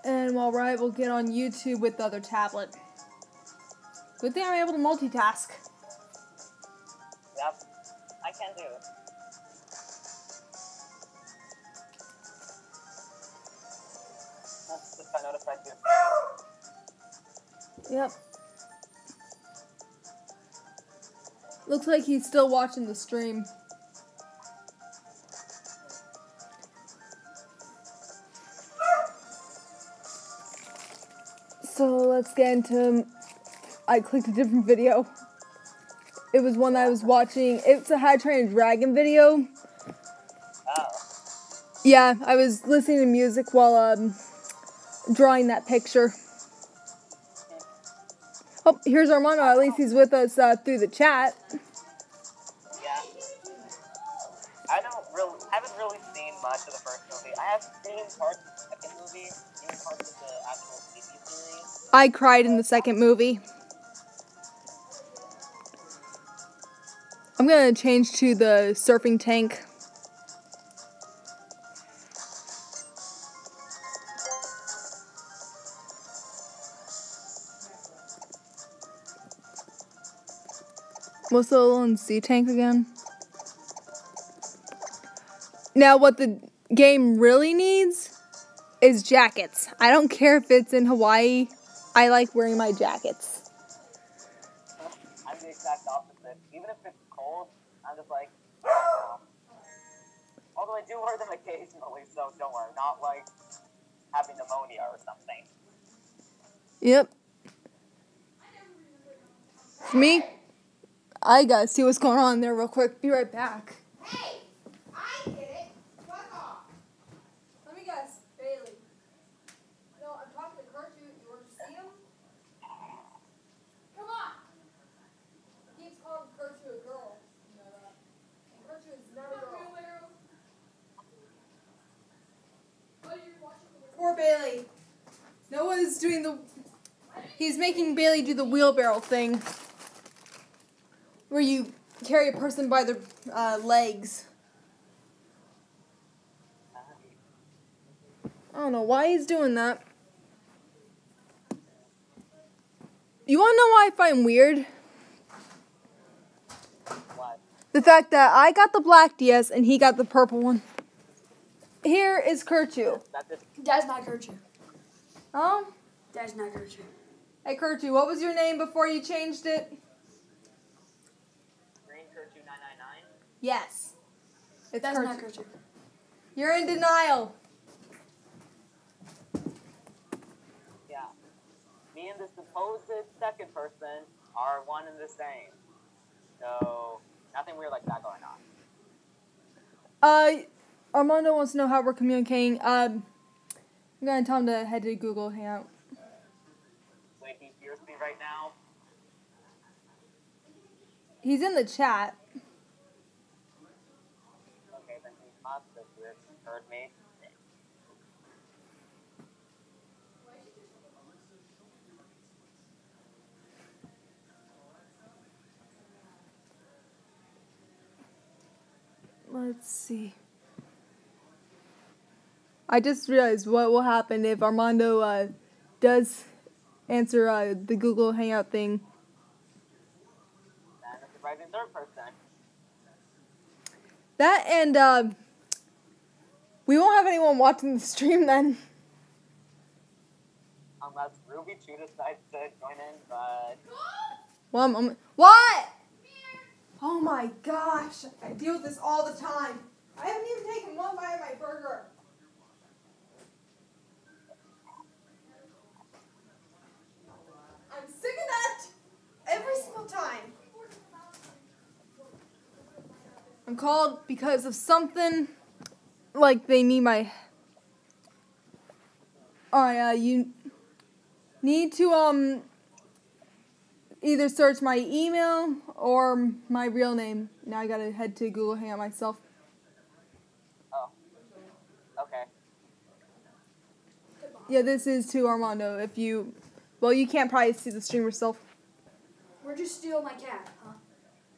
And while we're at, we'll get on YouTube with the other tablet. Good thing I'm able to multitask. Yep, I can do it. That's just I noticed I do. Yep. Looks like he's still watching the stream. So let's get into, I clicked a different video. It was one that I was watching. It's a How to Train a Dragon video. Oh. Yeah, I was listening to music while drawing that picture. Oh, here's Armando. At least he's with us through the chat. Yeah. I haven't really seen much of the first movie. I have seen parts of the second movie, even parts of the actual TV series. I cried in the second movie. I'm gonna change to the surfing tank. What's the little sea tank again? Now, what the game really needs is jackets. I don't care if it's in Hawaii. I like wearing my jackets. I'm the exact opposite. Even if it's cold, I'm just like, no. Although I do wear them occasionally, so don't worry. Not like having pneumonia or something. Yep. For me, I gotta see what's going on there real quick. Be right back. Hey, I did it. Fuck off. Let me guess, Bailey. No, I'm talking to Kurt. You want to see him? Come on. He keeps calling Kurt a girl. You know that. And Kurt is not a girl. Poor Bailey. Noah's doing the... He's making Bailey do the wheelbarrow thing. Where you carry a person by their legs. I don't know why he's doing that. You want to know what I find weird? What? The fact that I got the black DS and he got the purple one. Here is Kurtu. That's not Gertrude. Oh? That's not Gertrude. Hey Kurtu, what was your name before you changed it? Green Kurtu 999? Yes. It's That's Kurtu. not Gertrude. You're in denial. Yeah. Me and the supposed second person are one and the same. So, nothing weird like that going on. Armando wants to know how we're communicating. I'm gonna tell him to head to Google Hangout. Wait, he hears me right now? He's in the chat. Okay, then he must have heard me. Let's see. I just realized what will happen if Armando does answer the Google Hangout thing. And it's right in third person. That and we won't have anyone watching the stream then. Unless Ruby Chu decides to join in, but... One moment. What? Oh my gosh. I deal with this all the time. I haven't even taken one bite of my burger. I'm sick of that every single time. I'm called because of something like they need my... Alright, you need to either search my email or my real name. Now I gotta head to Google Hangout myself. Oh. Okay. Yeah, this is to Armando. If you... Well, you can't probably see the stream yourself. Where'd you steal my cap, huh?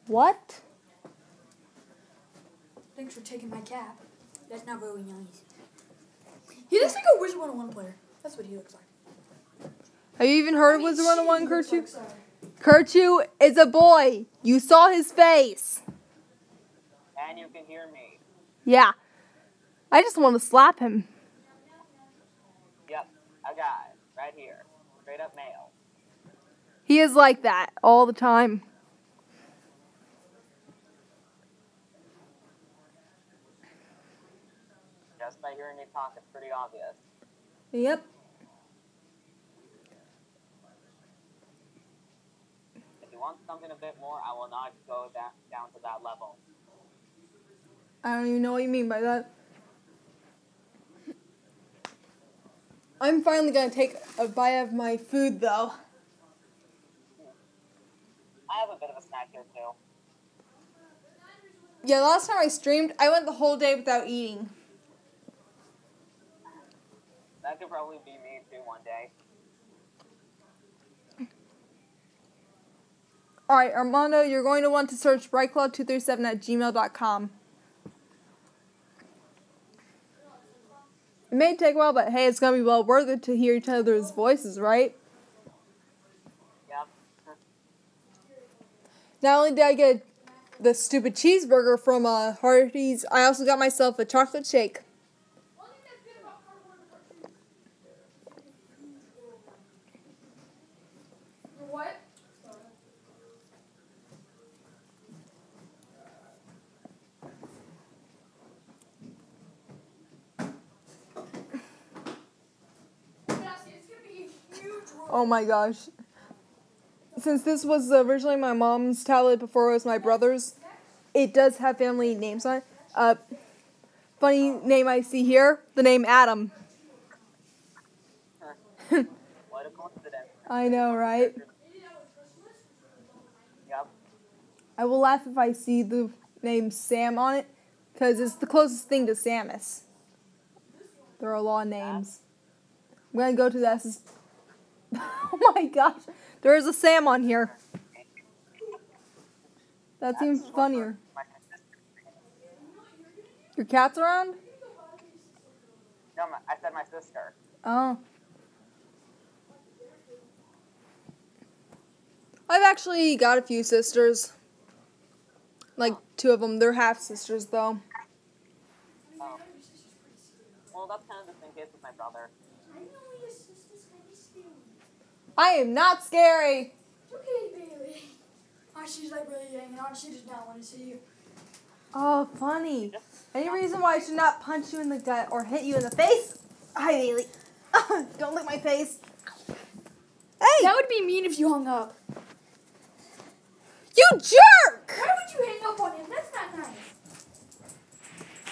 What? Thanks for taking my cap. That's not really nice. He looks like a Wizard 101 player. That's what he looks like. Have you even heard of Wizard She 101, looks Kerchu? like Sarah. Kerchu is a boy. You saw his face. And you can hear me. Yeah. I just want to slap him. Yep, a guy, right here. Straight up male. He is like that all the time. Just by hearing me talk, it's pretty obvious. Yep. If you want something a bit more, I will not go down to that level. I don't even know what you mean by that. I'm finally going to take a bite of my food, though. I have a bit of a snack here, too. Yeah, last time I streamed, I went the whole day without eating. That could probably be me, too, one day. Alright, Armando, you're going to want to search Brightclaw237 at gmail.com. It may take a while, but hey, it's going to be well worth it to hear each other's voices, right? Yep. Not only did I get the stupid cheeseburger from Hardee's, I also got myself a chocolate shake. What? Oh my gosh. Since this was originally my mom's tablet before it was my brother's, it does have family names on it. Funny name I see here, the name Adam. What a coincidence. I know, right? Yep. I will laugh if I see the name Sam on it, because it's the closest thing to Samus. There are a lot of names. I'm going to go to the S. Oh my gosh. There is a Sam on here. That seems funnier. Your cat's around? No, I said my sister. Oh. I've actually got a few sisters. Like 2 of them. They're half sisters though. Oh. Well, that's kind of the same case with my brother. I am not scary. Okay, baby. Oh, she's like really hanging on. She does not want to see you. Oh, funny. Any reason why I should not punch you in the gut or hit you in the face? Hi, Bailey. Don't lick my face. Hey! That would be mean if you hung up. You jerk! Why would you hang up on him? That's not nice.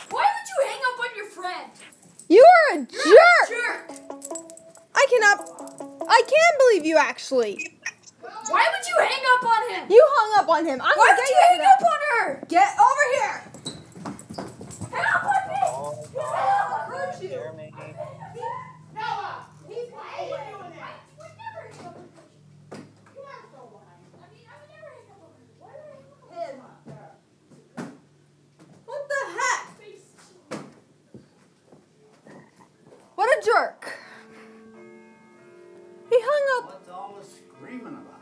Why would you hang up on your friend? You are a jerk! Jerk. I can believe you actually. Why would you hang up on him? You hung up on him. Why would you hang up on her? Get over here! Hang up on me! Oh, Hang God. Hear me. Noah! He's why are you doing that? I would never hang up on her. You are so lying. I mean, I would never hang up on her. Why would I hang up on her? What the heck? What a jerk. He hung up. What's all this screaming about?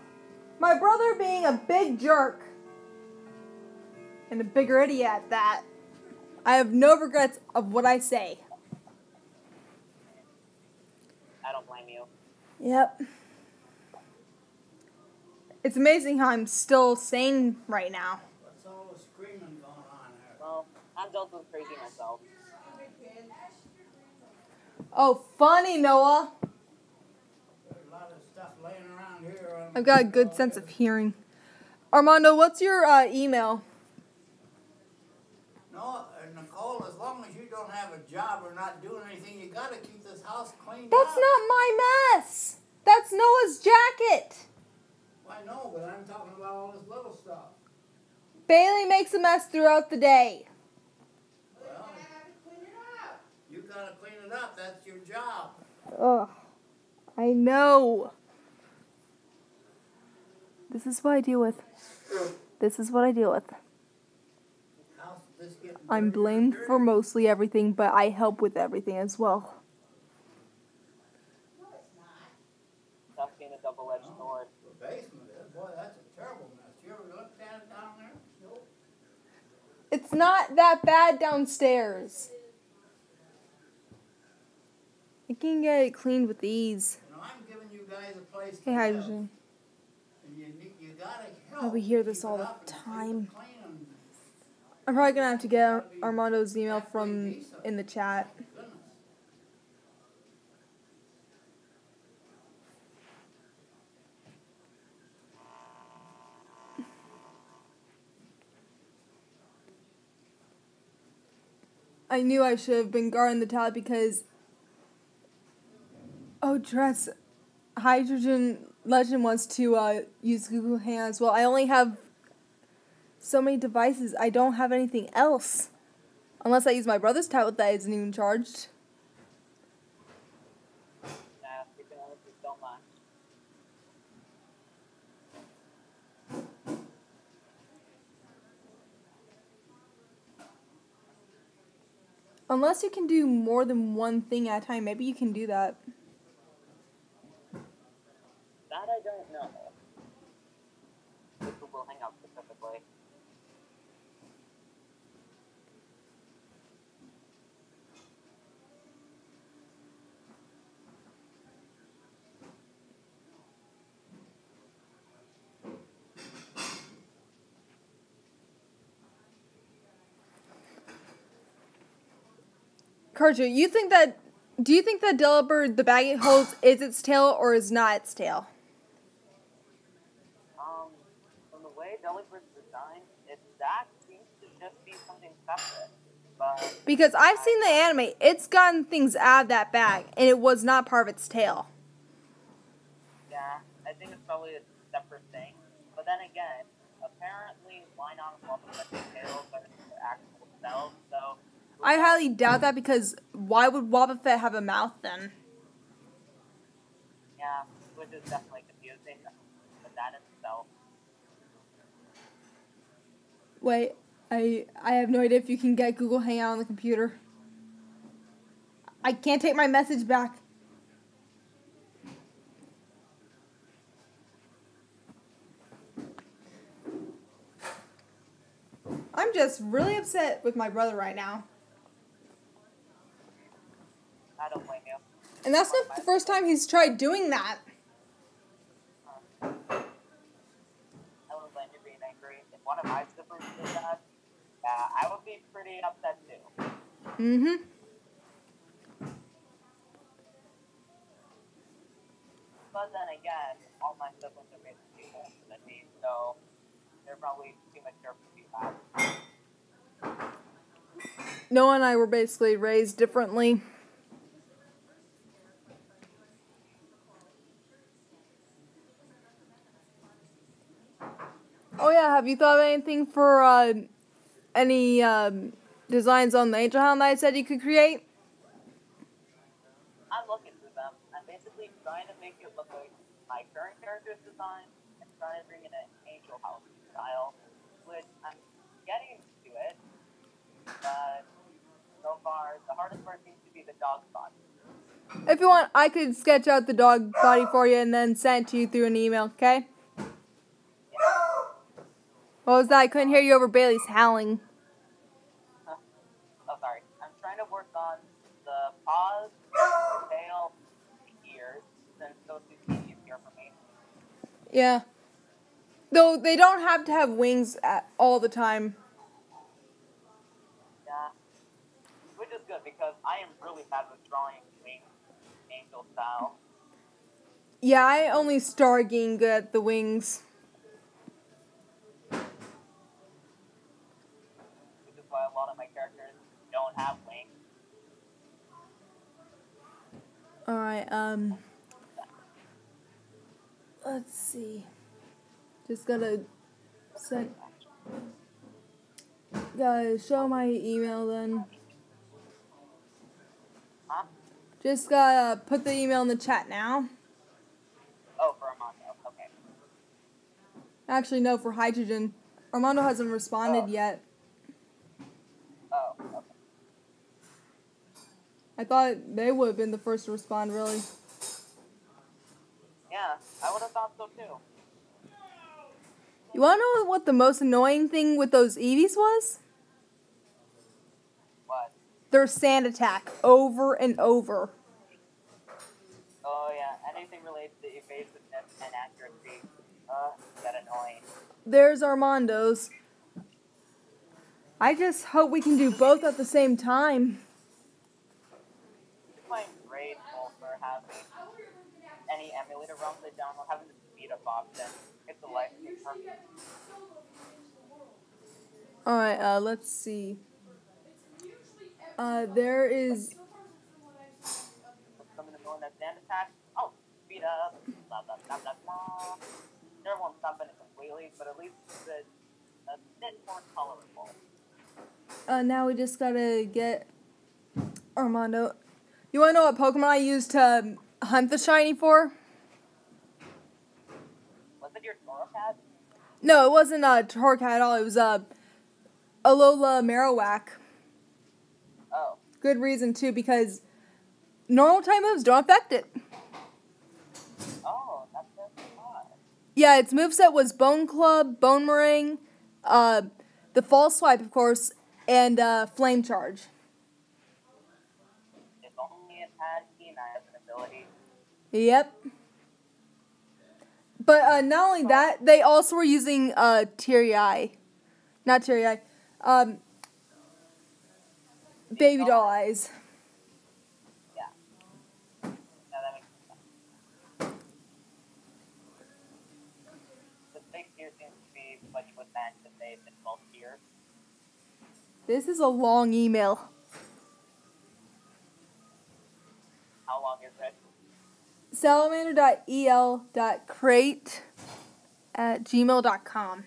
My brother being a big jerk. And a bigger idiot at that. I have no regrets of what I say. I don't blame you. Yep. It's amazing how I'm still sane right now. What's all the screaming going on here? Well, I'm dealt with crazy myself. Oh, funny, Noah. There's a lot of stuff laying around here. I've got a good sense of hearing. Armando, what's your email? No, Nicole, as long as you don't have a job or not doing anything, you gotta keep this house cleaned That's up. not my mess. That's Noah's jacket. I know, but I'm talking about all this little stuff. Bailey makes a mess throughout the day. Well, you gotta clean it up. That's your job. Ugh. I know. This is what I deal with. This is what I deal with. How's this getting I'm dirtier blamed and for dirtier? mostly everything, but I help with everything as well. a double-edged sword. The basement is? Boy, that's a terrible mess. You ever looked at it down there? Nope. It's not that bad downstairs. I can get it cleaned with ease. You know, I'm giving you guys a place to Hey, live. Hydrogen. And you gotta help. I'll be hear this keep all it the up and keep it time. clean and I'm probably gonna have to get Armando's email from in the chat. goodness. I knew I should have been guarding the tab because... Oh, Dress. Hydrogen Legend wants to use Google Hangouts. Well, I only have so many devices. I don't have anything else. Unless I use my brother's tablet that isn't even charged. Yeah, you can only do so much. Unless you can do more than one thing at a time. Maybe you can do that. That I don't know. With Google Hangouts specifically. Karja, do you think that Delibird, the bag it holds, is its tail or is not its tail? From the way Delibird's designed, that seems to just be something separate. But Because I've seen the anime, it's gotten things out of that bag, and it was not part of its tail. yeah, I think it's probably a separate thing. But then again, apparently Linon and Wobbuffet's tails are their actual selves, so I highly doubt that because why would Wobbuffet have a mouth then? yeah, which is definitely confusing. But that itself. Wait, I have no idea if you can get Google Hangout on the computer. I can't take my message back. I'm just really upset with my brother right now. I don't blame you. And that's not the first time he's tried doing that. I wouldn't blame you being angry. If one of my siblings did that, I would be pretty upset too. Mm-hmm. But then again, all my siblings are basically older than me, so they're probably too mature for feedback. Noah and I were basically raised differently. Oh yeah, have you thought of anything for any designs on the Angel Hound that I said you could create? I'm looking through them. I'm basically trying to make it look like my current character's design and trying to bring in an Angel House style, which I'm getting to it, but so far the hardest part seems to be the dog spot. If you want, I could sketch out the dog body for you and then send it to you through an email, okay? What was that? I couldn't hear you over Bailey's howling. Oh, sorry. I'm trying to work on the paws, the tail, the ears, since those two seem easier for me. Yeah. Though they don't have to have wings all the time. Yeah. Which is good because I am really bad with drawing wings, angel style. Yeah, I only start getting good at the wings. Which is why a lot of my characters don't have wings. Alright, let's see. Just gotta show my email then. Huh? Just gotta put the email in the chat now. Oh, for Armando. Okay. Actually, no, for Hydrogen. Armando hasn't responded yet. Oh, okay. I thought they would have been the first to respond, really. Yeah, Yeah, I would have thought so too. You want to know what the most annoying thing with those Eevees was? What? Their sand attack over and over. Oh yeah, anything related to evasiveness and accuracy. That annoying. There's Armando's. I just hope we can do both at the same time. I'm grateful for having any emulator ROMs I download, having the speed up option. It's a lifesaver. Alright, let's see. There is... Something annoying that sand attack. Oh, speed up. Blah blah blah blah blah. There won't stop it completely, but at least it's a bit more tolerable. Now we just gotta get Armando. You wanna know what Pokemon I used to hunt the shiny for? Was it your Torracat? No, it wasn't a Torracat at all. It was a Alola Marowak. Oh. Good reason too, because normal type moves don't affect it. Oh, that's odd. Yeah, its moveset was Bone Club, Bone Meringue, the False Swipe, of course, and Flame Charge. If only it had Keen-Eye as an ability. Yep. But not only that, they also were using Teary Eye. Not Teary Eye. Baby Doll Eyes. Yeah. Yeah, that makes sense. The big tier seems to be what you would match to say it's in both tiers. This is a long email. How long is it? salamander.el.crate@gmail.com.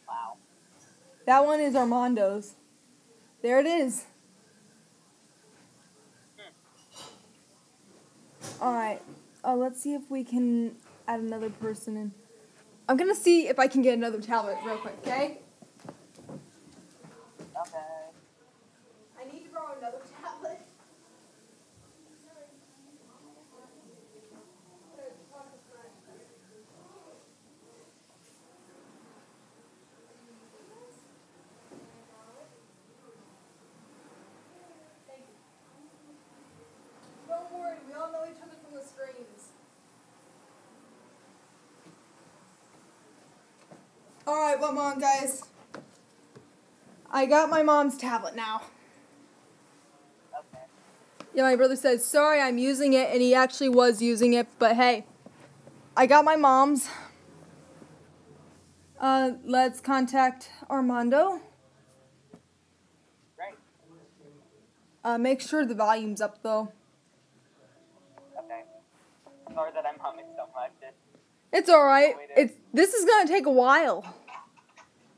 Wow. That one is Armando's. There it is. Alright. Let's see if we can add another person in. I'm gonna see if I can get another tablet real quick, okay? Okay. I need to borrow another tablet. Don't worry, we all know each other from the screens. Alright, one more, guys. I got my mom's tablet now. Okay. Yeah, my brother said, sorry, I'm using it, and he actually was using it, but hey, I got my mom's. Let's contact Armando. Great. Make sure the volume's up, though. Okay. Sorry that I'm humming so much. It's alright. This is gonna take a while.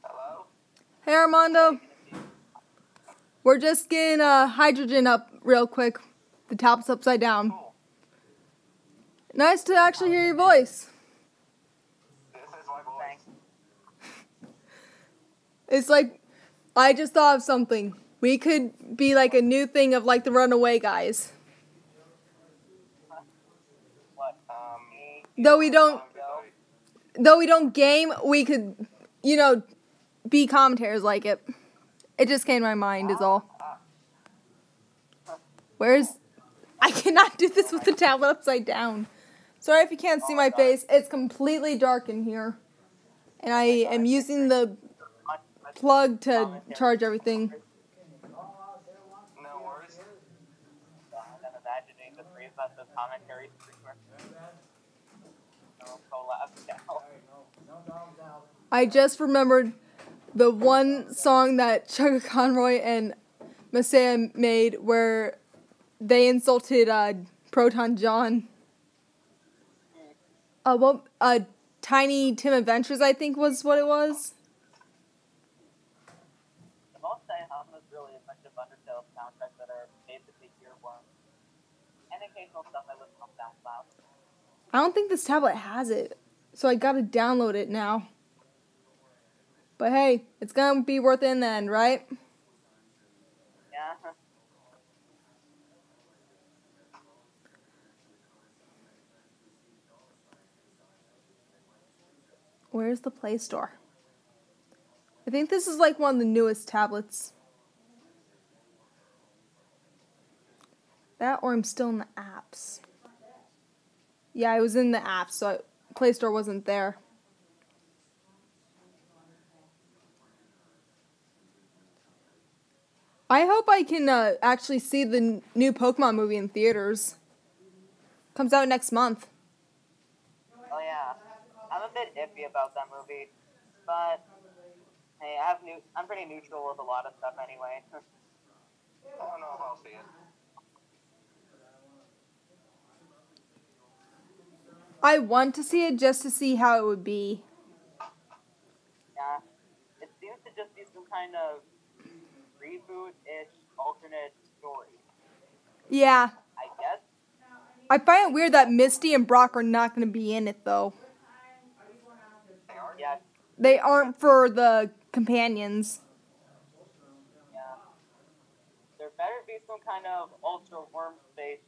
Hello? Hey, Armando. We're just getting hydrogen up real quick. The tablet's upside down. Cool. Nice to actually hear your voice. This is my voice. It's like, I just thought of something. We could be like a new thing of like the Runaway Guys. What? Though we don't game, we could, be commentators like it. It just came to my mind is all. I cannot do this with the tablet upside down. Sorry if you can't see my face. It's completely dark in here. And I am using the plug to charge everything. No worries. I'm imagining the three of us as commentary streamers. No collab now. I just remembered the one song that Chugga Conroy and Messiah made where they insulted Proton John. Tiny Tim Adventures, I think was what it was. The most I hum is really a bunch of Undertale soundtracks that are basically tier 1. And occasional stuff I listen on SoundCloud. I don't think this tablet has it, so I gotta download it now. But hey, it's gonna be worth it in the end, right? Yeah. Where's the Play Store? I think this is like one of the newest tablets. That or I'm still in the apps. Yeah, I was in the apps, so Play Store wasn't there. I hope I can actually see the new Pokemon movie in theaters. Comes out next month. Oh yeah, I'm a bit iffy about that movie, but hey, I'm pretty neutral with a lot of stuff anyway. I don't know if I'll see it. I want to see it just to see how it would be. Yeah, it seems to just be some kind of reboot-ish alternate story. Yeah. I guess. I find it weird that Misty and Brock are not going to be in it, though. They are? Yeah. They aren't for the companions. Yeah. There better be some kind of Ultra Worm Space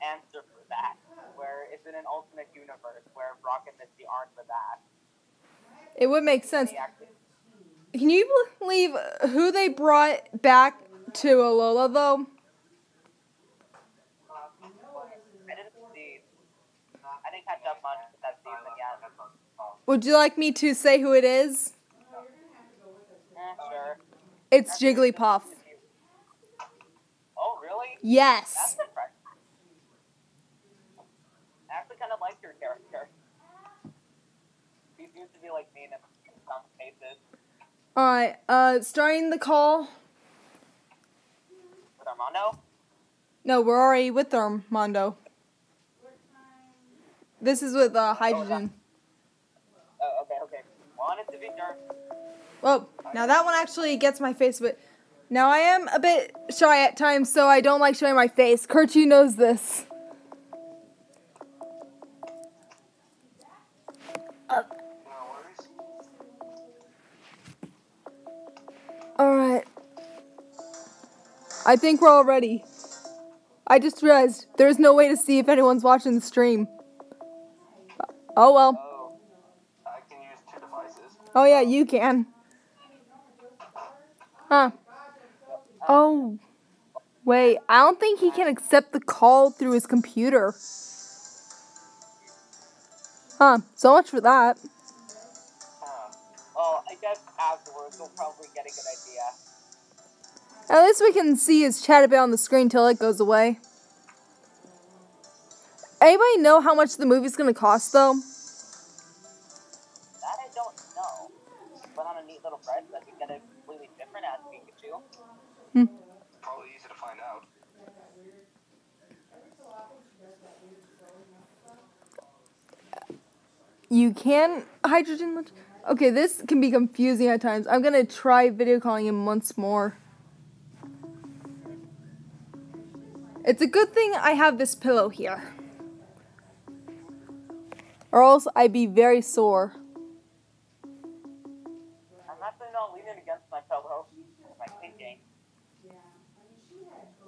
answer for that, where it's in an alternate universe where Brock and Misty aren't with that. It would make sense. Can you believe who they brought back to Alola, though? I didn't catch up much with that season yet. Would you like me to say who it is? Sure. It's Jigglypuff. Oh, really? Yes. That's impressive. I actually kind of like your character. He seems to be like me in some cases. Alright, starting the call. With Armando? No, we're already with Armando. This is with Hydrogen. Oh, okay. Want it to be dark. Well, now that one actually gets my face a bit. Now I am a bit shy at times, so I don't like showing my face. Kurtu knows this. No worries. Alright. I think we're all ready. I just realized there's no way to see if anyone's watching the stream. Oh well. Oh, I can use 2 devices. Oh yeah, you can. Huh. Oh. Wait, I don't think he can accept the call through his computer. Huh, so much for that. Well, I guess afterwards we'll probably get a good idea. At least we can see his chat a bit on the screen till it goes away. Anybody know how much the movie's gonna cost, though? That I don't know. But on a neat little price, I could get it completely different as Pikachu. Probably easy to find out. You can Hydrogen. Okay, this can be confusing at times. I'm gonna try video calling him once more. It's a good thing I have this pillow here, or else I'd be very sore. I'm actually not leaning against my pillow. My thinking.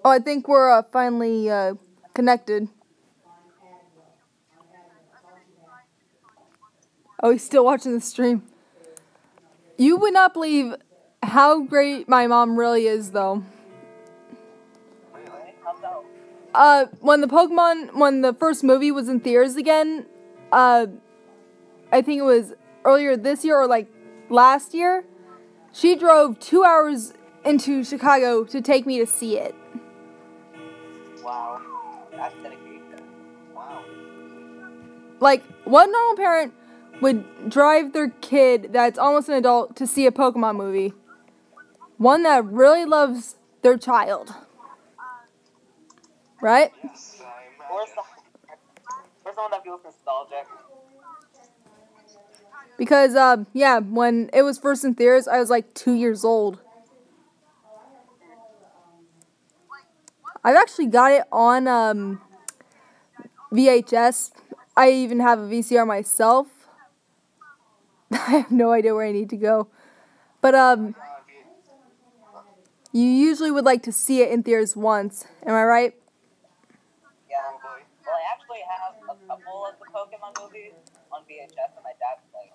Oh, I think we're finally connected. Oh, he's still watching the stream. You would not believe how great my mom really is, though. Really? How so? When the first movie was in theaters again, I think it was earlier this year or like last year, she drove 2 hours into Chicago to take me to see it. Wow. That's dedication. Wow. Like, what normal parent would drive their kid that's almost an adult to see a Pokemon movie? One that really loves their child. Right? Yes, or someone that feels nostalgic. Because, yeah, when it was first in theaters, I was like 2 years old. I've actually got it on, VHS. I even have a VCR myself. I have no idea where I need to go. But, you usually would like to see it in theaters once. Am I right? Yeah. Well, I actually have a couple of the Pokemon movies on VHS in my dad's place.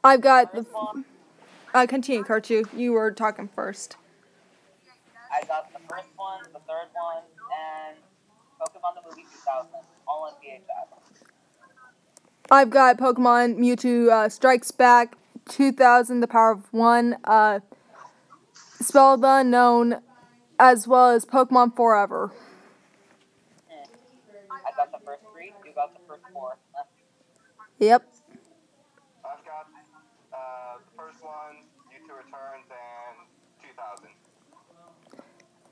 I've got the. First one, Continue, Karchu. You were talking first. I got the first one, the third one, and Pokemon the movie 2000, all on VHS. I've got Pokemon Mewtwo Strikes Back 2000, The Power of One, Spell of the Unknown, as well as Pokemon Forever. I got the first 3, you got the first 4. Yep. I've got the first one, U2 Returns, and 2000.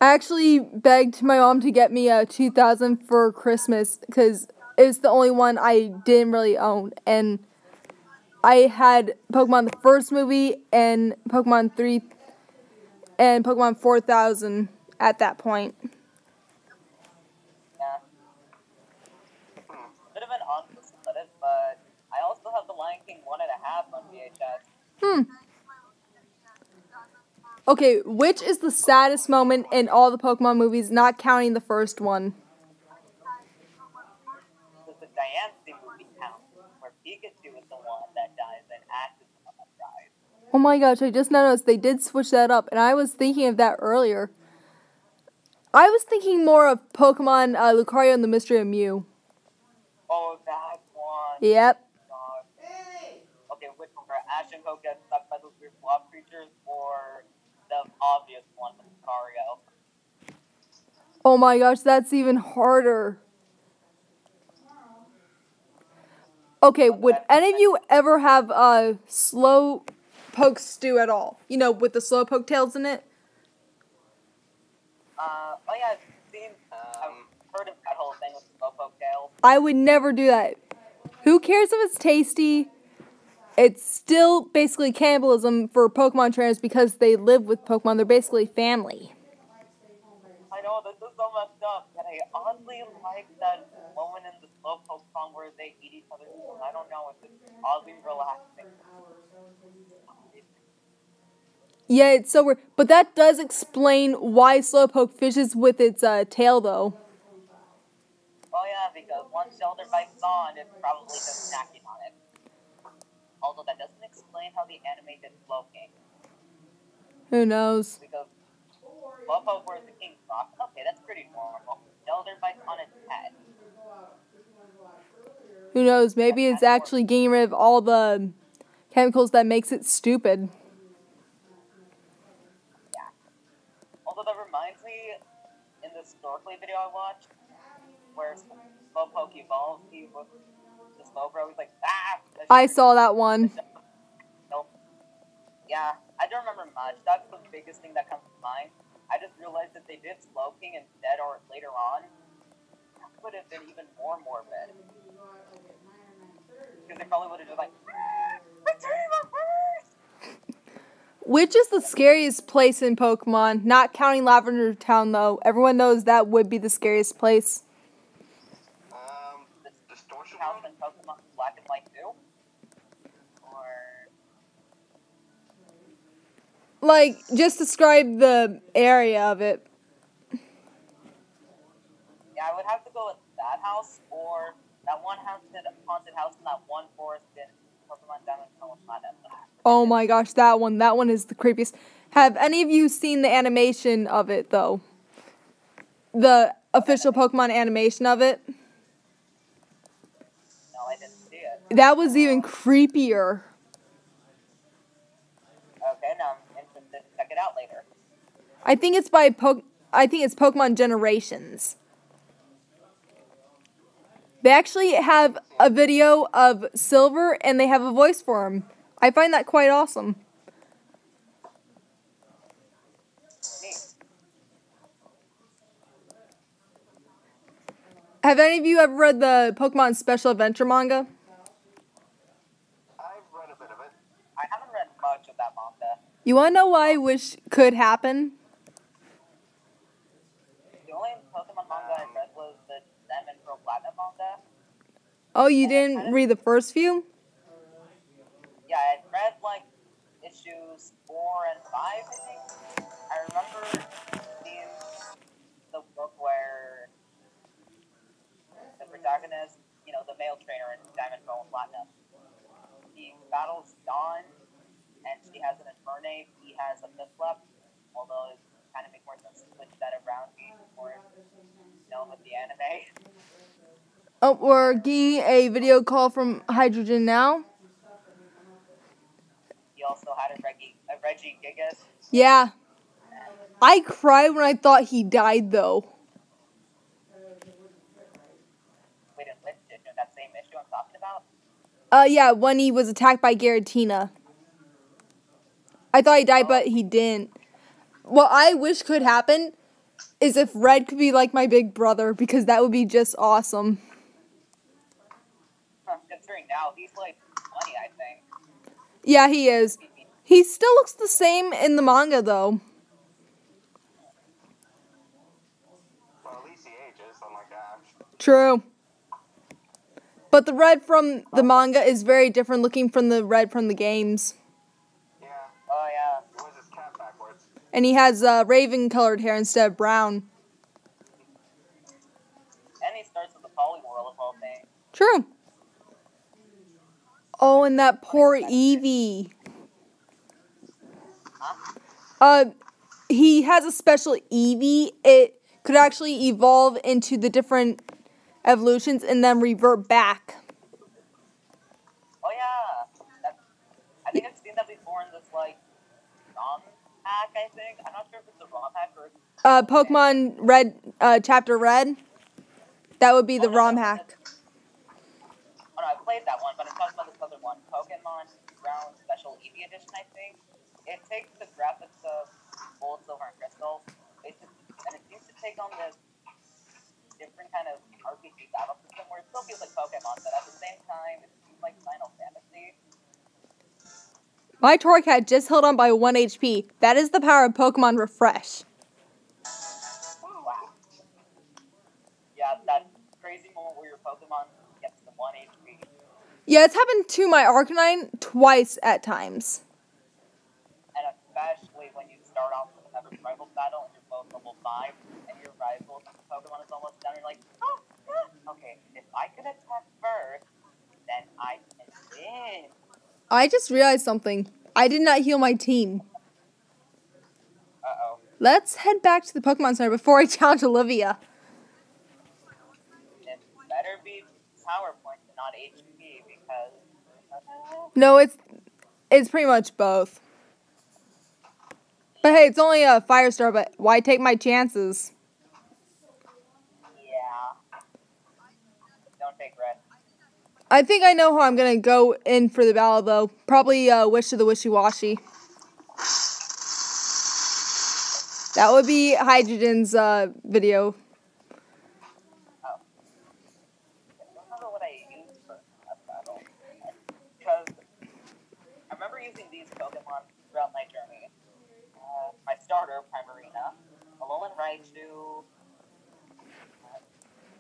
I actually begged my mom to get me a 2000 for Christmas because it's the only one I didn't really own. And I had Pokemon the first movie and Pokemon 3 and Pokemon 4000 at that point. Yeah. Bit of an unsplit, but I also have the Lion King 1.5 on VHS. Okay, which is the saddest moment in all the Pokemon movies, not counting the first one? Does the Diancie movie count? Where Pikachu is the one that dies and Ash is the one that dies. Oh my gosh, I just noticed they did switch that up, and I was thinking of that earlier. I was thinking more of Pokemon Lucario and the Mystery of Mew. Oh, that one. Yep. God. Okay, which one? Where Ash and Hope get stuck by those weird blob creatures, or the obvious one with Lucario? Oh my gosh, that's even harder. Okay, would any of you ever have a slow poke stew at all? You know, with the slow poke tails in it? Oh yeah, I've heard of that whole thing with Slowpoke tails. I would never do that. Who cares if it's tasty? It's still basically cannibalism for Pokemon trainers because they live with Pokemon. They're basically family. I know, this is so messed up, but I oddly like that moment in the Slowpoke song where they eat each other's food. I don't know, it's just oddly relaxing. Yeah, it's so weird. But that does explain why Slowpoke fishes with its tail, though. Oh yeah, because once Shelter bites on, it's probably just snacking on it. Although that doesn't explain how the animated Slowking. Who knows? Because Slowpoke wears the King's Rock. Okay, that's pretty normal. Shelter bites on its head. Who knows? Maybe it's actually getting rid of all the chemicals that makes it stupid. Yeah. Although that reminds me, in the Snorkeling video I watched, where Slowpoke evolves, he was the Slowbro, he's like, ah! I saw that one. Nope. Yeah, I don't remember much. That's the biggest thing that comes to mind. I just realized that they did Slowking instead, or later on, that would have been even more morbid. Because they probably would have just like, return my first! Which is the scariest place in Pokemon? Not counting Lavender Town, though. Everyone knows that would be the scariest place. The Distortion House in Pokemon Black and White 2? Or... Like, just describe the area of it. Yeah, I would have to go with that house, or that one haunted house in that one forest in Pokemon Diamond and Pearl Platinum. Oh my gosh, that one. That one is the creepiest. Have any of you seen the animation of it, though? The official Pokemon animation of it? No, I didn't see it. That was even creepier. Okay, now I'm interested to check it out later. I think it's Pokemon Generations. They actually have a video of Silver, and they have a voice for him. I find that quite awesome. Neat. Have any of you ever read the Pokemon Special Adventure manga? I've read a bit of it. I haven't read much of that manga. You want to know what I wish could happen? The only Pokemon manga I read was the Diamond and Pearl Platinum manga. Oh, you didn't read the first few? Yeah, I read like issues 4 and 5, I think. I remember seeing the book where the protagonist, you know, the male trainer in Diamond, Pearl, and Platinum, he the battle's done, and she has an Infernape, he has a fifth left, although it kind of makes more sense to switch that around for known with the anime. Oh, we're getting a video call from Hydrogen now. He also had a Reggie Gigas. Yeah. I cried when I thought he died, though. Wait, in which issue? That same issue I'm talking about? Yeah, when he was attacked by Garatina. I thought he died, but he didn't. What I wish could happen is if Red could be like my big brother, because that would be just awesome. Considering now, he's like 20, I think. Yeah, he is. He still looks the same in the manga, though. Well, at least he ages. Oh my gosh. True. But the Red from the manga is very different looking from the Red from the games. Yeah. Oh, yeah. He wears his cap backwards. And he has raven-colored hair instead of brown. And he starts with the Poliwhirl of all things. True. Oh, and that poor Eevee. Huh? He has a special Eevee. It could actually evolve into the different evolutions and then revert back. Oh, yeah. I think I've seen that before in this, like, ROM hack, I think. I'm not sure if it's a ROM hack or... Pokemon Red, Chapter Red. That would be the ROM hack. Oh, no, I played that one, but I'm talking about this other one. Pokemon Brown Special Eevee Edition, I think. It takes the graphics of Gold, Silver, and Crystal, and it seems to take on this different kind of RPG battle system where it still feels like Pokemon, but at the same time, it seems like Final Fantasy. My Torracat just held on by 1 HP. That is the power of Pokemon Refresh. Wow. Yeah, that crazy moment where your Pokemon gets to 1 HP. Yeah, it's happened to my Arcanine twice at times. And especially when you start off with a rival battle and you're both level 5, and your rival Pokemon is almost done, you're like, oh, yeah. Okay, if I can attack first, then I can win. I just realized something. I did not heal my team. Uh-oh. Let's head back to the Pokemon Center before I challenge Olivia. It better be power points and not HP, because... No, it's pretty much both. But hey, it's only a Firestar, but why take my chances? Yeah. Don't take red. I think I know how I'm going to go in for the battle, though. Probably Wish of the Wishy-Washy. That would be Hydrogen's video. Oh. I don't remember what I used for that battle. Because I remember using these Pokemon throughout my journey. My starter, Primarina, Alolan Raichu,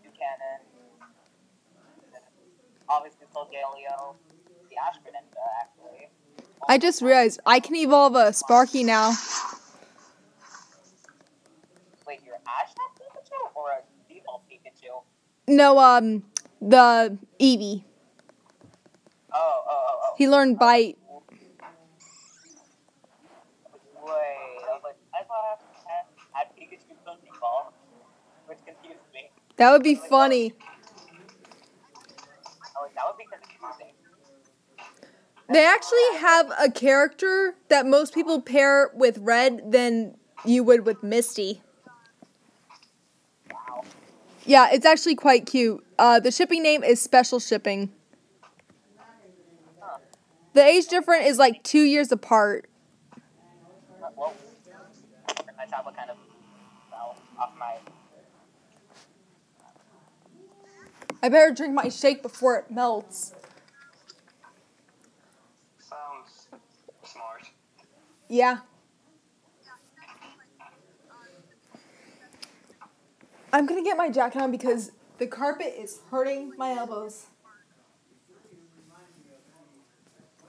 Buchanan, obviously Solgaleo, the Ash Greninja, actually. I just realized I can evolve a Sparky now. Wait, your Ash has Pikachu or a default Pikachu? No, the Eevee. Oh. He learned Bite. Wait, I thought I had Pikachu from default, which confused me. That would be funny. That would be confusing. They actually have a character that most people pair with Red than you would with Misty. Wow. Yeah, it's actually quite cute. The shipping name is Special Shipping. Huh. The age difference is like 2 years apart. Well, my tablet kind of fell off my... I better drink my shake before it melts. Sounds smart. Yeah. I'm gonna get my jacket on because the carpet is hurting my elbows.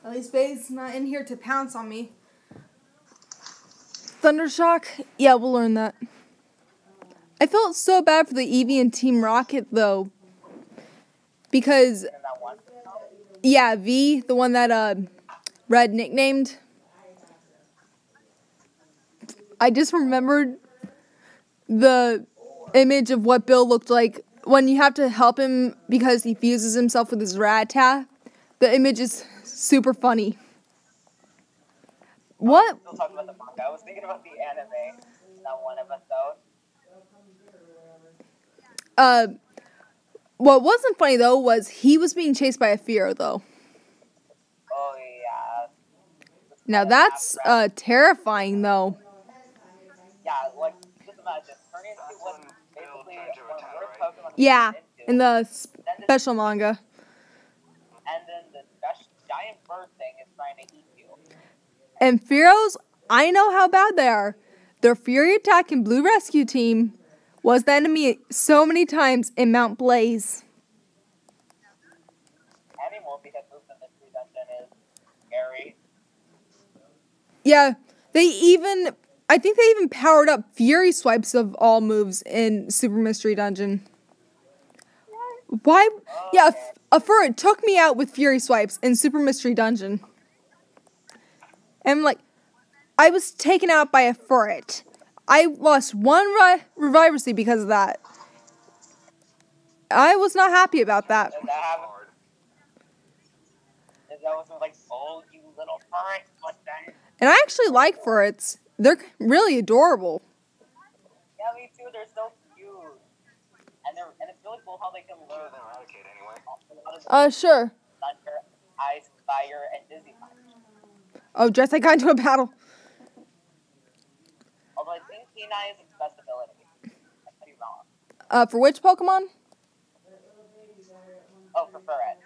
At least Babe's not in here to pounce on me. Thundershock? Yeah, we'll learn that. I felt so bad for the Eevee and Team Rocket, though. Because, In that one. Yeah, V, the one that Red nicknamed. I just remembered the image of what Bill looked like when you have to help him because he fuses himself with his rat-tat. The image is super funny. What? Still talking about the manga. I was thinking about the anime in that one episode. What wasn't funny though was he was being chased by a Fear though. Oh yeah. Now that's terrifying though. Yeah, like just imagine turning into what basically one of the worst Pokemon Yeah, to turn in into, the special manga. and then the giant bird thing is trying to eat you. And Fearos, I know how bad they are. Their Fury Attack and Blue Rescue Team was the enemy so many times in Mount Blaze. Any more because moves in the Mystery Dungeon is scary. Yeah, I think they even powered up Fury Swipes of all moves in Super Mystery Dungeon. Why? Yeah, a Furret took me out with Fury Swipes in Super Mystery Dungeon. And like, I was taken out by a Furret. I lost one Reviver Seed because of that. I was not happy about that. Does that happen? Is that what's like, oh, you little furret? What's that? And I actually like Furrets. They're really adorable. Yeah, me too. They're so cute, and it's really cool how they can learn. Than Eradicate anyway. Sure. Thunder, ice, fire, and dizzy punch. Oh, Jess, I got into a battle. Although I think Kenai is its best ability. I could be wrong. For which Pokemon? Oh, for Furret.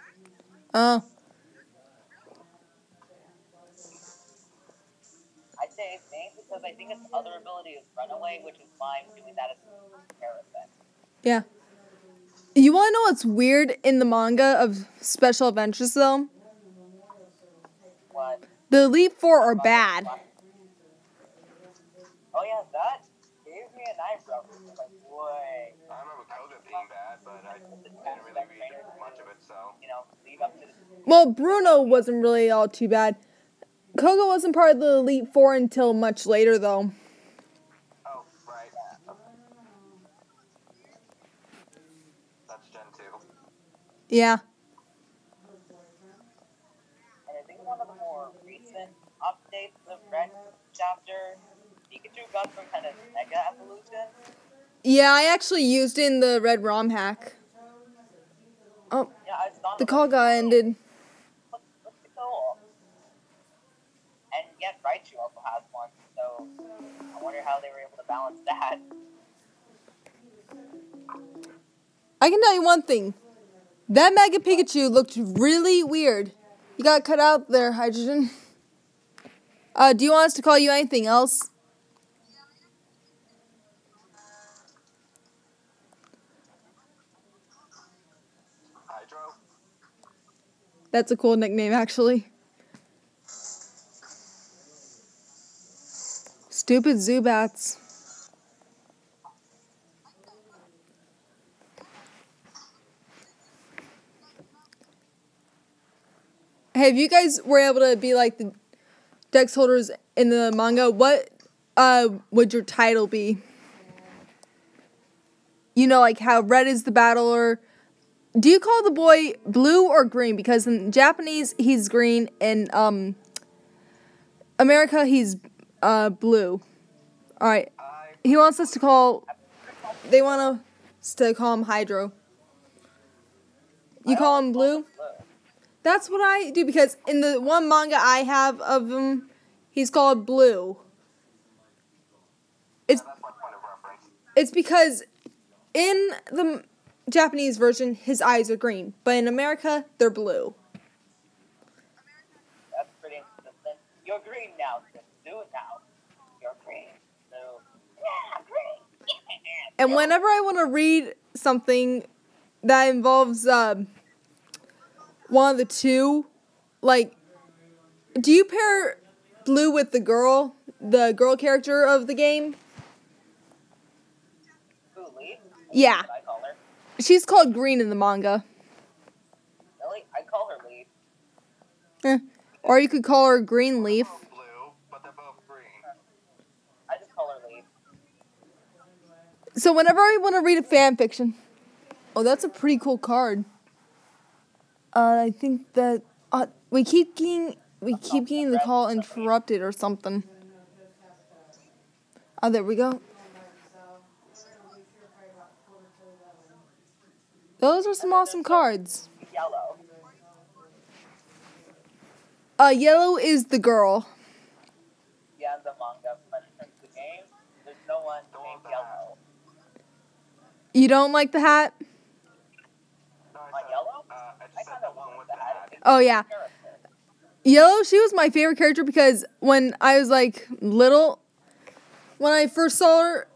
I'd say it's named because I think its other ability is Runaway, which is why I'm doing that as a comparison. Yeah. You want to know what's weird in the manga of Special Adventures, though? What? The Elite Four are bad. Oh yeah, that gave me an eyebrow. Like, wait. I remember Koga being bad, but I didn't really read much of it, so. You know, leave up to the... Well, Bruno wasn't really all too bad. Koga wasn't part of the Elite Four until much later, though. Oh, right. That's Gen 2. Yeah. And I think one of the more recent updates of Red Chapter, Pikachu got some kind of Mega Evolution. Yeah, I actually used it in the Red ROM hack. Oh, Yeah, I saw the call got ended. What's cool? And yet Raichu also has one, so I wonder how they were able to balance that. I can tell you one thing. That Mega Pikachu looked really weird. You got cut out there, Hydrogen. Do you want us to call you anything else? Hydro? That's a cool nickname, actually. Stupid Zubats. Hey, if you guys were able to be like the Dex holders in the manga, what would your title be? You know, like how Red is the battler. Do you call the boy blue or green? Because in Japanese, he's green. In America, he's blue. Alright. He wants us to call... They want us to call him Hydro. You call him blue? That's what I do, because in the one manga I have of him, he's called Blue. That's my point of reference. It's because in the Japanese version, his eyes are green, but in America, they're blue. That's pretty inconsistent. You're green now, just do it now. You're green. So, yeah, green. And whenever I want to read something that involves one of the two, like, do you pair Blue with the girl character of the game? Who, Lee? Yeah. What I call her. She's called Green in the manga. Really? I call her Lee. Or you could call her Greenleaf. Both blue, but they're both green. I just call her Leaf. So whenever I want to read a fan fiction, oh, that's a pretty cool card. I think that we keep getting the call interrupted or something. Oh, there we go. Those are some awesome cards. Yellow. Yellow is the girl. Yeah, in the manga, but in terms of the game, there's no one named Yellow. You don't like the hat? No, On Yellow? I just said kind the of one like with the the hat. hat. Oh, yeah. Yellow, she was my favorite character because when I was, like, little, when I first saw her,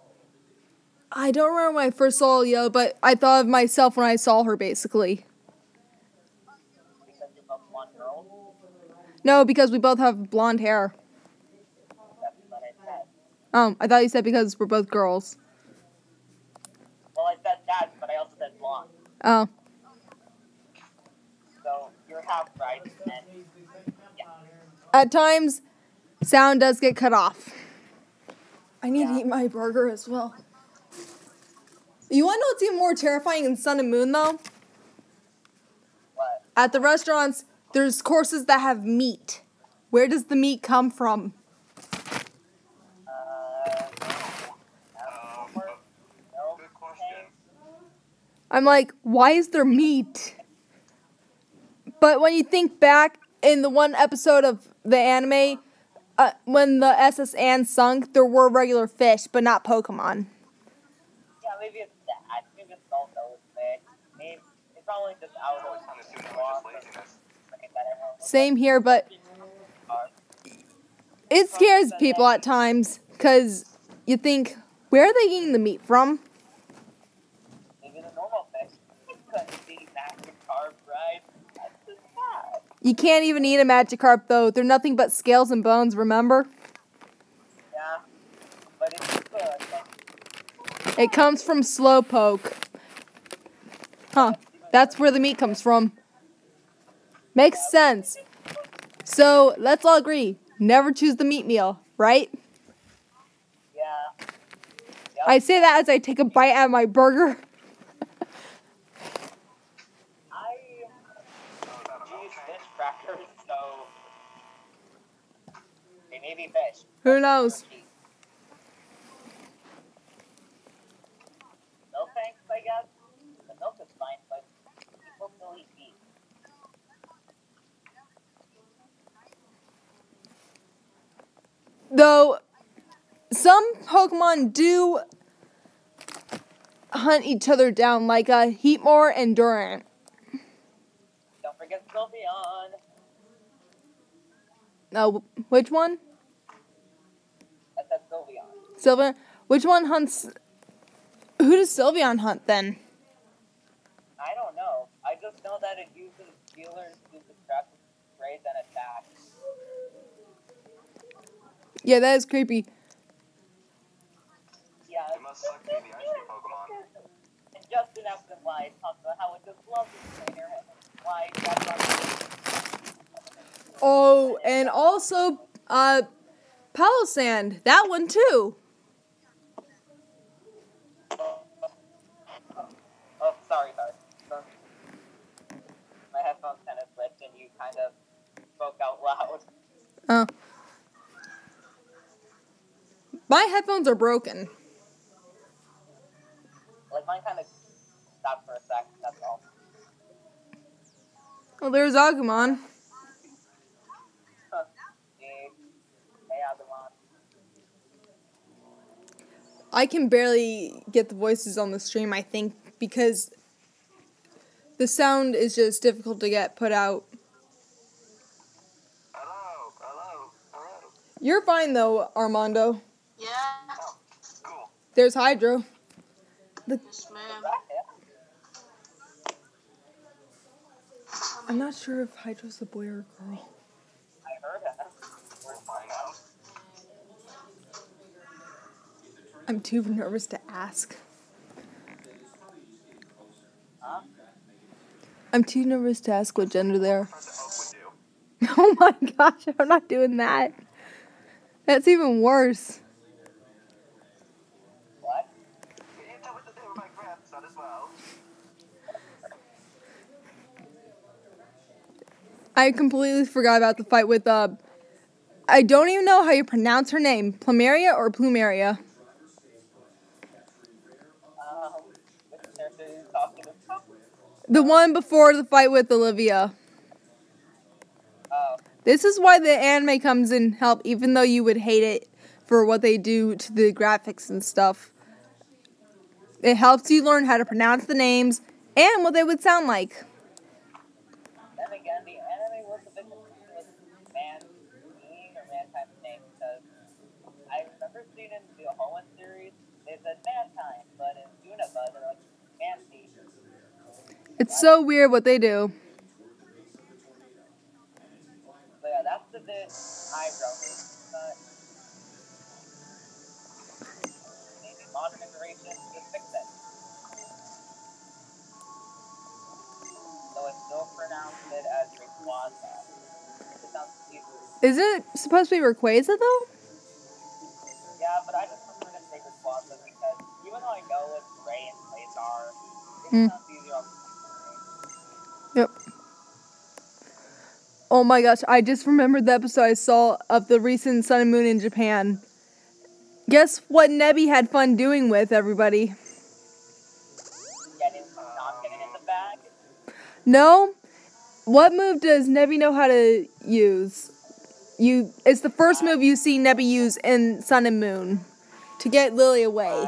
I don't remember when I first saw Yellow, but I thought of myself when I saw her, basically. Because you're both blonde girls. No, because we both have blonde hair. That's what I said. I thought you said because we're both girls. Well, I said that, but I also said blonde. Oh. So you're half right, and yeah. At times, sound does get cut off. I need to eat my burger as well. You want to know what's even more terrifying than Sun and Moon, though? What? At the restaurants, there's courses that have meat. Where does the meat come from? Good question. I'm like, why is there meat? But when you think back in the one episode of the anime, when the SS Anne sunk, there were regular fish, but not Pokemon. Yeah, maybe it's that. Maybe it's all those things. Maybe it's probably just out I always of kind of assumed it was just laziness. Same here, but it scares people at times, because you think, where are they getting the meat from? Maybe the normal fish. It couldn't be Magikarp, right? That's just bad. You can't even eat a Magikarp, though. They're nothing but scales and bones, remember? Yeah, but it's good. It comes from Slowpoke. Huh. That's where the meat comes from. Makes sense. So, let's all agree. Never choose the meat meal, right? Yeah. I say that as I take a bite out of my burger. I use fish crackers, so they may be fish. Who knows? Milk tanks, I guess. The milk is fine, but people still eat meat. Though, some Pokemon do hunt each other down, like Heatmore and Durant. Don't forget Sylveon. No, which one? I said Sylveon. Sylveon. Which one hunts? Who does Sylveon hunt then? I don't know. I just know that it uses healers to distract sprays and attack. Yeah, that is creepy. Yeah, It must suck to be the icy Pokemon. and Justin Epson lied, talks about how it just loves his trainer and why that's not Oh, and also, Palossand. That one too. Oh, sorry. My headphones kind of slipped and you kind of spoke out loud. Oh. My headphones are broken. Like mine kind of stopped for a sec, that's all. Well, there's Agumon. Hey, Agumon. I can barely get the voices on the stream, I think, because the sound is just difficult to get put out. Hello. You're fine, though, Armando. Yeah. Oh, cool. There's Hydro. Yes, ma'am. I'm not sure if Hydro's a boy or a girl. I heard it. We'll find out. I'm too nervous to ask. Huh? I'm too nervous to ask what gender they are. What the oak would do. Oh my gosh, I'm not doing that. That's even worse. What? Can you tell me the name of my grandson as well? I completely forgot about the fight with, I don't even know how you pronounce her name. Plumeria or Plumeria? Which character are you talking about? The one before the fight with Olivia. Oh, This is why the anime comes in help, even though you would hate it for what they do to the graphics and stuff. It helps you learn how to pronounce the names and what they would sound like. then again, the anime was a bit confusing with man's being or mankind's name because I remember seeing in the Hoenn series, they said mankind, but in Univa, they're like fancy. It's so weird what they do. So yeah, that's the bit eyebrow raising, but maybe modern iteration just fix it. So it's still pronounced it as Rayquaza. It sounds confusing. Is it supposed to be Rayquaza though? Yeah, but I just prefer to say Rayquaza because even though I know what Ray and Quasar, it Mm. sounds easier on the Yep. Oh my gosh, I just remembered the episode I saw of the recent Sun and Moon in Japan. Guess what Nebby had fun doing with everybody? not getting in the bag. No? What move does Nebby know how to use? It's the first move you see Nebby use in Sun and Moon to get Lily away.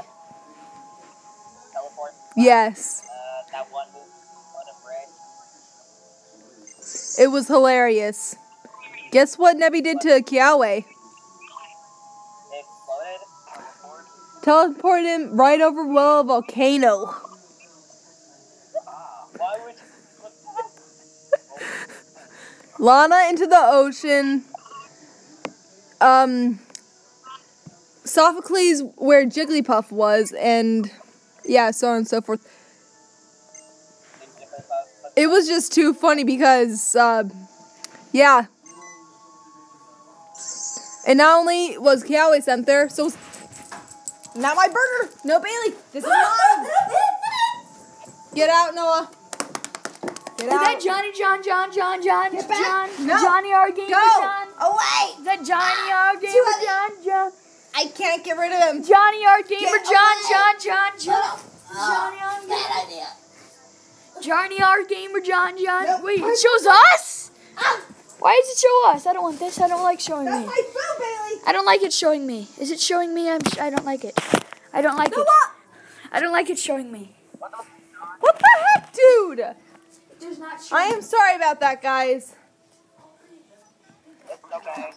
Teleport. Yes. That one move on a bridge. It was hilarious. Guess what Nebby did to Kiawe? It exploded. Teleported him right over a volcano. Why would you put that? Lana into the ocean. Sophocles where Jigglypuff was, and yeah, so on and so forth. It was just too funny because, yeah. And not only was Kiawe sent there, so not my burger. No, Bailey, this is mine. Get out, Noah. Get Is out. that Johnny John? Get back. John? No. Johnny R Gamer Go John? away. Is that Johnny R Gamer John? I can't get rid of him. Johnny R Gamer Get John? away. Johnny R Gamer. Bad idea. Johnny R Gamer John? Nope. Wait, it shows us? Why does it show us? I don't want this. I don't like showing That's me. my food, Bailey. I don't like it showing me. Is it showing me? I don't like it. I don't like it. Noah. I don't like it showing me. What the heck, dude? It does not show I am sorry about that, guys. It's okay.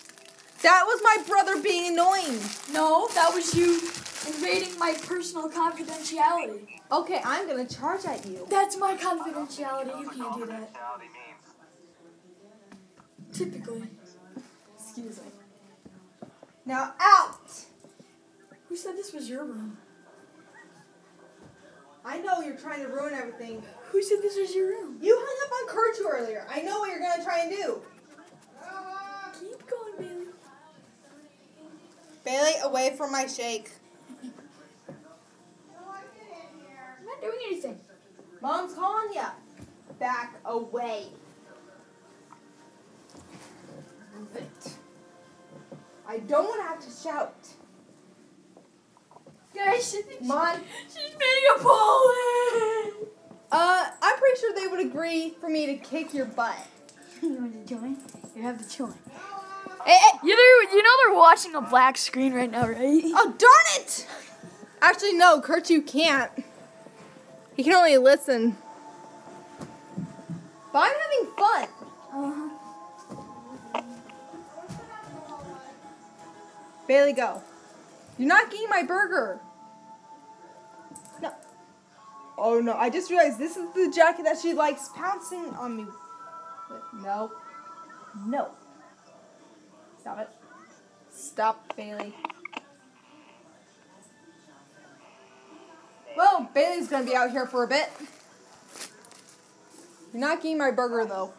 That was my brother being annoying. No, that was you invading my personal confidentiality. Okay, I'm gonna charge at you. That's my confidentiality. You can't do that. Confidentiality means Typically. Excuse me. Now out. Who said this was your room? I know you're trying to ruin everything. Who said this was your room? You hung up on Kurtu earlier. I know what you're gonna try and do. Keep going, Bailey. Bailey, away from my shake. I'm not doing anything. Mom's calling ya. Back away. Move it. I don't want to have to shout. Guys, Mom. she's being a bully. I'm pretty sure they would agree for me to kick your butt. You want to join? You have to join. Hey, hey. You know they're watching a black screen right now, right? Oh, darn it! Actually, no, Kurtu can't. He can only listen. But I'm having fun. Uh-huh. Bailey, go. You're not getting my burger. No. Oh, no. I just realized this is the jacket that she likes pouncing on me with. No. No. Stop it. Stop, Bailey. Well, Bailey's going to be out here for a bit. You're not getting my burger, though.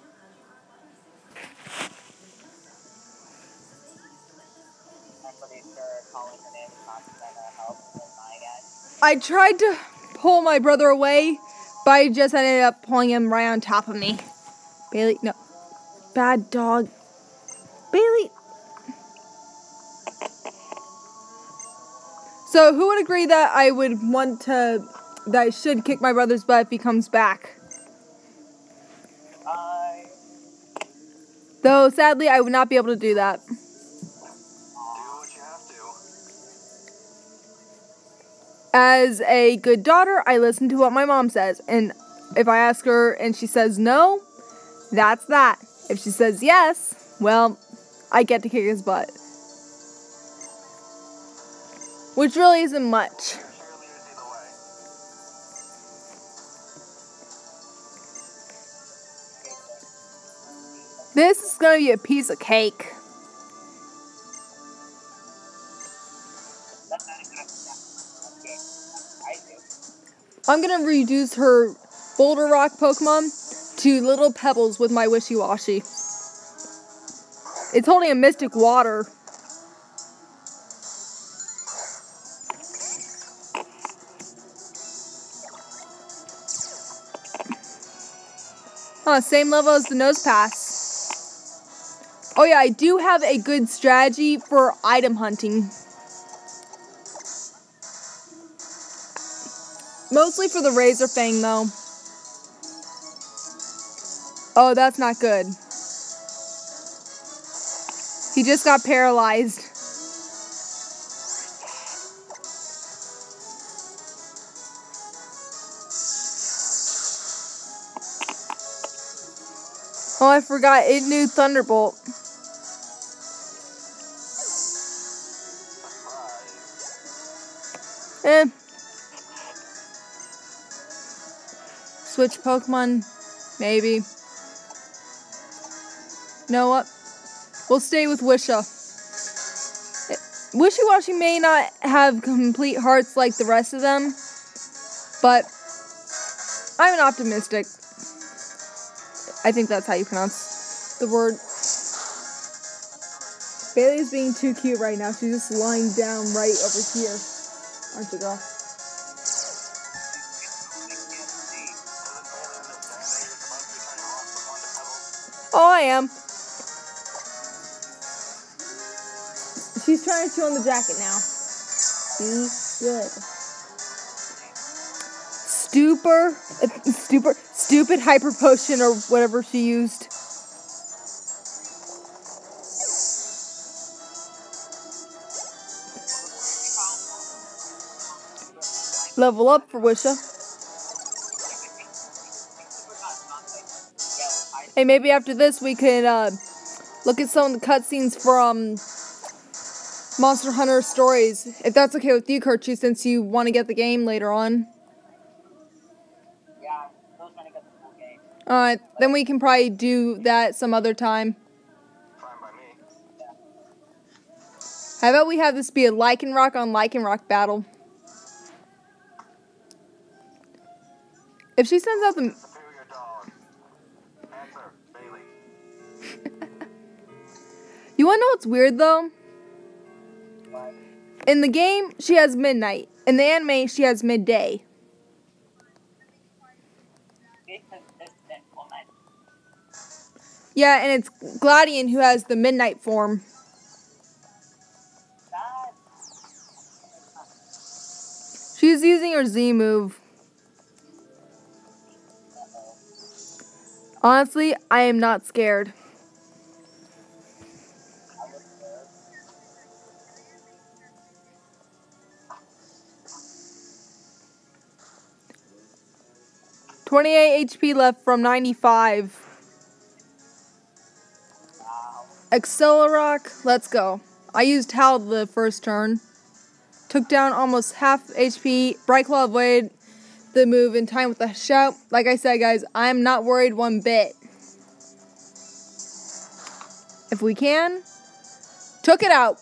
I tried to pull my brother away, but I just ended up pulling him right on top of me. Bailey, no. Bad dog. Bailey. So who would agree that that I should kick my brother's butt if he comes back? Though, sadly, I would not be able to do that. Do what you have to. As a good daughter, I listen to what my mom says. And if I ask her and she says no, that's that. If she says yes, well, I get to kick his butt. Which really isn't much. Cheerleaders either way. This is going to be a piece of cake. I'm going to reduce her Boulder Rock Pokemon to little pebbles with my Wishy-Washy. It's holding a Mystic Water. Same level as the Nose Pass. Oh yeah, I do have a good strategy for item hunting. Mostly for the Razor Fang, though. Oh, that's not good. He just got paralyzed. Oh, I forgot. It knew Thunderbolt. Switch Pokemon, maybe. You know what? We'll stay with Wisha. Wishy-Washy may not have complete hearts like the rest of them, but I'm an optimistic. I think that's how you pronounce the word. Bailey's being too cute right now. She's just lying down right over here. Aren't you, girl? Oh, I am. She's trying to chew on the jacket now. Be good. Stupid hyper potion or whatever she used. Level up for Wisha. Hey, maybe after this we could look at some of the cutscenes from Monster Hunter Stories. If that's okay with you, Kirchu, since you want to get the game later on. Yeah, I'm still trying to get the full game. Alright, then we can probably do that some other time. Fine by me. How about we have this be a Lycanroc on Lycanroc battle? If she sends out the... Superior dog. Answer, Bailey. You wanna know what's weird, though? What? In the game, she has midnight. In the anime, she has midday. Be consistent, woman. Yeah, and it's Gladian who has the midnight form. That... She's using her Z move. Honestly, I am not scared. I was scared. 28 HP left from 95. Wow. Accelerock, let's go. I used Howl the first turn. Took down almost half HP. Brightclaw avoided the move in time with a shout. Like I said, guys, I'm not worried one bit. If we can, took it out.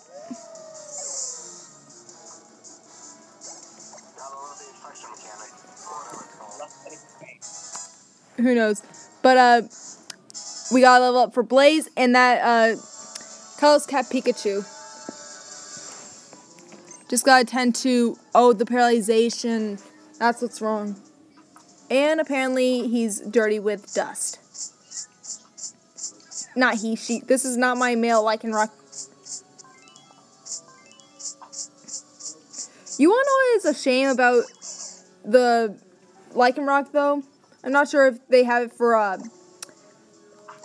Gotta love the infection mechanic, or whatever it's called. That's pretty great. Who knows? But we gotta level up for Blaze and that Colorless Cat Pikachu. Just gotta tend to, the paralyzation. That's what's wrong. And apparently he's dirty with dust. Not he, she. This is not my male Lycanroc. You wanna know what is a shame about the Lycanroc though? I'm not sure if they have it for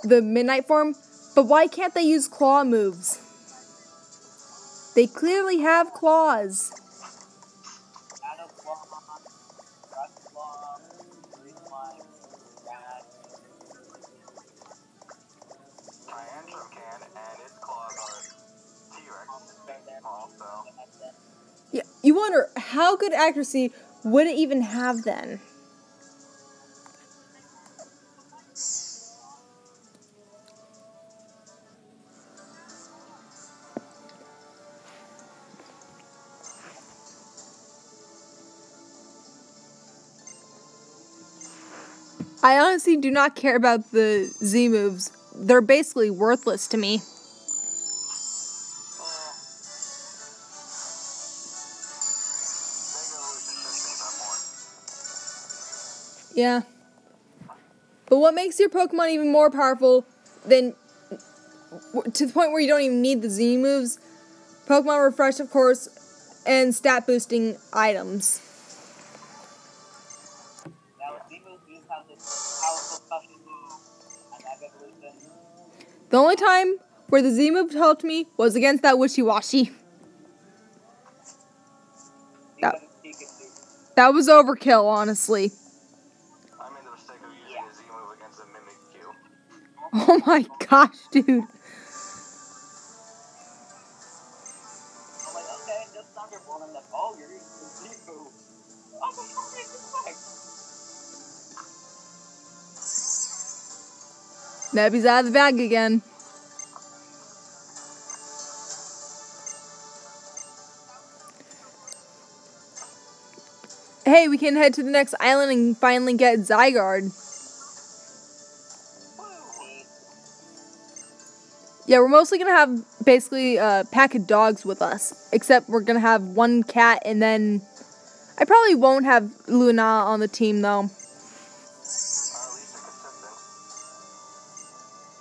the Midnight form, but why can't they use claw moves? They clearly have claws. Shadow Claw, Brightclaw, Freeze-Line, Rat. Tyrantrum can, and its claws are T-Rex also. Yeah, you wonder how good accuracy would it even have then? I honestly do not care about the Z moves. They're basically worthless to me. Yeah. But what makes your Pokemon even more powerful than, to the point where you don't even need the Z moves? Pokemon Refresh, of course, and stat boosting items. Now, Z-Move just have this powerful special move, and that evolution. The only time where the Z move helped me was against that Wishy-Washy. That was overkill, honestly. I made the mistake of using a Z-move against a Mimikyu. Oh my gosh, dude. I'm like, okay, just Thunderbolt. I'm like, oh, you're using the Z-Move. Oh, for fuck's sake. Nebby's out of the bag again. Hey, we can head to the next island and finally get Zygarde. Yeah, we're mostly going to have basically a pack of dogs with us. Except we're going to have one cat and then... I probably won't have Luna on the team though.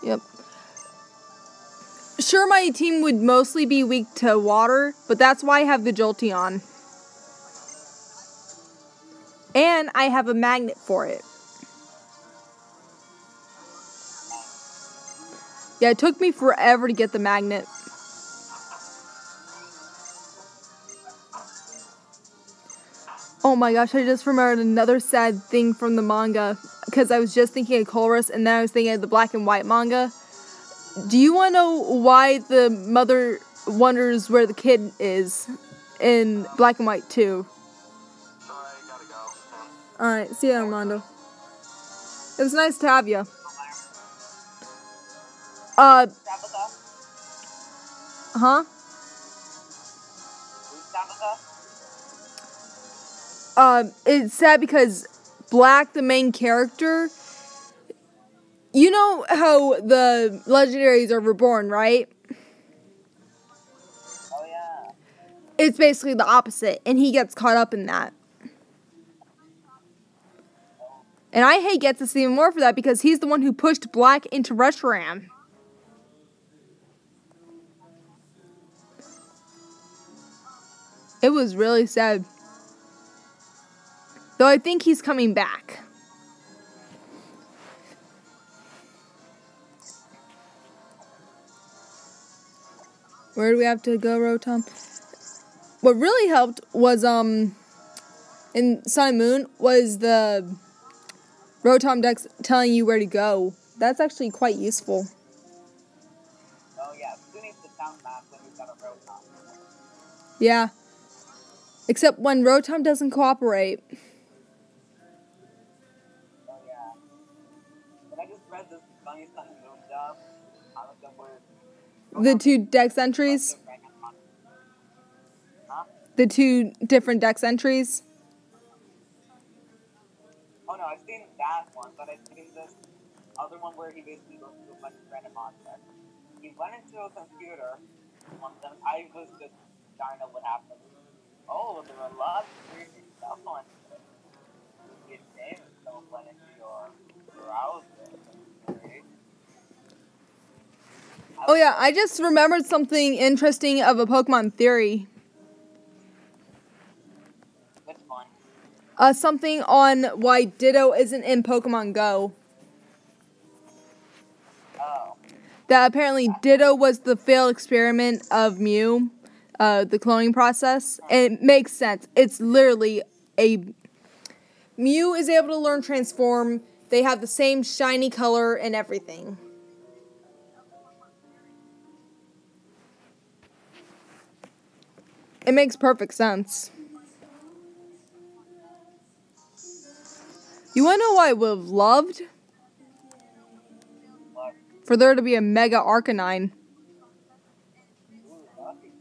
Yep. Sure, my team would mostly be weak to water, but that's why I have the Jolteon. And I have a magnet for it. Yeah, it took me forever to get the magnet. Oh my gosh, I just remembered another sad thing from the manga. Because I was just thinking of Colress, and then I was thinking of the black and white manga. Do you want to know why the mother wonders where the kid is in black and white too? Sorry, gotta go. Alright, see you, Armando. It was nice to have you. Tabitha? Huh? Who's Tabitha? It's sad because Black, the main character, you know how the legendaries are reborn, right? Oh, yeah. It's basically the opposite, and he gets caught up in that. And I hate Getsus even more for that because he's the one who pushed Black into Reshiram. It was really sad. Though I think he's coming back. Where do we have to go, Rotom? What really helped was, in Sun and Moon, was the Rotom Dex telling you where to go. That's actually quite useful. Oh, yeah. Who needs the town map when you've got a Rotom? Yeah. Except when Rotom doesn't cooperate. Oh, yeah. But I just read this funny Sun and Moon stuff. I don't know where... The two Dex entries. Huh? The two different Dex entries. Oh, no, I've seen that one, but I've seen this other one where he basically goes to a bunch of random objects. He went into a computer once, and I was just dying to know what happened. Oh, there are a lot of crazy stuff on your name is so fun into your browser. Right? Oh yeah, I just remembered something interesting of a Pokemon theory. Which one? Something on why Ditto isn't in Pokemon Go. Oh, That apparently Ditto was the failed experiment of Mew, the cloning process. And it makes sense. It's literally a... Mew is able to learn Transform. They have the same shiny color and everything. It makes perfect sense. You wanna know what I would have loved? what? For there to be a Mega Arcanine. Ooh, lucky.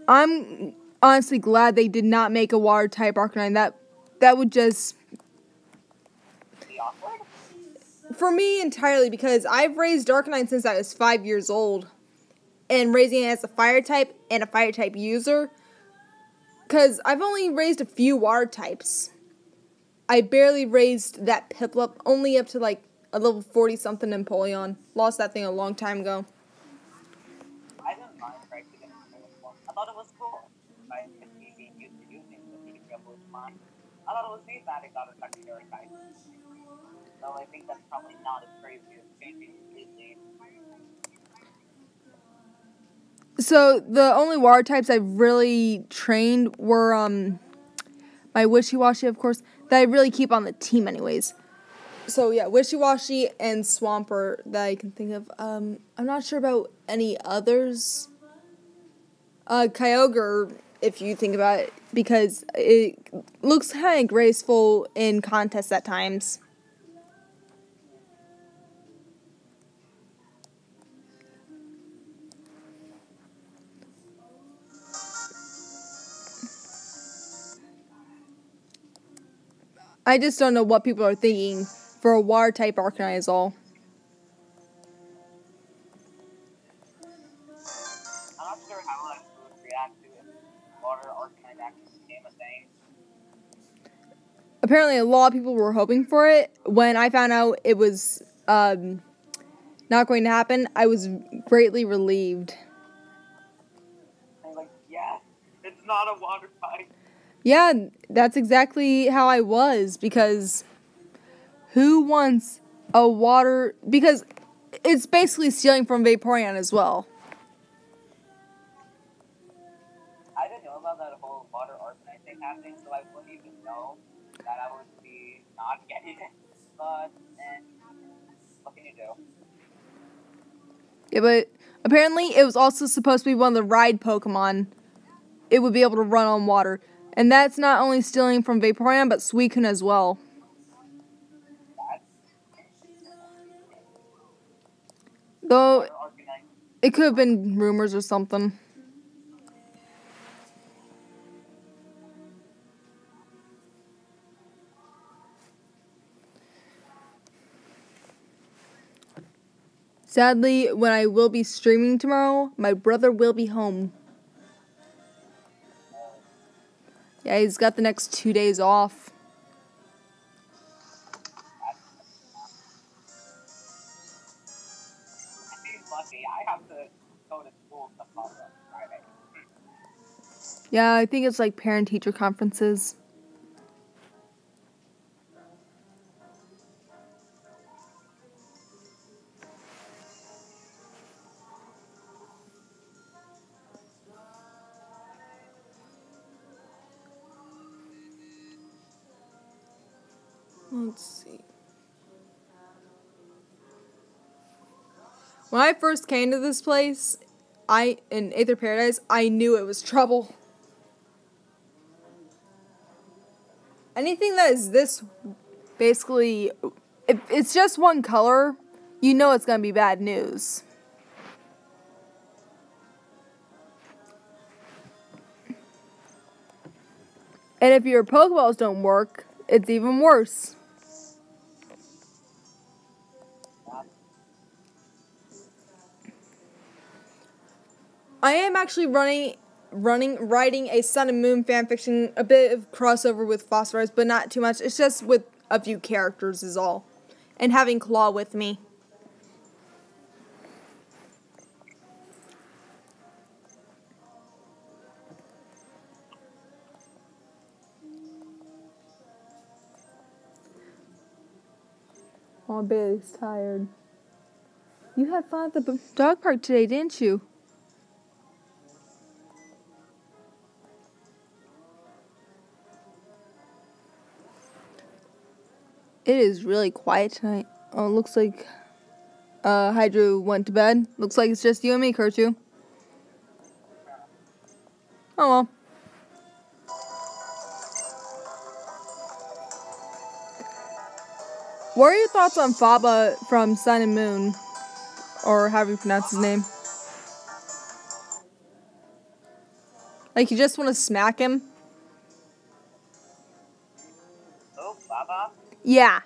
I'm honestly glad they did not make a water type Arcanine. That would just... Be awkward? For me entirely, because I've raised Arcanine since I was 5 years old. And raising it as a fire type and a fire type user. Because I've only raised a few water types. I barely raised that Piplup, only up to like a level 40 something Empoleon. Lost that thing a long time ago. I didn't mind breaking it. I thought it was cool. Like, it's easy used to using the Pikachu Evolution Mine. I thought it was neat that it got a secondary type. So I think that's probably not as crazy as changing completely. So the only water types I've really trained were my Wishy-Washy, of course, that I really keep on the team anyways. So yeah, Wishy-Washy and Swampert that I can think of. I'm not sure about any others. Kyogre, if you think about it, because it looks kind of graceful in contests at times. I just don't know what people are thinking for a water type Arcanine is all. I'm not sure how I would react to if water Arcanine actually became a thing. Apparently a lot of people were hoping for it. When I found out it was not going to happen, I was greatly relieved. I'm like, yes, it's not a water type. Yeah, that's exactly how I was, because who wants a water... Because it's basically stealing from Vaporeon as well. I didn't know about that whole water Arcanine thing happening, so I wouldn't even know that I would be not getting it. But, what can you do? Yeah, but apparently it was also supposed to be one of the ride Pokemon. It would be able to run on water. And that's not only stealing from Vaporeon, but Suicune as well. That's Though, water Arcanine. it could have been rumors or something. Sadly, when I will be streaming tomorrow, my brother will be home. Yeah, he's got the next 2 days off. He's lucky. I have to go to school tomorrow, Friday. Yeah, I think it's like parent-teacher conferences. Let's see. When I first came to this place, in Aether Paradise, I knew it was trouble. Anything that is this, basically, if it's just one color, you know it's gonna be bad news. And if your Pokeballs don't work, it's even worse. I am actually running writing a Sun and Moon fanfiction, a bit of crossover with Phosphorus, but not too much. It's just with a few characters is all. And having Claw with me. Oh, Bailey's tired. You had fun at the dog park today, didn't you? It is really quiet tonight. Oh, it looks like Hydro went to bed. Looks like it's just you and me, Kurtu. Oh well. What are your thoughts on Faba from Sun and Moon? Or however you pronounce his name. Like, you just want to smack him? Oh, Baba? Yeah.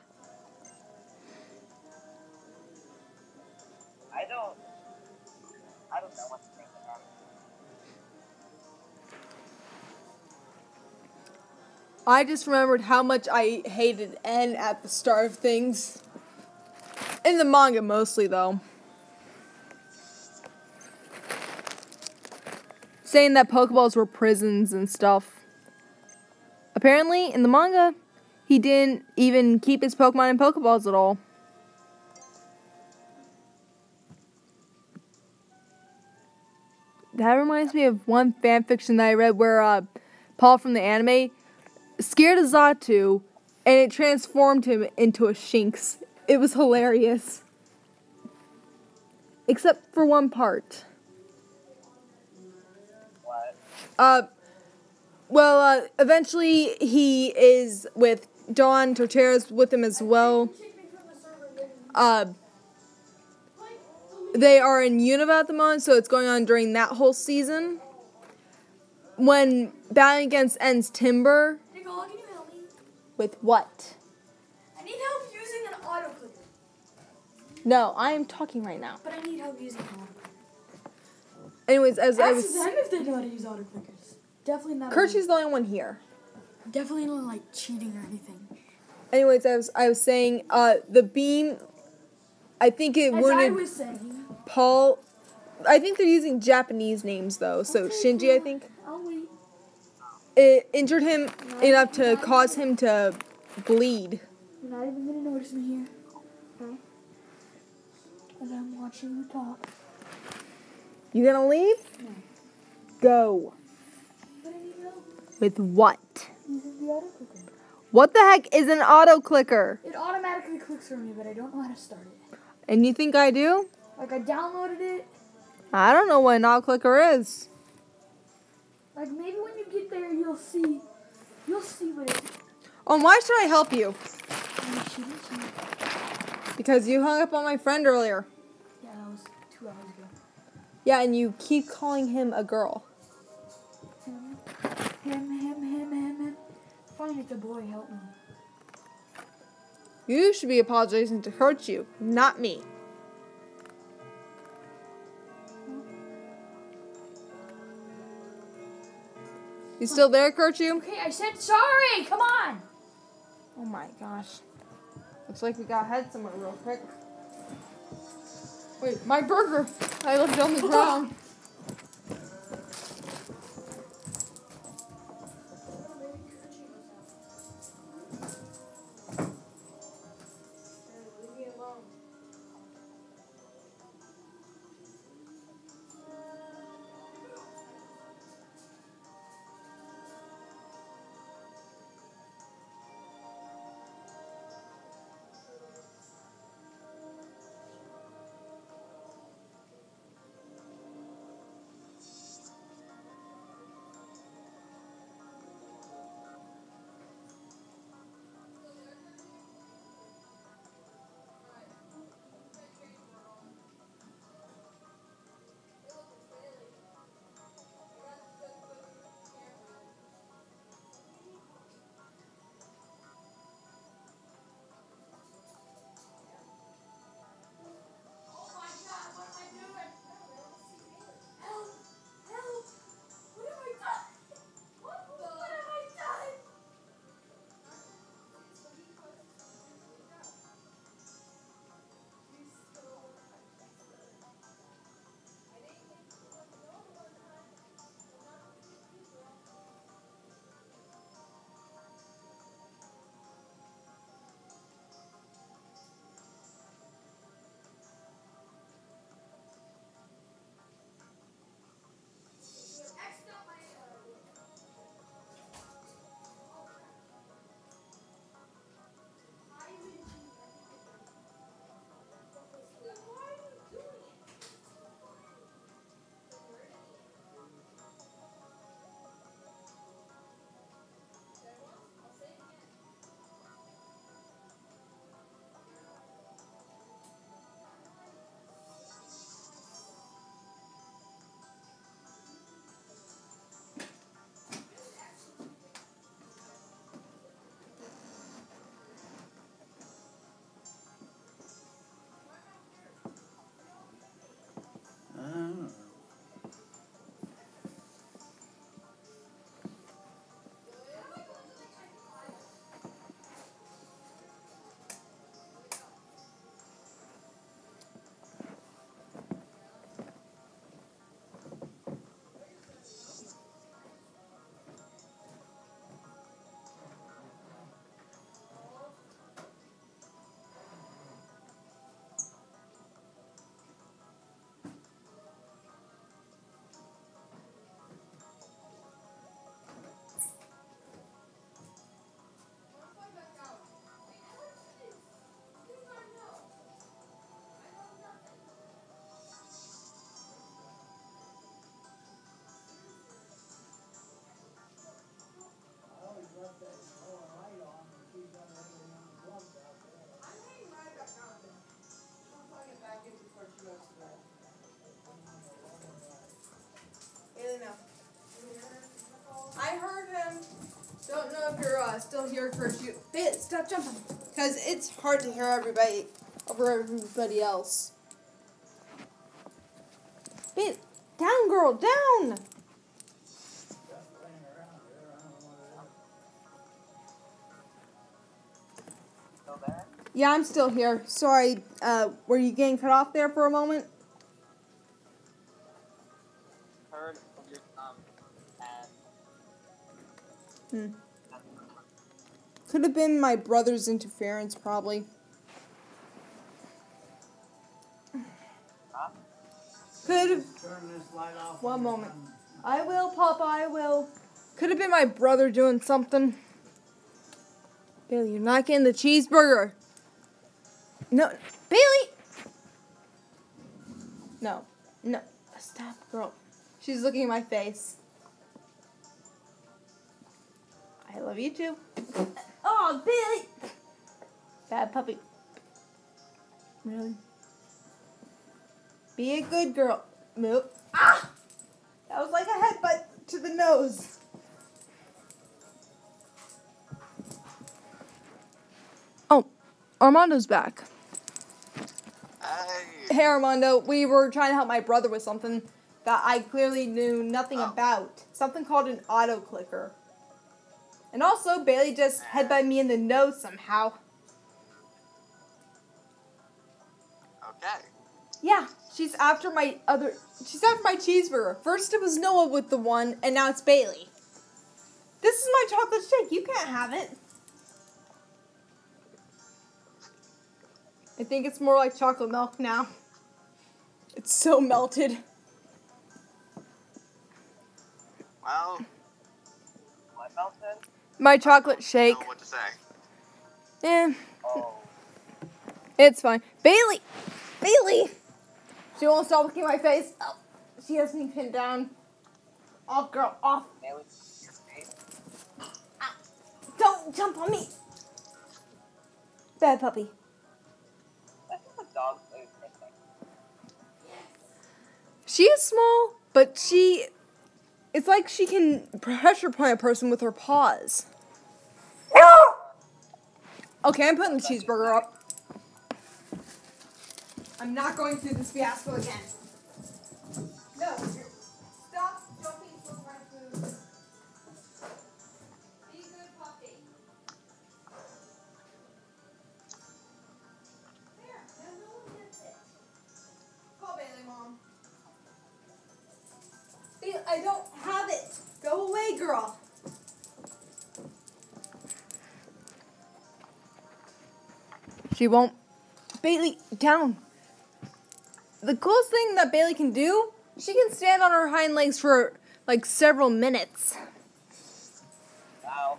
I don't know what to think of him. I just remembered how much I hated N at the start of things. In the manga mostly, though. Saying that Pokeballs were prisons and stuff. Apparently, in the manga, he didn't even keep his Pokemon in Pokeballs at all. That reminds me of one fanfiction that I read where Paul from the anime scared a Xatu and it transformed him into a Shinx. It was hilarious. Except for one part. What? Eventually he is with Dawn, Torterra's with him as well. They are in Unova at the moment, so it's going on during that whole season. When battling against N's Timber. Nicole, can you help me? With what? I need help using an auto clicker. No, I am talking right now. But I need help using an auto clicker. Anyways, as I was... Ask them if they know how to use auto clickers. Definitely not. Kirchi's the only one here. Definitely not like cheating or anything. Anyways, I was saying, the beam, I think it As wounded I was saying. Paul. I think they're using Japanese names though, so Okay, Shinji, cool. I think. I'll wait. It injured him enough to cause him to bleed. You're not even gonna notice me here. Okay? As I'm watching you talk. You gonna leave? No. Go. But I need help With what? using the auto clicker. What the heck is an auto clicker? It automatically clicks for me, but I don't know how to start it. And you think I do? Like I downloaded it. I don't know what an auto clicker is. Like maybe when you get there, you'll see. You'll see what it is. Oh, why should I help you? I'm cheating. Because you hung up on my friend earlier. Yeah, that was 2 hours ago. Yeah, and you keep calling him a girl. Him. Fine, it's a boy. Help me. You should be apologizing to hurt you, not me. You still there, Kurchu? Okay, I said sorry. Come on. Oh my gosh. Looks like we got head somewhere real quick. Wait, my burger! I left it on the ground. hear her shoot. Bailey, stop jumping. Because it's hard to hear everybody else. Bailey, down, girl, down. Still there? Yeah, I'm still here. Sorry, were you getting cut off there for a moment? Heard your and Could have been my brother's interference, probably. huh? Could have. Turn this light off. One moment. I will, Papa, I will. Could have been my brother doing something. Bailey, you're not getting the cheeseburger. No, Bailey! No, no, stop, girl. She's looking at my face. I love you too. Oh, Bailey! Bad puppy. Really? Be a good girl. Move. Ah! That was like a headbutt to the nose. Oh, Armando's back. Hey, Armando, we were trying to help my brother with something that I clearly knew nothing about. Something called an auto clicker. And also, Bailey just headbutted me in the nose somehow. Okay. Yeah, she's after my cheeseburger. First it was Noah with the one, and now it's Bailey. This is my chocolate shake. You can't have it. I think it's more like chocolate milk now. It's so melted. Well, What melted? My chocolate I shake. don't know what to say. Eh, Oh. it's fine. Bailey! Bailey! She won't stop looking at my face. Oh, she has me pinned down. Off, girl, off. Bailey, your face. Don't jump on me. Bad puppy. That's just a dog food thing. She is small, but it's like she can pressure point a person with her paws. Okay, I'm putting the cheeseburger up. I'm not going through this fiasco again. No, stop jumping for my food. Be a good puppy. There, now no one gets it. Call Bailey, Mom. Bailey, I don't have it. Go away, girl. She won't. Bailey, down. The coolest thing that Bailey can do, she can stand on her hind legs for like several minutes. Ow.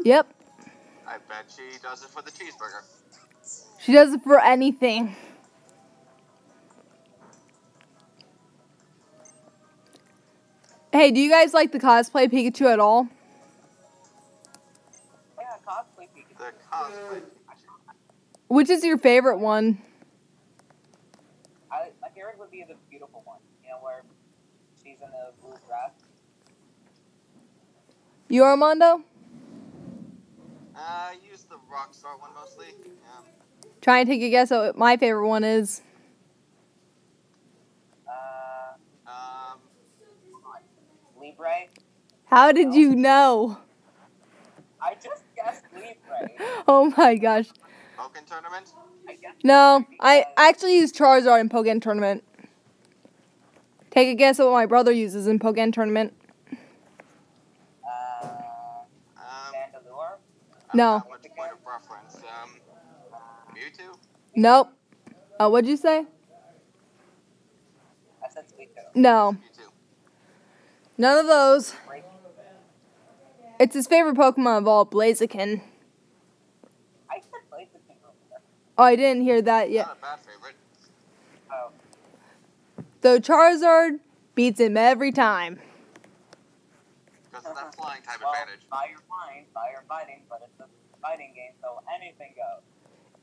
Yep. I bet she does it for the cheeseburger. She does it for anything. Hey, do you guys like the cosplay Pikachu at all? Yeah, cosplay Pikachu. The cosplay. Which is your favorite one? My favorite would be the beautiful one. You know, where she's in the blue dress. You, Armando? I use the Rockstar one mostly. Try and take a guess at what my favorite one is. Libre. How did you know? I just guessed Libre. Oh my gosh. Pokken tournament? I guessed No, Libre I because- actually use Charizard in Pokken Tournament. Take a guess at what my brother uses in Pokken Tournament. Vandalure. No. Not much point of reference. Mewtwo? Nope. What'd you say? I said Suicune. No. Mewtwo. None of those. Break. It's his favorite Pokemon of all, Blaziken. I said Blaziken earlier. Oh, I didn't hear that yet. Not a bad favorite. Oh. Though Charizard beats him every time. Because of that flying type Well, advantage. by your mind, by your fighting, but it's a fighting game, so anything goes.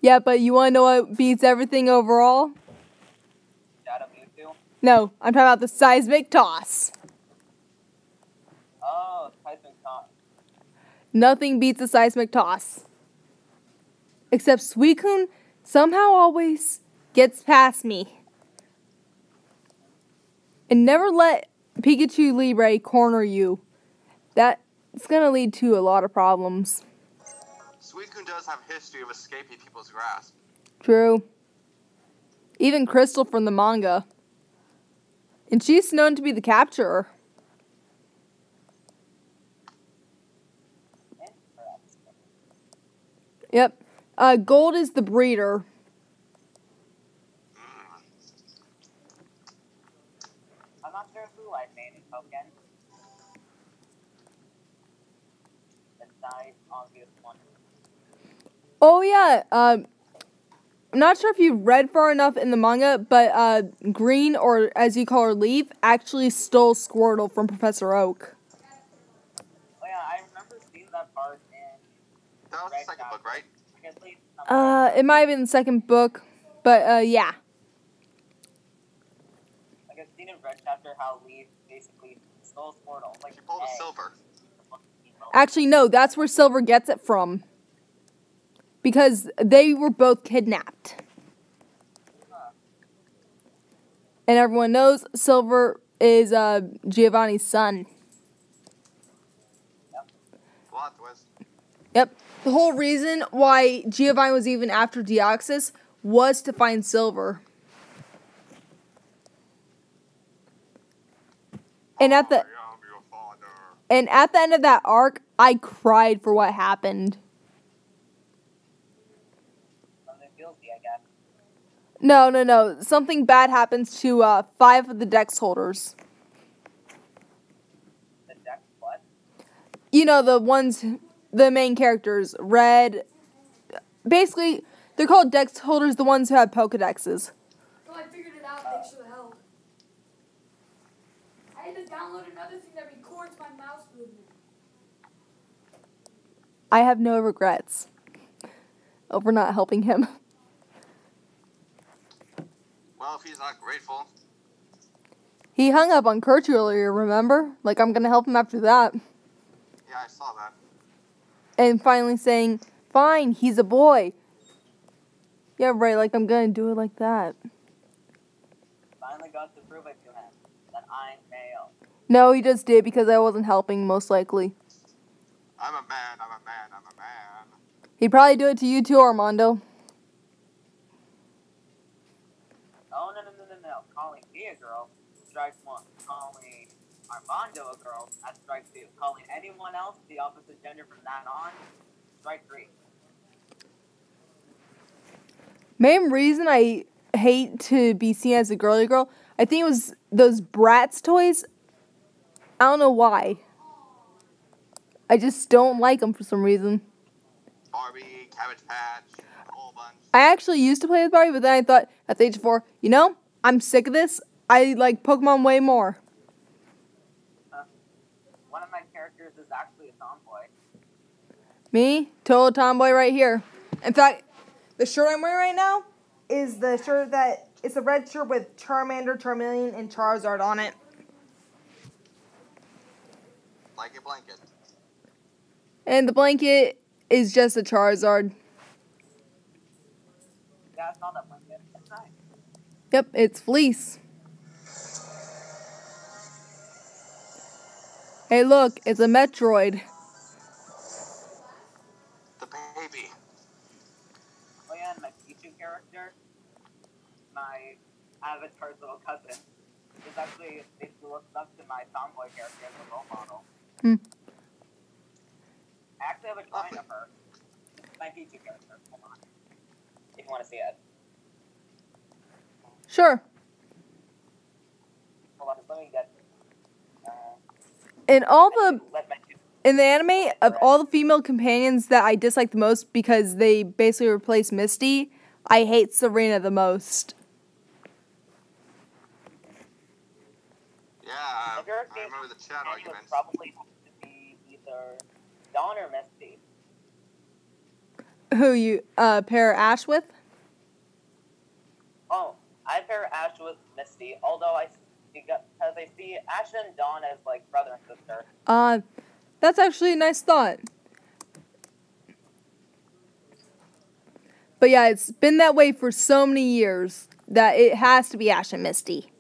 Yeah, but you want to know what beats everything overall? Shadow Mewtwo. No, I'm talking about the seismic toss. Oh, Tyson Kong. Nothing beats a seismic toss. Except Suicune somehow always gets past me. And never let Pikachu Libre corner you. That's going to lead to a lot of problems. Suicune does have history of escaping people's grasp. True. Even Crystal from the manga. And she's known to be the capturer. Yep. Gold is the breeder. I'm not sure who I made in Pokken. The nice, obvious one. Oh, yeah. I'm not sure if you've read far enough in the manga, but Green, or as you call her, Leaf, actually stole Squirtle from Professor Oak. Oh yeah, I remember seeing that part in... That was the second book, right? It might have been the second book, but yeah. Like I've seen in Red Chapter how Leaf basically stole Squirtle. Like, She pulled a Silver. Actually, no, that's where Silver gets it from. Because they were both kidnapped. And everyone knows Silver is Giovanni's son. Plot twist. Yep. The whole reason why Giovanni was even after Deoxys was to find Silver. And at the I am your father. And at the end of that arc, I cried for what happened. Something guilty, I guess. No. Something bad happens to 5 of the Dex holders. The deck, what? You know, the main characters. Red. Basically, they're called Dex holders, the ones who have Pokedexes. Oh, I figured it out. Thanks for the help. I had to download another thing that records my mouse movement. I have no regrets over not helping him. Well, if he's not grateful. He hung up on Kurt earlier, remember? Like, I'm gonna help him after that. Yeah, I saw that. And finally saying, fine, he's a boy. Yeah, right, like, I'm gonna do it like that. Finally got to prove it to him that I'm male. No, he just did because I wasn't helping, most likely. I'm a man, I'm a man, I'm a man. He'd probably do it to you too, Armando. Oh, no. Calling me a girl, strike one. Calling Armando a girl, that's strike two. Calling anyone else the opposite gender from that on, strike three. Main reason I hate to be seen as a girly girl, I think it was those Bratz toys. I don't know why. I just don't like them for some reason. Barbie, Cabbage Patch, a whole bunch. I actually used to play with Barbie, but then I thought at the age of 4, you know, I'm sick of this. I like Pokemon way more. One of my characters is actually a tomboy. Me? Total tomboy right here. In fact, the shirt I'm wearing right now is the shirt that... It's a red shirt with Charmander, Charmeleon, and Charizard on it. Like a blanket. And the blanket is just a Charizard. Yeah, it's not that blanket. That's nice. Yep, it's fleece. Hey, look, it's a Metroid. The baby. Oh yeah, and my Pichu character, my avatar's little cousin, is actually basically looks up to my tomboy character as a role model. I actually have a drawing of her. My Pichu character. Hold on. If you want to see it. Sure. Hold on, just let me get... In the anime, of all the female companions that I dislike the most because they basically replace Misty, I hate Serena the most. Yeah, I remember the chat argument arguments. Probably have to be either Dawn or Misty. Who you pair Ash with? Oh, I pair Ash with Misty, although because I see Ash and Dawn as like brother and sister. That's actually a nice thought. But yeah, it's been that way for so many years that it has to be Ash and Misty.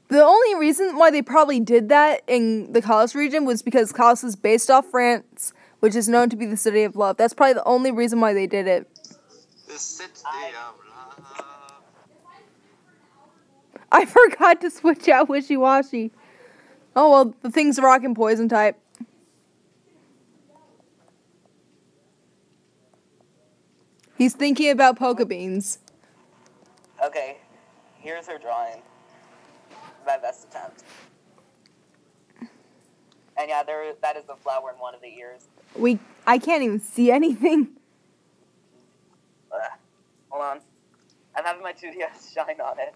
The only reason why they probably did that in the Kalos region was because Kalos is based off France, which is known to be the city of love. That's probably the only reason why they did it. The city of love. I forgot to switch out Wishy-Washy. Oh, well, the thing's rock and poison type. He's thinking about Poke Beans. Okay, here's her drawing. My best attempt. And yeah, that is the flower in one of the ears. I can't even see anything. Hold on. I'm having my 2DS shine on it.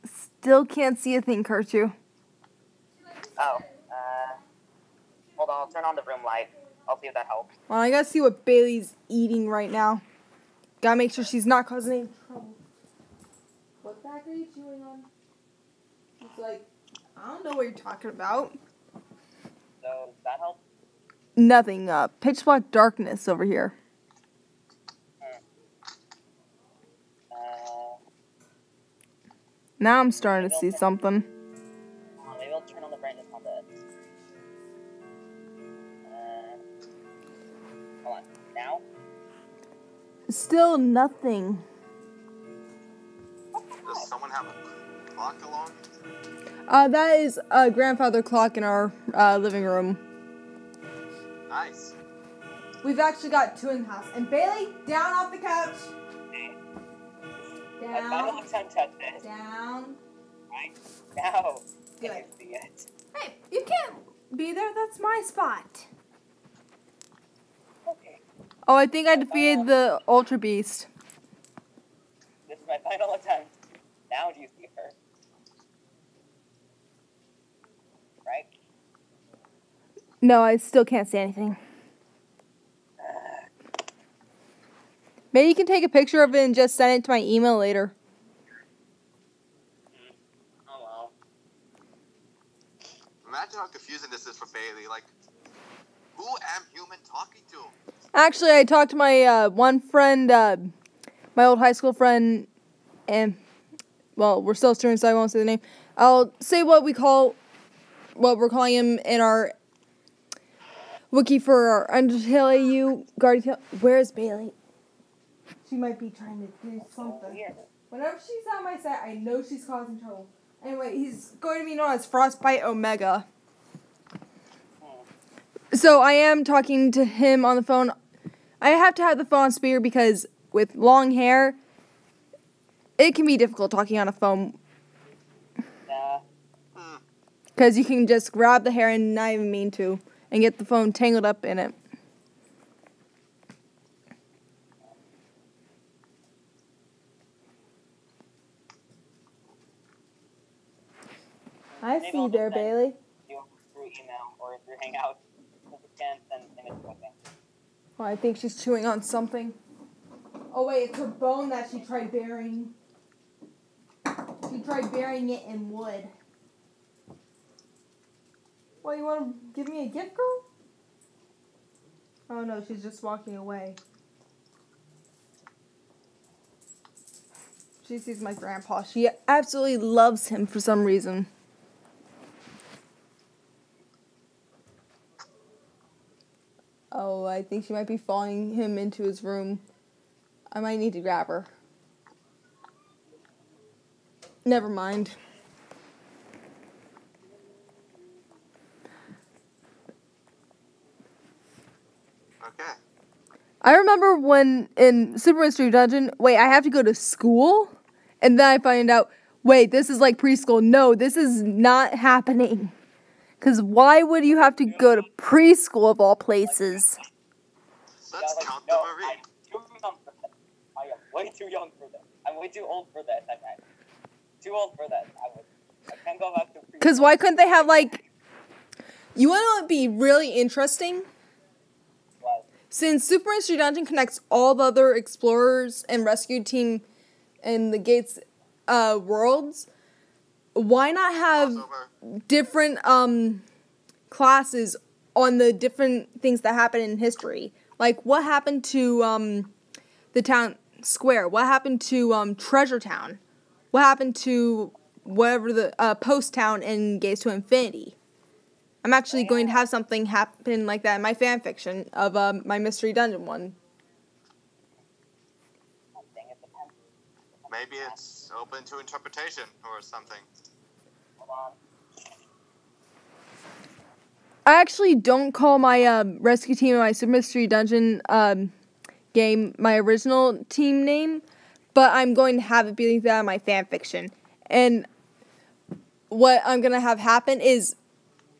Still can't see a thing, Kirchu. Oh, hold on, I'll turn on the room light. I'll see if that helps. Well, I gotta see what Bailey's eating right now. Gotta make sure she's not causing any trouble. What the heck are you chewing on? It's like, I don't know what you're talking about. So, does that help? Nothing. Pitch black darkness over here. Now I'm starting to see something. Maybe I'll turn on the brightness on this. Hold on. Now? Still nothing. Does someone have a clock along? That is a grandfather clock in our living room. Nice. We've actually got two in the house. And Bailey, down off the couch. I finally touched it. Down. Right now. Good. Can you see it? Hey, you can't be there. That's my spot. Okay. Oh, I think I defeated the Ultra Beast. This is my final attempt. Now do you see her? Right? No, I still can't see anything. Maybe you can take a picture of it and just send it to my email later. Oh well. Imagine how confusing this is for Bailey. Like, who am human talking to? Actually, I talked to my one friend, my old high school friend, and, well, we're still students, so I won't say the name. I'll say what we're calling him in our wiki for our Undertale AU Guardian. Where's Bailey? She might be trying to do something. Weird. Whenever she's on my side, I know she's causing trouble. Anyway, he's going to be known as Frostbite Omega. So I am talking to him on the phone. I have to have the phone on speaker because with long hair, it can be difficult talking on a phone. Yeah. Because you can just grab the hair and not even mean to, and get the phone tangled up in it. I Maybe see I'll you there, just send Bailey. you through email or through Hangout. If you can't send images, I think. Oh, I think she's chewing on something. Oh wait, it's her bone that she tried burying. She tried burying it in wood. Well, you want to give me a gift, girl? Oh no, she's just walking away. She sees my grandpa. She absolutely loves him for some reason. Oh, I think she might be following him into his room. I might need to grab her. Never mind. Okay. I remember when in Super Mystery Dungeon, wait, I have to go to school? And then I find out, wait, this is like preschool. No, this is not happening. Because why would you have to go to preschool of all places? Let's Yeah, count no, the Marie. I'm too young for that. I am way too young for that. I'm way too old for that. I'm too old for that. I can't go back to preschool. Because why couldn't they have, like... You want to know what would be really interesting? What? Since Super Mystery Dungeon connects all the other explorers and rescue team in the Gates worlds, why not have Crossover. different classes on the different things that happen in history. Like, what happened to the town square? What happened to Treasure Town? What happened to whatever the Post Town in Gates to Infinity? I'm actually going to have something happen like that in my fan fiction of my Mystery Dungeon one. Maybe it's open to interpretation or something. Hold on. I actually don't call my rescue team in my Super Mystery Dungeon game my original team name, but I'm going to have it be like that in my fan fiction. And what I'm going to have happen is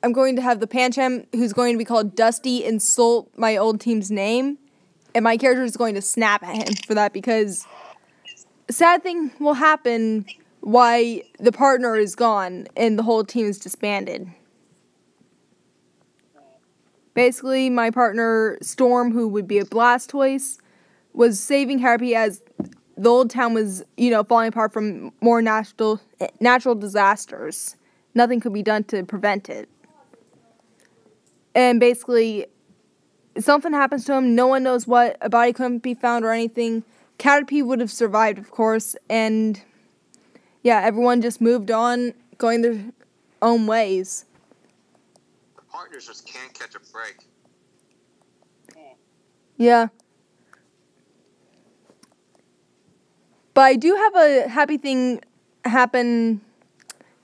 I'm going to have the Pancham, who's going to be called Dusty, insult my old team's name, and my character is going to snap at him for that because a sad thing will happen why the partner is gone and the whole team is disbanded. Basically, my partner, Storm, who would be a Blastoise, was saving Happy as the old town was, falling apart from more natural disasters. Nothing could be done to prevent it. And basically, something happens to him, no one knows what, a body couldn't be found or anything. Caterpie would have survived, of course, and yeah, everyone just moved on, going their own ways. The partners just can't catch a break. Yeah. But I do have a happy thing happen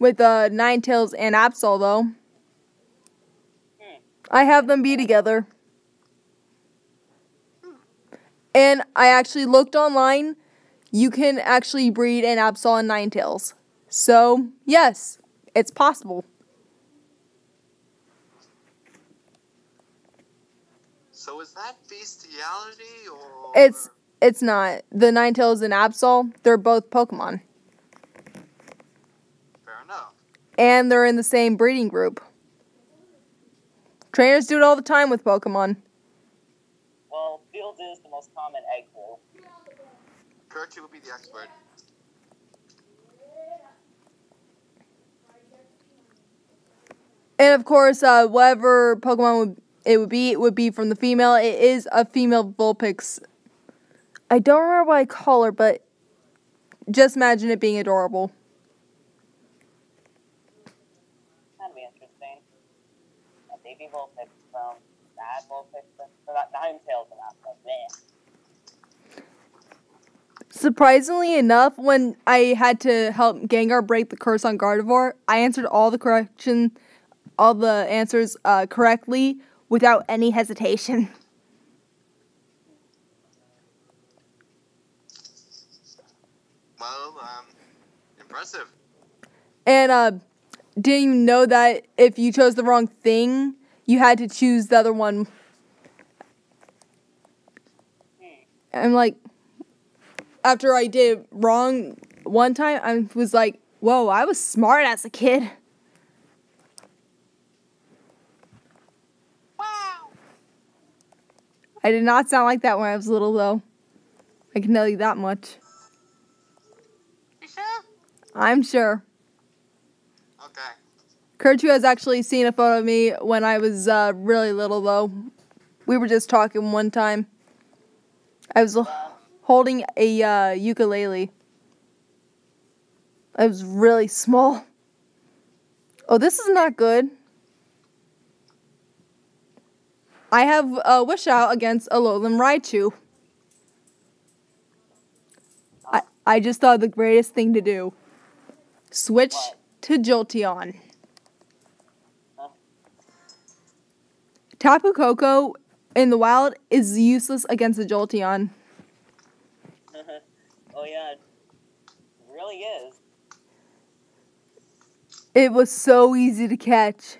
with Ninetales and Absol, though. I have them be together. And I actually looked online. You can actually breed an Absol and Ninetales. So, yes, it's possible. So is that bestiality or... It's not. The Ninetales and Absol, they're both Pokemon. Fair enough. And they're in the same breeding group. Trainers do it all the time with Pokemon. Well, Fields is the most common egg pool. Kirky would be the expert. And of course, whatever Pokemon it would be from the female. It is a female Vulpix. I don't remember what I call her, but just imagine it being adorable. That'd be interesting. A baby Vulpix from that Vulpix, or that Ninetales and Absol. Surprisingly enough, when I had to help Gengar break the curse on Gardevoir, I answered all the answers correctly without any hesitation. Well, impressive. And didn't you know that if you chose the wrong thing, you had to choose the other one? I'm like, after I did wrong one time, I was like, whoa, I was smart as a kid. Wow. I did not sound like that when I was little, though. I can tell you that much. You sure? I'm sure. Okay. Kurtu has actually seen a photo of me when I was really little, though. We were just talking one time. I was holding a ukulele. I was really small. Oh, this is not good. I have a wish out against a Alolan Raichu. I just thought the greatest thing to do. Switch to Jolteon. Tapu Koko in the wild is useless against a Jolteon. Oh yeah, it really is. It was so easy to catch.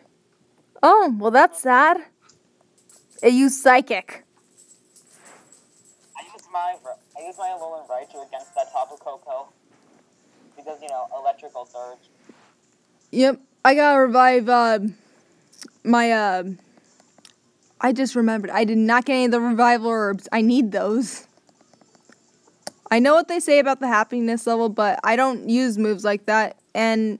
Oh, well that's sad. It used Psychic. I used my Alolan Raichu against that Tapu Koko. Because, electrical surge. Yep, I gotta revive my I just remembered, I did not get any of the revival herbs. I need those. I know what they say about the happiness level, but I don't use moves like that. And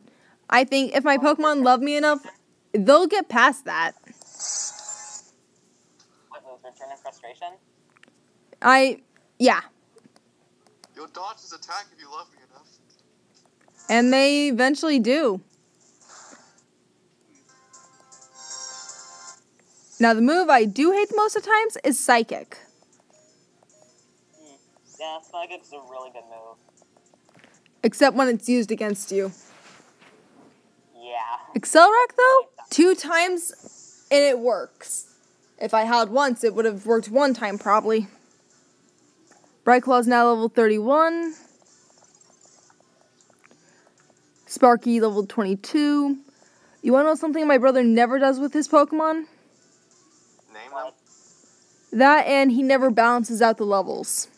I think if my Pokemon love me enough, they'll get past that. return in frustration? Yeah. You'll dodge his attack if you love me enough. And they eventually do. Now, the move I do hate the most at times is Psychic. Yeah, Psychic's a really good move. Except when it's used against you. Yeah. Accelerate, though, 2 times and it works. If I held once, it would have worked 1 time, probably. Brightclaw's now level 31. Sparky level 22. You want to know something my brother never does with his Pokemon? Name them. That and he never balances out the levels.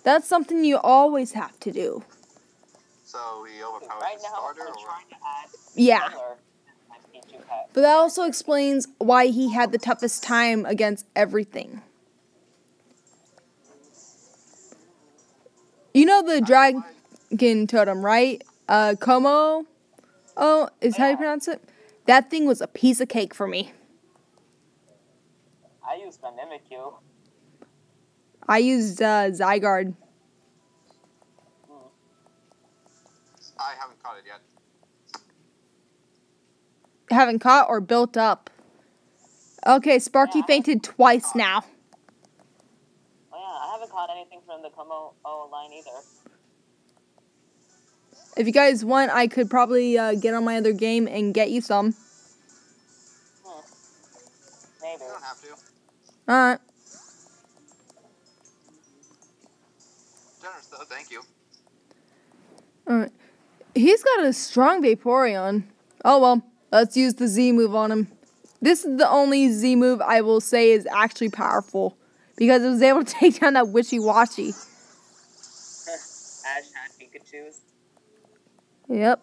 That's something you always have to do. So he overpowers Right the now, starter, I'm or trying to add Yeah. color to my Pichu pet. But that also explains why he had the toughest time against everything. You know the dragon totem, right? Como? Oh, is how you pronounce it? That thing was a piece of cake for me. I used my Mimikyu. I used Zygarde. I haven't caught it yet. Haven't caught or built up. Okay, Sparky fainted twice now. Oh yeah, I haven't caught anything from the Como line either. If you guys want, I could probably get on my other game and get you some. Maybe. You don't have to. Alright. Generous though, thank you. Alright. He's got a strong Vaporeon. Oh well, let's use the Z move on him. This is the only Z move I will say is actually powerful. Because it was able to take down that Wishy-Washy. Ash had Pikachu's. Yep.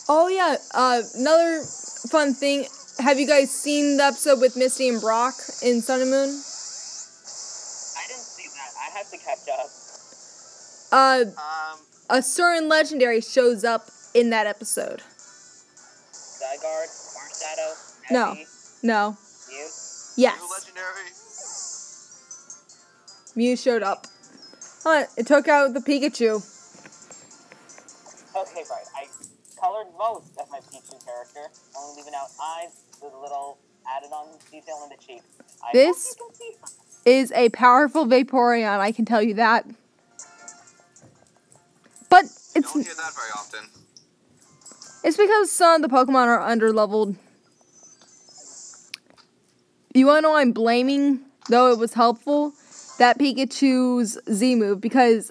Oh yeah, another fun thing. Have you guys seen the episode with Misty and Brock in Sun and Moon? I didn't see that. I have to catch up. A certain legendary shows up in that episode. Zygarde, Marshadow, No. Nebby, No. Mew. New Yes. legendary. Mew showed up. It took out the Pikachu. Okay, right. I colored most of my Pichu character, only leaving out eyes with a little added-on detail in the cheek. I This hope you can see some. is a powerful Vaporeon, I can tell you that. But You don't hear that very often. it's because some of the Pokemon are underleveled. You want to know why I'm blaming, though it was helpful, that Pikachu's Z move? Because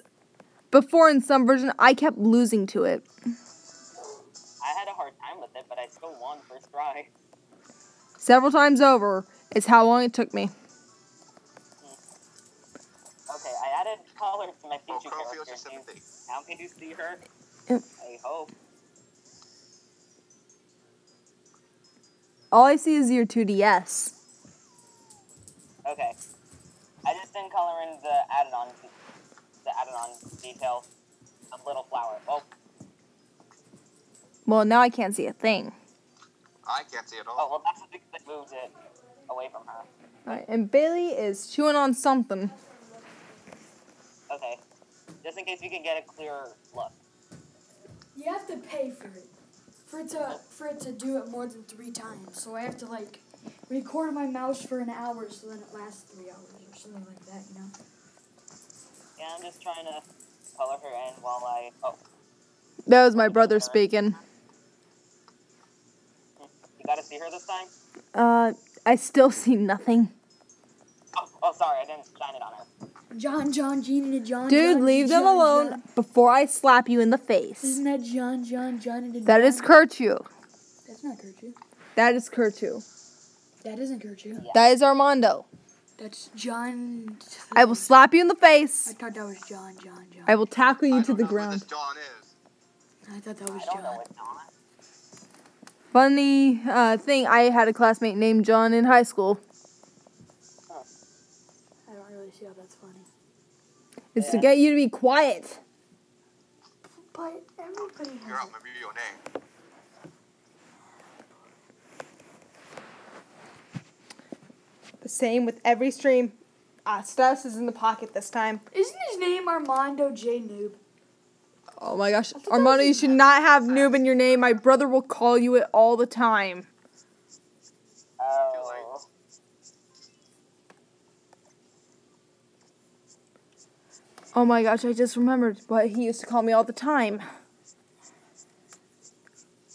before in some version, I kept losing to it. I had a hard time with it, but I still won first try. Several times over is how long it took me. Okay, I added color to my Oh, Pichu Crow feels your character. sympathy. How can you see her? Yep. I hope. All I see is your 2DS. Okay. I just didn't color in the added-on detail of Little Flower. Oh, Well, now I can't see a thing. I can't see it all. well, that's because it moved it away from her. Alright, and Bailey is chewing on something. Okay. Just in case we can get a clearer look. You have to pay for it. For it to do it more than 3 times. So I have to record my mouse for an hour so then it lasts 3 hours or something like that, you know? Yeah, I'm just trying to color her in while I... Oh, That was my brother speaking. you gotta see her this time? I still see nothing. Oh, sorry, I didn't shine it on her. John, Gene, and John. Dude, John, leave them John, alone John. before I slap you in the face. Isn't that John, and That is Kurtu. That's not Kurtu. That is Kurtu. That isn't Kurtu. That is Armando. That's John. I will slap you in the I face. thought that was John. I will tackle you I to don't the know who ground. this John is. I thought that was I don't know John. what's on it. Funny thing, I had a classmate named John in high school. I don't really see how that's funny. It's to get you to be quiet. But everybody Figure has out my real name. The same with every stream. Status is in the pocket this time. Isn't his name Armando J. Noob? Oh my gosh. thought that Armando, was you should not have noob in your name. My brother will call you it all the time. Oh. Oh my gosh, I just remembered what he used to call me all the time.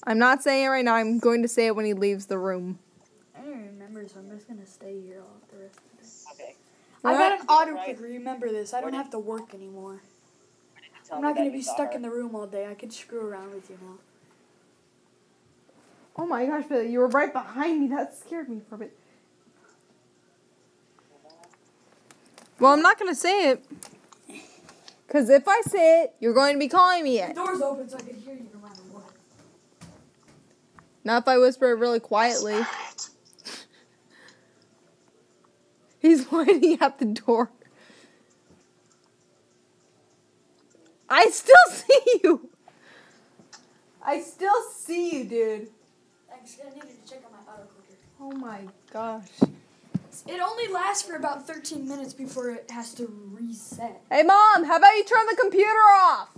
I'm not saying it right now. I'm going to say it when he leaves the room. I don't remember, so I'm just gonna stay here all the rest of the day. Okay. I got an auto Right. clicker, remember this. I don't have to work anymore. Tell I'm me not that gonna you be saw stuck her. in the room all day. I could screw around with you now. Oh my gosh, Billy, you were right behind me. That scared me for a bit. Well, I'm not going to say it. Because if I say it, you're going to be calling me The it. door's open so I can hear you no matter what. Not if I whisper it really quietly. Right. He's pointing at the door. I still see you. I still see you, dude. Thanks, I needed to check on my auto clicker. Oh my gosh. It only lasts for about 13 minutes before it has to reset. Hey, Mom, how about you turn the computer off?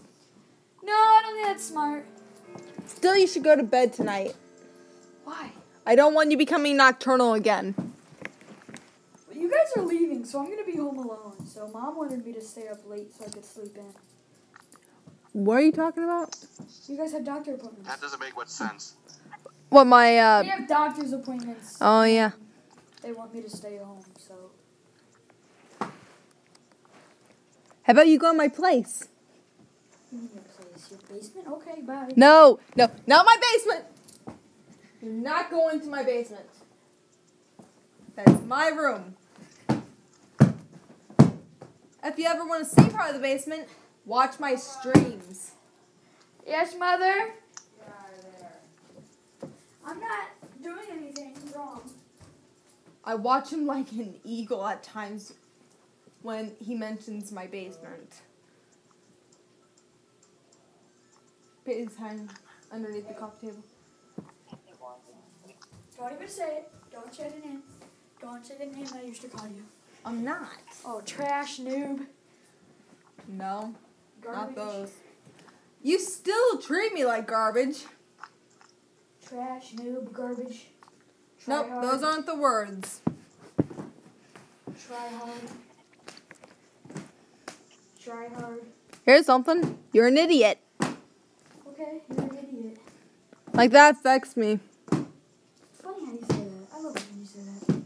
No, I don't think that's smart. Still, you should go to bed tonight. Why? I don't want you becoming nocturnal again. Well, you guys are leaving, so I'm gonna be home alone. So Mom wanted me to stay up late so I could sleep in. What are you talking about? You guys have doctor appointments. That doesn't make much sense. What, my, We have doctor's appointments. Oh, yeah. They want me to stay home, so. How about you go in my place? You mean your place? Your basement? Okay, bye. No, not my basement. You're not going to my basement. That's my room. If you ever want to see part of the basement, watch my streams. Yes, Mother? I'm not doing anything wrong. I watch him like an eagle at times when he mentions my basement. Put his hand underneath the coffee table. Don't even say it. Don't say the name. Don't say the name I used to call you. I'm not. Oh, trash, noob. No, Garbage. not those. You still treat me like garbage. Trash, noob, garbage. Try Nope, hard. those aren't the words. Try hard. Try hard. Here's something. You're an idiot. Okay, you're an idiot. Like that affects me. It's funny how you say that. I love it when you say that.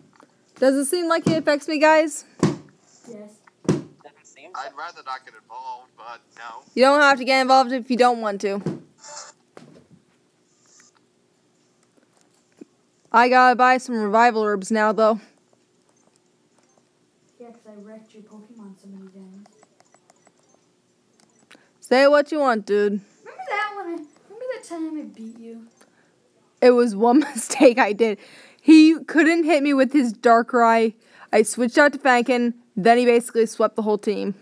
Does it seem like it affects me, guys? Yes. Doesn't seem I'd rather not get involved, but no. You don't have to get involved if you don't want to. I gotta buy some revival herbs now, though. Yeah, because I wrecked your Pokemon so many times. Say what you want, dude. Remember that one? Remember that time I beat you? It was one mistake I did. He couldn't hit me with his Darkrai. I switched out to Fankin. Then he basically swept the whole team.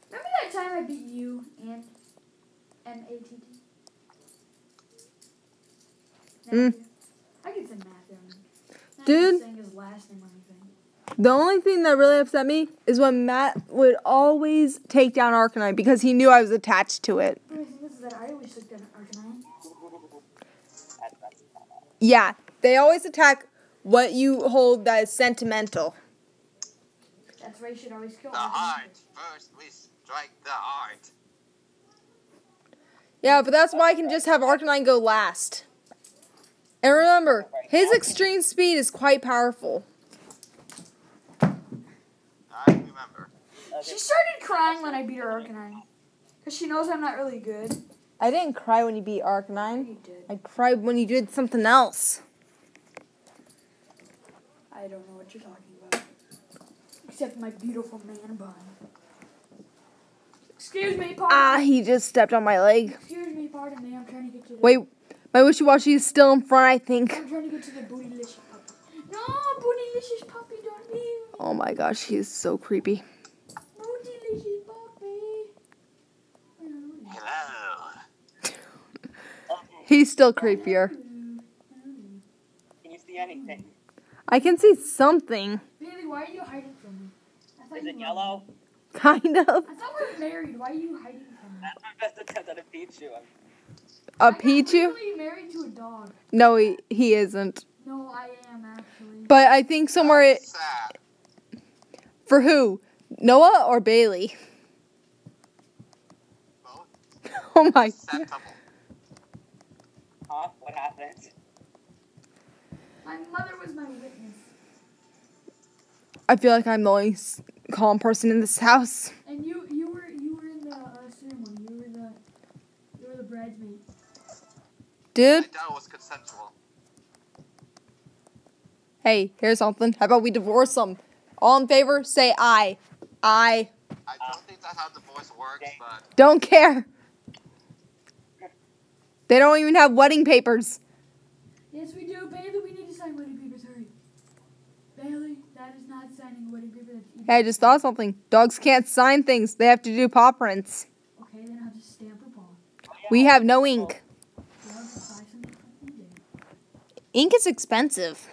Remember that time I beat you and M-A-T-T? I can say Matthew. Not Dude. even saying his last name or anything. The only thing that really upset me is when Matt would always take down Arcanine because he knew I was attached to it. The only thing is that I always took down Arcanine. Yeah, they always attack what you hold that is sentimental. That's why you should always kill The Arcanine. heart. First we strike the heart. Yeah, but that's why I can just have Arcanine go last. And remember, his extreme speed is quite powerful. I remember. She started crying when I beat her Arcanine. Because she knows I'm not really good. I didn't cry when you beat Arcanine. You did. I cried when you did something else. I don't know what you're talking about. Except my beautiful man bun. Excuse me, pardon. Ah, he just stepped on my leg. Excuse me, pardon me. I'm trying to get to the... Wait, my wishy-washy is still in front, I think. I'm trying to get to the bootylicious puppy. No, bootylicious puppy, don't leave me. Oh my gosh, he's so creepy. Bootylicious puppy. He's still creepier. Can you see anything? I can see something. Bailey, why are you hiding from me? I thought Is you it were- yellow? Kind of. I thought we were married. Why are you hiding from me? That's my best attempt at a Pichu. A I'm Pichu? literally married to a dog. No, he isn't. No, I am actually. But I think somewhere Sad. for who? Noah or Bailey? Both. Oh my. Sad couple. Huh? What happened? My mother was my witness. I feel like I'm the only calm person in this house. And you were in the ceremony. You were the bridesmaid. Dude, I doubt it was consensual. hey, here's something. How about we divorce them? All in favor, say aye. Aye. I don't think that's how divorce works, but Don't care. They don't even have wedding papers. Yes, we do. Bailey, we need to sign wedding papers. Hurry. Bailey, that is not signing a wedding paper. That's Hey, I just thought something. Dogs can't sign things. They have to do paw prints. Okay, then I'll just stamp a paw. We have no ink. So I'll just buy something from eBay. Ink is expensive.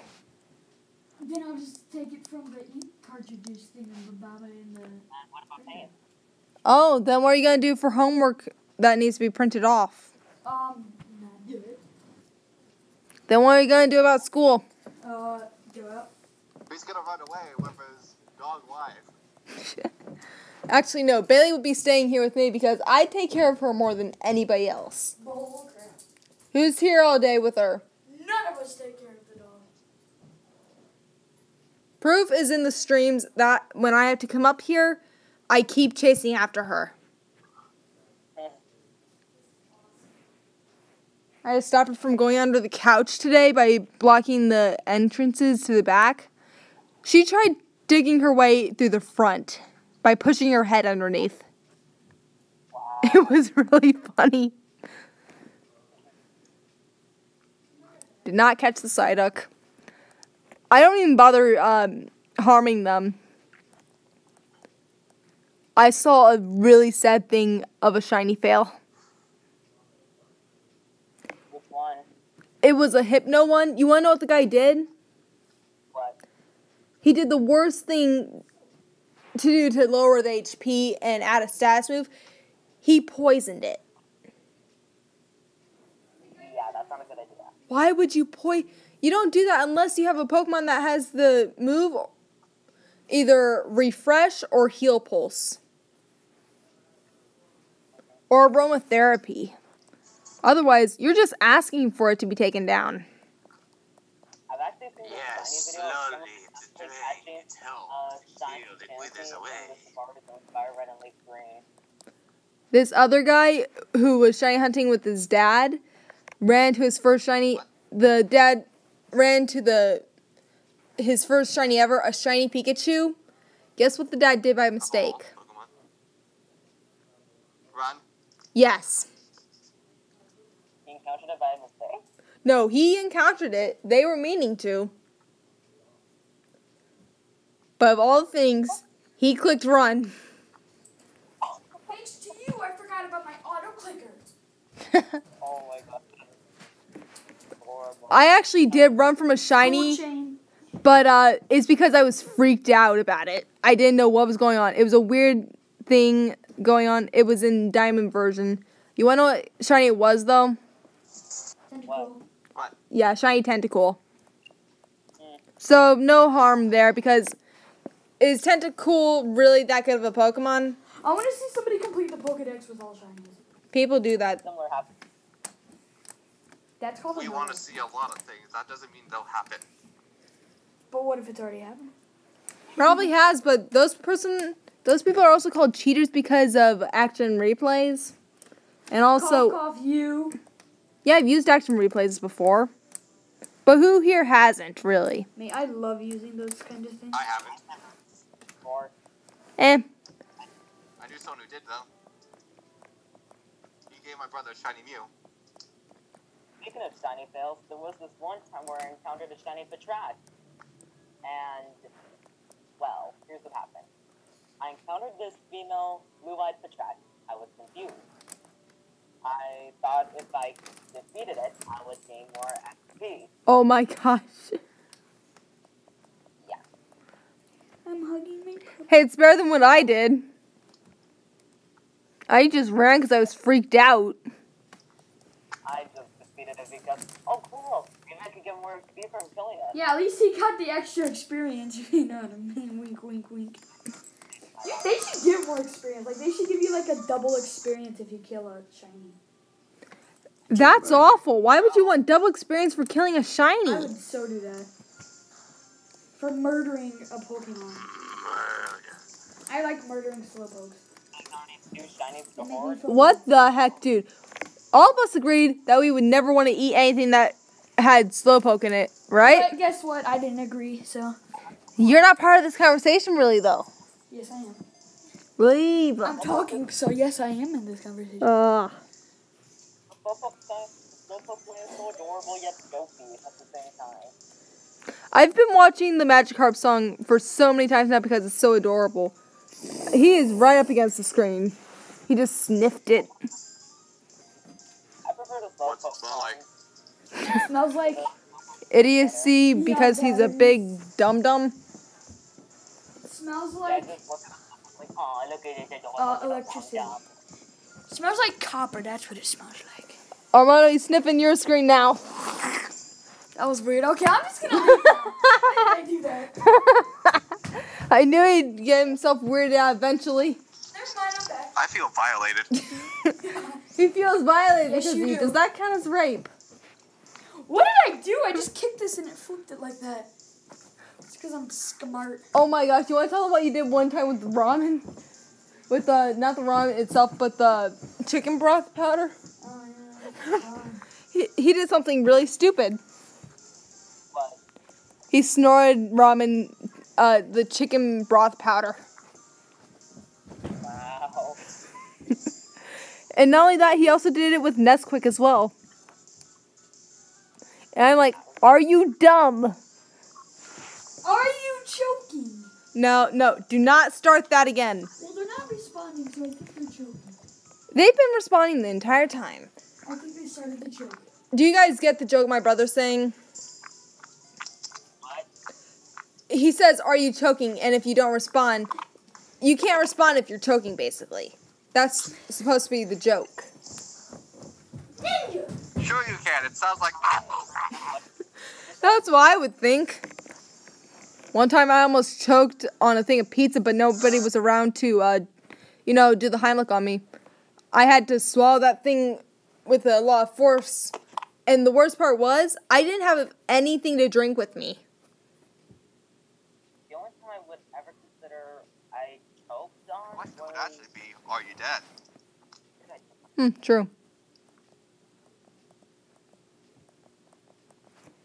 Then I'll just take it from the ink cartridges thing and the baba in the. What about paint? Oh, then what are you going to do for homework that needs to be printed off? Not do it. Then what are you going to do about school? Go out. he's gonna run away with his dog wife. Actually, no. Bailey would be staying here with me because I take care of her more than anybody else. Bull crap. Who's here all day with her? None of us take care of the dog. Proof is in the streams that when I have to come up here, I keep chasing after her. I just stopped her from going under the couch today by blocking the entrances to the back. She tried digging her way through the front by pushing her head underneath. Wow. It was really funny. Did not catch the Psyduck. I don't even bother harming them. I saw a really sad thing of a shiny fail. Which one? It was a hypno one. You want to know what the guy did? What? He did the worst thing to do to lower the HP and add a status move. He poisoned it. Yeah, that's not a good idea. Why would you You don't do that unless you have a Pokemon that has the move either Refresh or Heal Pulse. Or Aromatherapy. Otherwise, you're just asking for it to be taken down. I've actually seen this Yes, shiny video of slowly someone to catching drain its help. shiny Feel it withers Chansey away. in the forest and fire red and leaf green. This other guy who was shiny hunting with his dad ran to his first shiny. The dad ran to his first shiny ever, a shiny Pikachu. Guess what the dad did by mistake? Pokemon. Run. Yes. He encountered it by mistake. No, he encountered it. They were meaning to. But of all things, he clicked run. Thanks to you, I forgot about my auto clicker. Oh my god. Horrible. I actually did run from a shiny, Chain. but it's because I was freaked out about it. I didn't know what was going on. It was a weird thing going on. It was in Diamond version. You want to know what shiny it was, though? Tentacle. What? Yeah, shiny Tentacool. So, no harm there, because is Tentacool really that good of a Pokemon? I want to see somebody complete the Pokedex with all shinies. People do that. Similar happened. That's called We a want to murder. see a lot of things. That doesn't mean they'll happen. But what if it's already happened? Probably has, but those people are also called cheaters because of action replays. And also, Cough, you. yeah, I've used action replays before. But who here hasn't, really? Me, I love using those kind of things. I haven't. Or Eh. I knew someone who did, though. He gave my brother a shiny Mew. speaking of shiny fails, there was this one time where I encountered a shiny Patrat. And, well, here's what happened. I encountered this female blue-eyed Patrat. I was confused. I thought if I defeated it, I would gain more XP. Oh my gosh. Yeah. I'm hugging my puppy. Hey, it's better than what I did. I just ran because I was freaked out. I just defeated it because, oh cool, maybe I could get more XP from killing it. Yeah, at least he got the extra experience, if you know what I mean. Wink, wink, wink. They should give more experience. Like, they should give you, like, a double experience if you kill a shiny. That's awful. Why would you want double experience for killing a I shiny? would so do that. For murdering a Pokemon. I like murdering Slowpokes. Two shinies They make me before. feel What the heck, dude? All of us agreed that we would never want to eat anything that had Slowpoke in it, right? But guess what? I didn't agree, so. You're not part of this conversation, really, though. Yes, I am. Leave. I'm talking, so yes, I am in this conversation. Slowpoke is so adorable yet jokey at the same time. I've been watching the Magikarp song for so many times now because it's so adorable. He is right up against the screen. He just sniffed it. I prefer the What's it Slowpoke smell like? song. It smells like Idiocy because he's a big dum-dum. it smells Yeah, like just look at it, like, oh, look at it, adorable. electricity. It smells like copper. That's what it smells like. Armando, he's sniffing your screen now. That was weird. Okay, I'm just gonna. I do that. I knew he'd get himself weirded out eventually. Never mind. I'm back. I feel violated. He feels violated Yes, because you he, do. does that count as rape? What did I do? I just kicked this and it flipped it like that. It's because I'm smart. Oh my gosh, you want to tell them what you did one time with the ramen? With the, not the ramen itself, but the chicken broth powder? Oh yeah. He did something really stupid. But He snorted ramen, the chicken broth powder. wow. And not only that, he also did it with Nesquik as well. And I'm like, are you dumb? Are you choking? No, do not start that again. Well, they're not responding, so I think they're choking. They've been responding the entire time. I think they started the choke. Do you guys get the joke my brother's saying? What? He says, are you choking? And if you don't respond, you can't respond if you're choking, basically. That's supposed to be the joke. Ninja! Sure you can. It sounds like. That's what I would think. One time I almost choked on a thing of pizza, but nobody was around to, do the Heimlich on me. I had to swallow that thing with a lot of force. And the worst part was, I didn't have anything to drink with me. The only time I would ever consider I choked on What was... could actually be? Are you dead? True.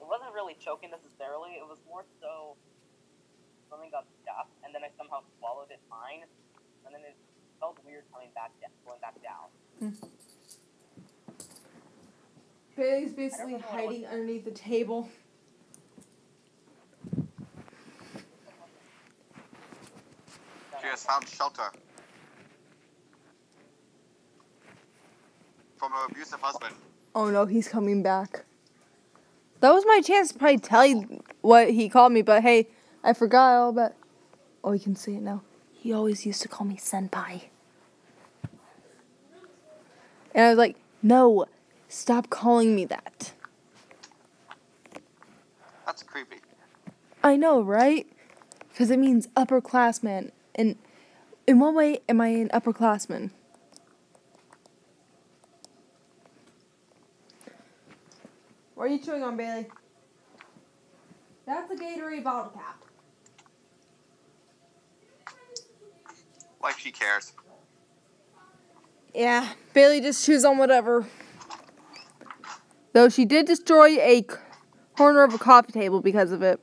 It wasn't really choking necessarily. It was more so something got stuck, and then I somehow swallowed it fine, and then it felt weird going back down. Bailey's basically hiding underneath the table. She has found shelter from her abusive husband. Oh no, he's coming back. That was my chance to probably tell you what he called me, but hey, I forgot all about. Oh, you can see it now. He always used to call me senpai. And I was like, no, stop calling me that. That's creepy. I know, right? Because it means upperclassman. And in what way am I an upperclassman? What are you chewing on, Bailey? That's a Gatorade bottle cap. Like she cares. Yeah, Bailey just chews on whatever. Though she did destroy a corner of a coffee table because of it.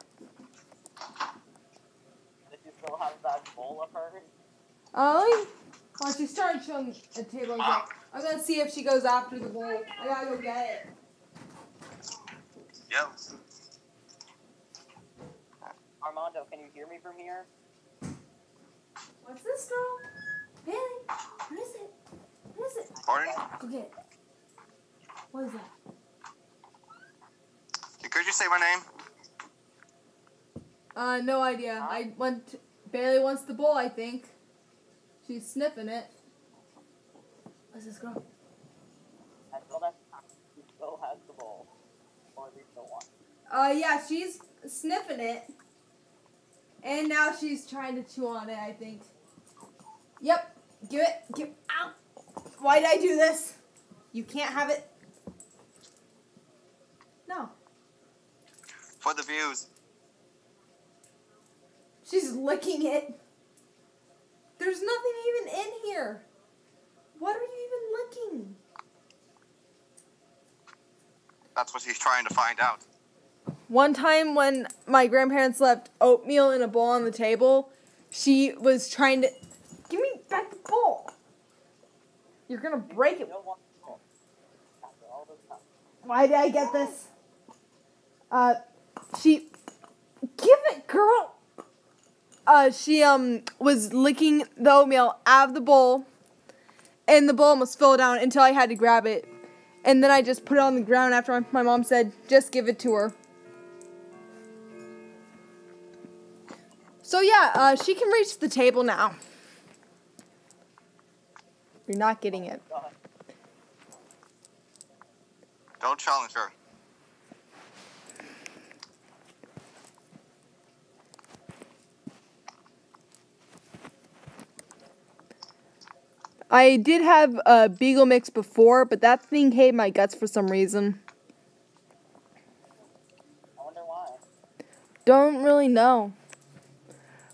Did you still have that bowl of hers? Well, she started chewing the table. I'm gonna see if she goes after the bowl. I gotta go get it. Yep. Armando, can you hear me from here? What's this, girl? Bailey, what is it? What is it? Pardon? Go get it. What is that? Could you say my name? No idea. Bailey wants the bowl, I think. She's sniffing it. What's this girl? Until next time, he still has the bowl. Or at least the one. Yeah, she's sniffing it. And now she's trying to chew on it, I think. Yep. Give it. Ow. Why did I do this? You can't have it. No. For the views. She's licking it. There's nothing even in here. What are you even licking? That's what she's trying to find out. One time when my grandparents left oatmeal in a bowl on the table, she was trying to... Give me back the bowl. You're going to break it. You don't want the bowl. After all this time. Why did I get this? She... Give it, girl. She was licking the oatmeal out of the bowl, and the bowl almost fell down until I had to grab it. And then I just put it on the ground after my mom said, just give it to her. So yeah, she can reach the table now. You're not getting it. Don't challenge her. I did have a Beagle mix before, but that thing hated my guts for some reason. I wonder why. Don't really know.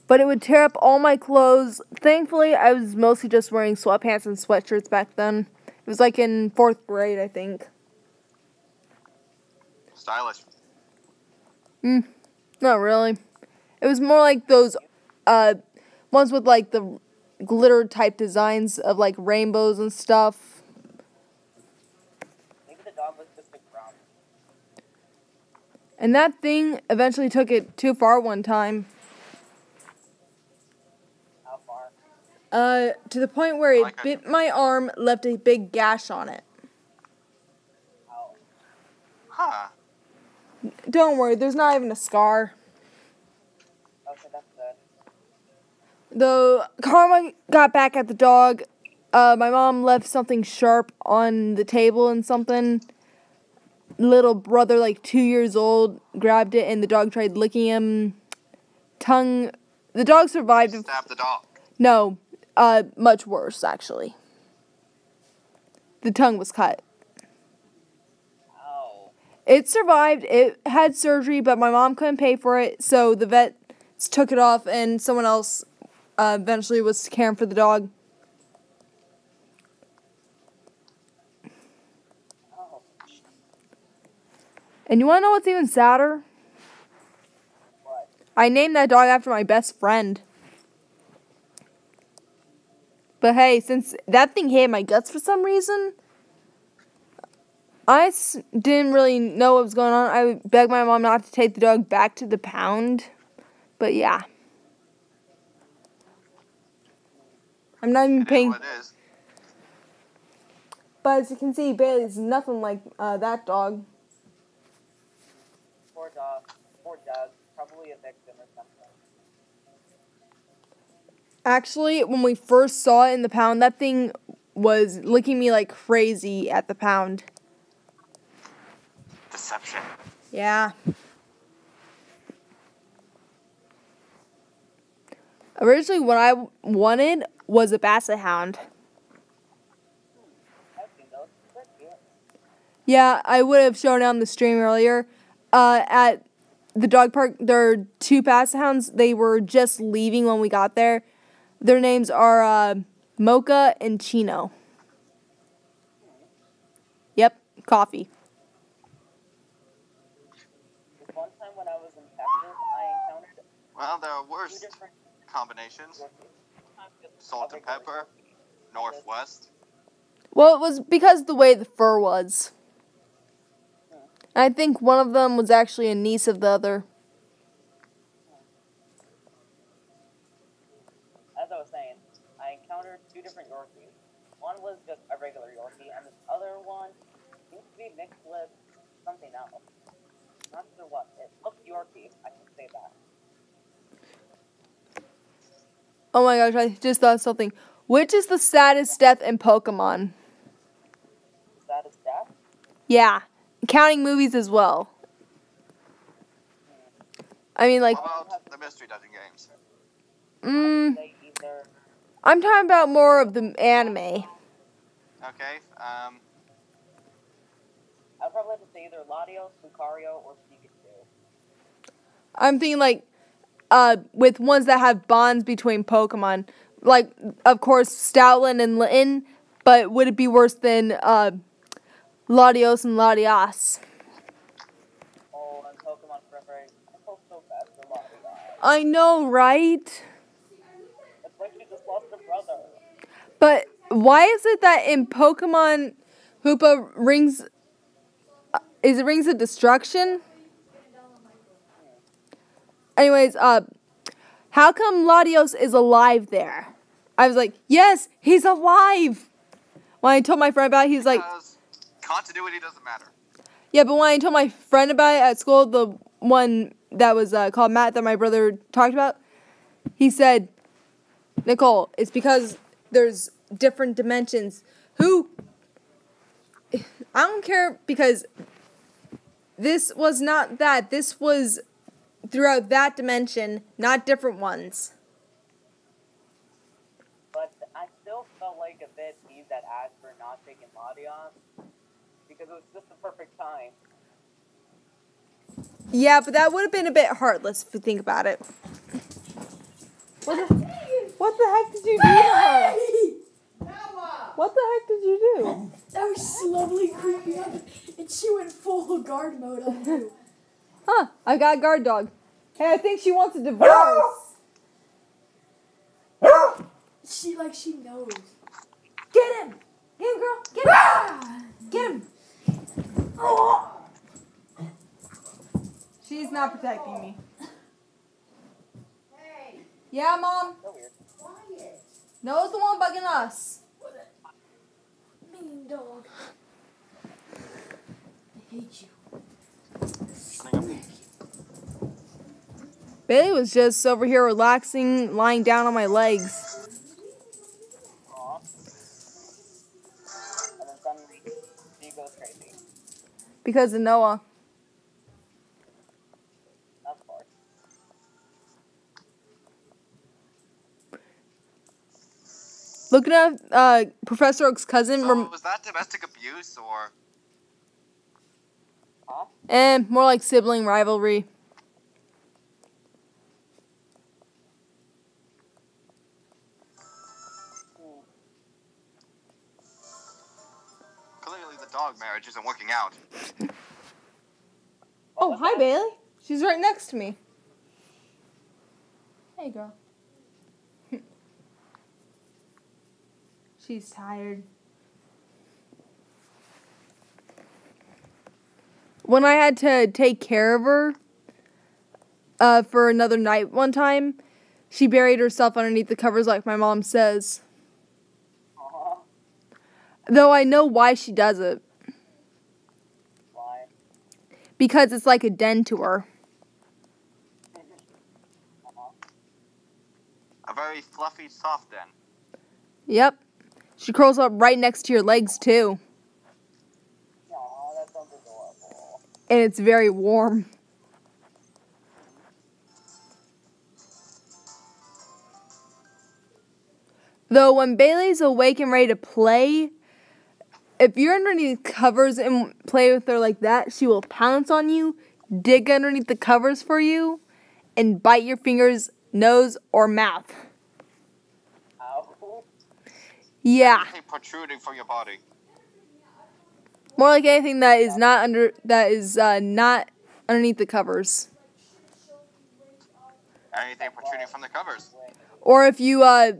But it would tear up all my clothes. Thankfully, I was mostly just wearing sweatpants and sweatshirts back then. It was like in 4th grade, I think. Stylish. Not really. It was more like those ones with like the glitter type designs of like rainbows and stuff. Maybe the dog was just a ground. And that thing eventually took it too far one time. How far? To the point where it Like bit my arm, left a big gash on it. How? Huh. Don't worry, there's not even a scar. Okay, that's good. The karma got back at the dog. My mom left something sharp on the table and something. Little brother, like 2 years old, grabbed it and the dog tried licking him. The dog survived. Stab the dog. No, much worse, actually. The tongue was cut. Ow. It survived. It had surgery, but my mom couldn't pay for it, so the vets took it off, and someone else eventually was caring for the dog. Oh. And you want to know what's even sadder? What? I named that dog after my best friend. But hey, since that thing hit my guts for some reason, I didn't really know what was going on. I begged my mom not to take the dog back to the pound. But yeah. I'm not even It is paying. what it is. But as you can see, Bailey's nothing like that dog. Poor dog. Poor dog. Probably a victim or something. Actually, when we first saw it in the pound, that thing was licking me like crazy at the pound. Deception. Yeah. Originally, what I wanted was a basset hound. I've seen those. They're cute. Yeah, I would have shown it on the stream earlier. At the dog park, there are 2 basset hounds. They were just leaving when we got there. Their names are Mocha and Chino. Yep, coffee. This one time when I was in Texas, I encountered Well, there are 2 worse different combinations. Yorkies. Salt and pepper. Northwest. Well, it was because of the way the fur was. I think one of them was actually a niece of the other. As I was saying, I encountered 2 different Yorkies. One was just a regular Yorkie, and this other one seems to be mixed with something else. Not sure what. It looked Yorkie. I can say that. Oh my gosh, I just thought of something. Which is the saddest death in Pokemon? Saddest death? Yeah, counting movies as well. I mean, like, How about the Mystery Dungeon games? Say either. I'm talking about more of the anime. Okay. I'd probably have to say either Latios, Lucario, or Pikachu. I'm thinking, like, with ones that have bonds between Pokemon. Like, of course, Stoutland and Litten, but would it be worse than Latios and Latias? Oh, and Pokemon Forever. I felt so bad for Latios. I know, right? It's like she just lost her brother. But why is it that in Pokemon Hoopa rings... is it Rings of Destruction? Anyways, how come Latios is alive there? I was like, yes, he's alive! When I told my friend about it, he's like... Because continuity doesn't matter. Yeah, but when I told my friend about it at school, the one that was called Matt that my brother talked about, he said, Nicole, it's because there's different dimensions. I don't care, because this was not that. This was throughout that dimension, not different ones. But I still felt like a bit peeved at Ash for not taking Latios. Because it was just the perfect time. Yeah, but that would have been a bit heartless if you think about it. What the heck did you do to her? Noah! What the heck did you do? That was slowly creeping up, and she went full guard mode on you. Huh, I got a guard dog. Hey, I think she wants a divorce. She knows. Get him! Get him, girl! Get him! Get him! She's not protecting me. Hey, Yeah, Mom? So weird. quiet. Noah's the one bugging us. Mean dog. I hate you. Bailey was just over here relaxing, lying down on my legs. Aw. And then suddenly, she goes crazy. Because of Noah. Of course. Looking at Professor Oak's cousin, So was that domestic abuse or? Huh? and more like sibling rivalry. Clearly, the dog marriage isn't working out. Oh, hi, Bailey. She's right next to me. Hey, girl. She's tired. When I had to take care of her for another night one time, she buried herself underneath the covers like my mom says. Aw. Though I know why she does it. Why? Because it's like a den to her. A very fluffy, soft den. Yep. She curls up right next to your legs, too. Aw, that sounds adorable. And it's very warm. Though when Bailey's awake and ready to play, if you're underneath covers and play with her like that, she will pounce on you, dig underneath the covers for you, and bite your fingers, nose, or mouth. Ow. Yeah. Anything protruding from your body. More like anything that is not not underneath the covers. Anything protruding from the covers. Or if you I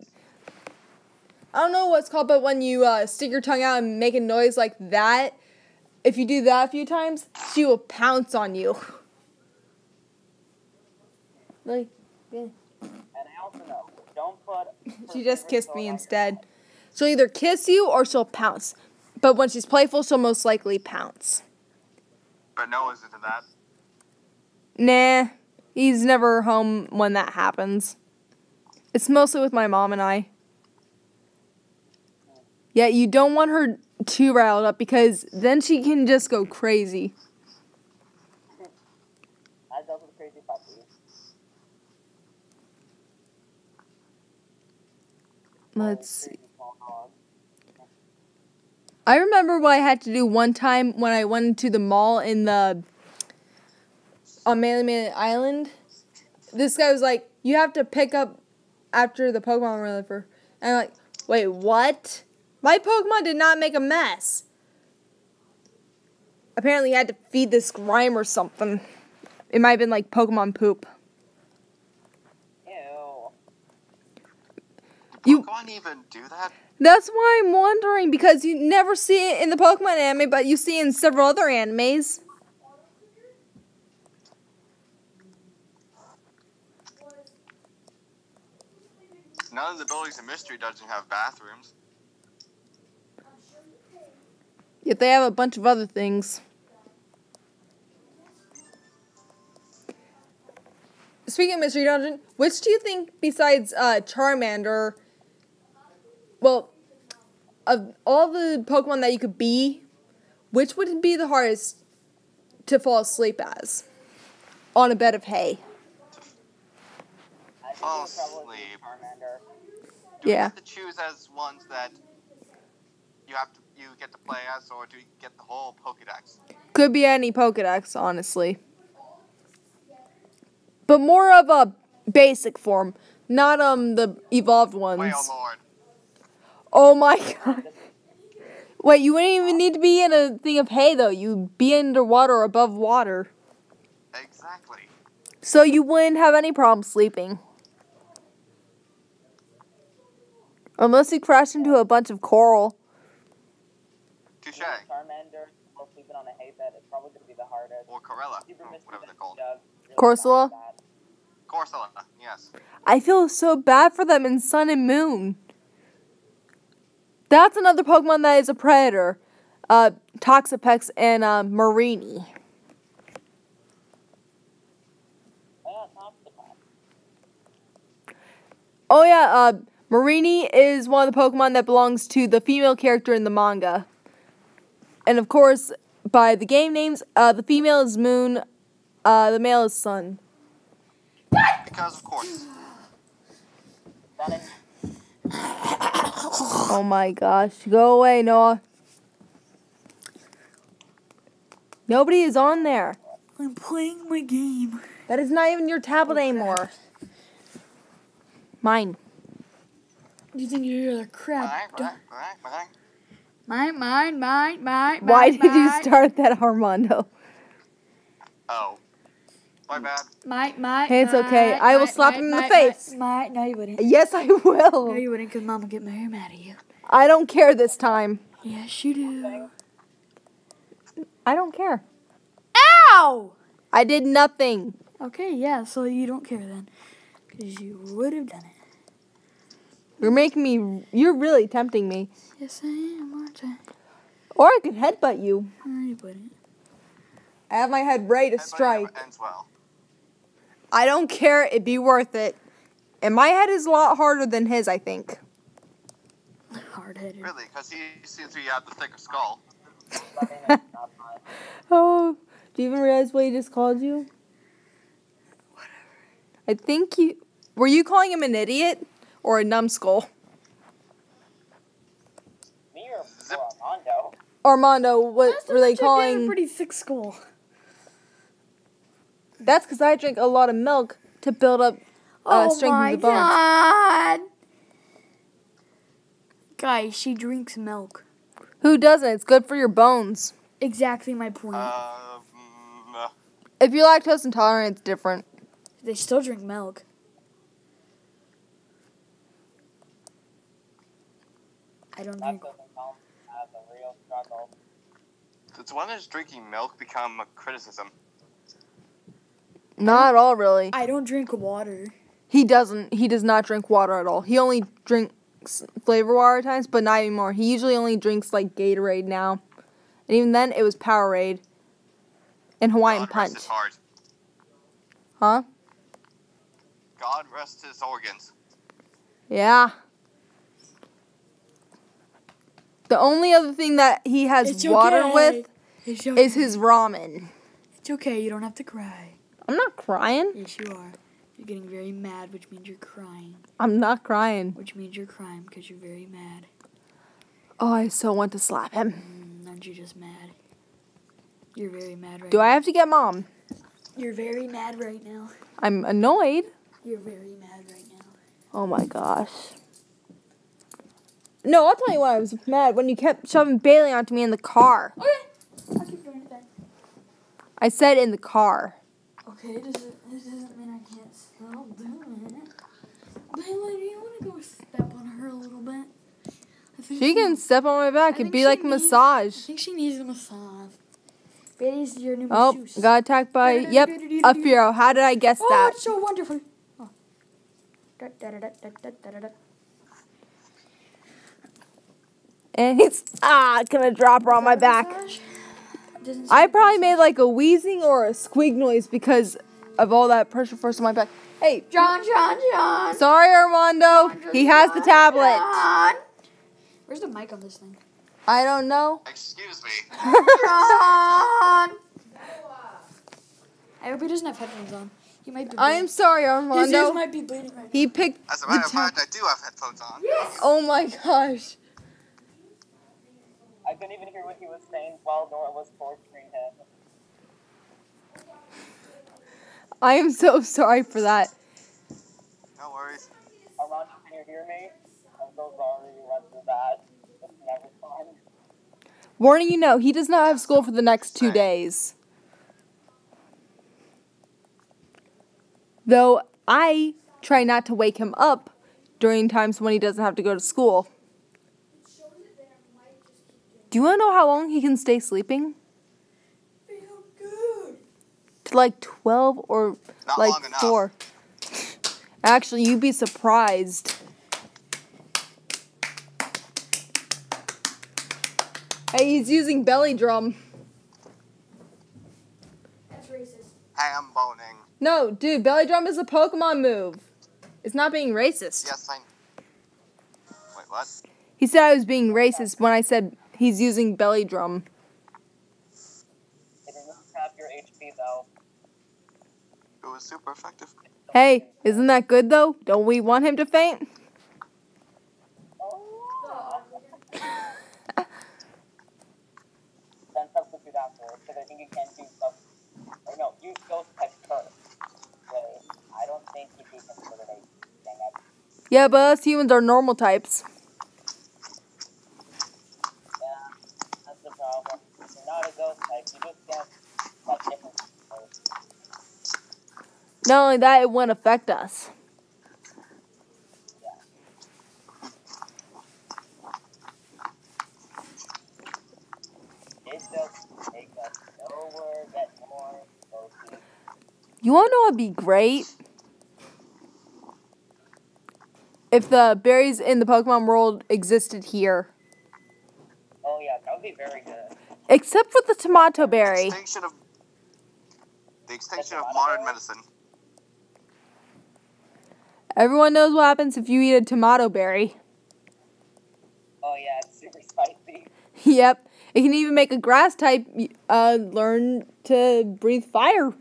don't know what it's called, but when you stick your tongue out and make a noise like that, if you do that a few times, she will pounce on you. Like, yeah. And I also know, don't put... She just kissed me instead. She'll either kiss you or she'll pounce. But when she's playful, she'll most likely pounce. But Noah's into that. Nah, he's never home when that happens. It's mostly with my mom and I. Yeah, you don't want her too riled up because then she can just go crazy. As does with crazy puppy. Let's see. Crazy small dog. I remember what I had to do one time when I went to the mall on Manly Island. This guy was like, you have to pick up after the Pokemon River. And I'm like, wait, what? My Pokemon did not make a mess. Apparently, you had to feed this grime or something. It might have been like Pokemon poop. Ew. Pokemon even do that? That's why I'm wondering, because you never see it in the Pokemon anime, but you see it in several other animes. None of the buildings in Mystery Dungeon have bathrooms. Yet they have a bunch of other things. Speaking of Mystery Dungeon, which do you think, besides Charmander, well, of all the Pokemon that you could be, which would be the hardest to fall asleep as? On a bed of hay. I think Fall it would probably be asleep. Charmander. Do you Yeah. have to choose as ones that you get to play as, or do you get the whole Pokédex? Could be any Pokedex, honestly. But more of a basic form, not the evolved ones. Wait, oh lord. Oh my god. Wait, you wouldn't even need to be in a thing of hay, though. You'd be underwater or above water. Exactly. So you wouldn't have any problem sleeping. Unless you crash into a bunch of coral. Touche. Charmander while sleeping on a hay bed is probably going to be the hardest. Or Corella, Super or Mystery whatever they're Dungeon called. does really Corsola? not bad. Corsola, yes. I feel so bad for them in Sun and Moon. That's another Pokemon that is a predator. Toxapex and Marini. Oh, yeah, Toxapex. Oh yeah, Marini is one of the Pokemon that belongs to the female character in the manga. And of course, by the game names, the female is Moon, the male is Sun. Because of course. That is Oh my gosh, go away, Noah. Nobody is on there. I'm playing my game. That is not even your tablet anymore. Mine. You think you're a crap? Bye. Mine. Why did you start that, Armando? Oh. My bad. My. Hey, it's okay. I will slap him in the face. No, you wouldn't. Yes, I No, will. you wouldn't, because Mama get mad at you. I don't care this time. Yes, you do. I don't care. Ow! I did nothing. Okay, yeah, so you don't care then. Because you would have done it. You're really tempting me. Yes, I am, aren't I? Or I could headbutt you. No, you wouldn't. I have my head ready to Everybody strike. ends well. I don't care. It'd be worth it. And my head is a lot harder than his, I think. Hard-headed. Really, because he seems to have the thicker skull. not mine. Oh, do you even realize what he just called you? Whatever. I think were you calling him an idiot or a numbskull? Me or Armando? Armando, what were they a calling? pretty thick skull. That's because I drink a lot of milk to build up strength in the bones. God! Guys, she drinks milk. Who doesn't? It's good for your bones. Exactly my point. If you're lactose intolerant, it's different. They still drink milk. I don't That drink. doesn't count as a real struggle. Does one is drinking milk become a criticism? Not at all, really. I don't drink water. He doesn't. He does not drink water at all. He only drinks flavor water at times, but not anymore. He usually only drinks like Gatorade now. And even then, it was Powerade. and Hawaiian God rest Punch. his heart. Huh? God rest his organs. Yeah. The only other thing that he has It's water okay. with It's okay. is his ramen. It's okay. You don't have to cry. I'm not crying. Yes, you are. You're getting very mad, which means you're crying. I'm not crying. Which means you're crying because you're very mad. Oh, I so want to slap him. Aren't you just mad? You're very mad right Do now. I have to get Mom? You're very mad right now. I'm annoyed. You're very mad right now. Oh my gosh. No, I'll tell you why I was mad. When you kept shoving Bailey onto me in the car. Okay. I'll keep doing it then. I said in the car. Okay, this doesn't mean I can't still do it. Bailey, do you want to go step on her a little bit? I think She can step on my back. It'd think be she like a needs- massage. I think she needs a massage. Bailey's your new Oh, masseuse. got attacked by, yep, a Furo. How did I guess Oh, that? it's so wonderful. Oh. Da-da-da-da-da-da-da-da. And he's, gonna drop her on my back. Doesn't I seem- probably made like a wheezing or a squeak noise because of all that pressure force on my back. Hey, John. sorry, Armando. He has the tablet. John. Where's the mic on this thing? I don't know. Excuse me. John. I hope he doesn't have headphones on. He might be. I am sorry, His ears Armando. might be bleeding right now. He picked As a the matter of tab- fact, I do have headphones on. Oh my gosh. I couldn't even hear what he was saying while Nora was torturing him. I am so sorry for that. No worries. Armand, can you hear me? I'm so sorry you went through that. It's never fun. Warning you know, he does not have school for the next 2 days. Though I try not to wake him up during times when he doesn't have to go to school. Do you want to know how long he can stay sleeping? Feel good. To like 12 or Not like long enough. 4. Actually, you'd be surprised. Hey, he's using belly drum. That's racist. Ham boning. No, dude, belly drum is a Pokemon move. It's not being racist. Yes, I. Wait, what? He said I was being racist when I said he's using belly drum. It doesn't tap your HP though. It was super effective. Hey, isn't that good though? Don't we want him to faint? Then substitute afterwards, because I think you can do or no, use ghost type first. Wait, I don't think you'd be considered a dang it. Yeah, but us humans are normal types. Yeah, that's the problem. If you're not a ghost type, you just get like different types. Not only that, it wouldn't affect us. It just makes us nowhere, get more, ghosty. You wanna know what'd be great? If the berries in the Pokemon world existed here. Oh yeah, that would be very good. Except for the tomato berry. The extinction of modern medicine. Everyone knows what happens if you eat a tomato berry. Oh yeah, it's super spicy. Yep. It can even make a grass type learn to breathe fire.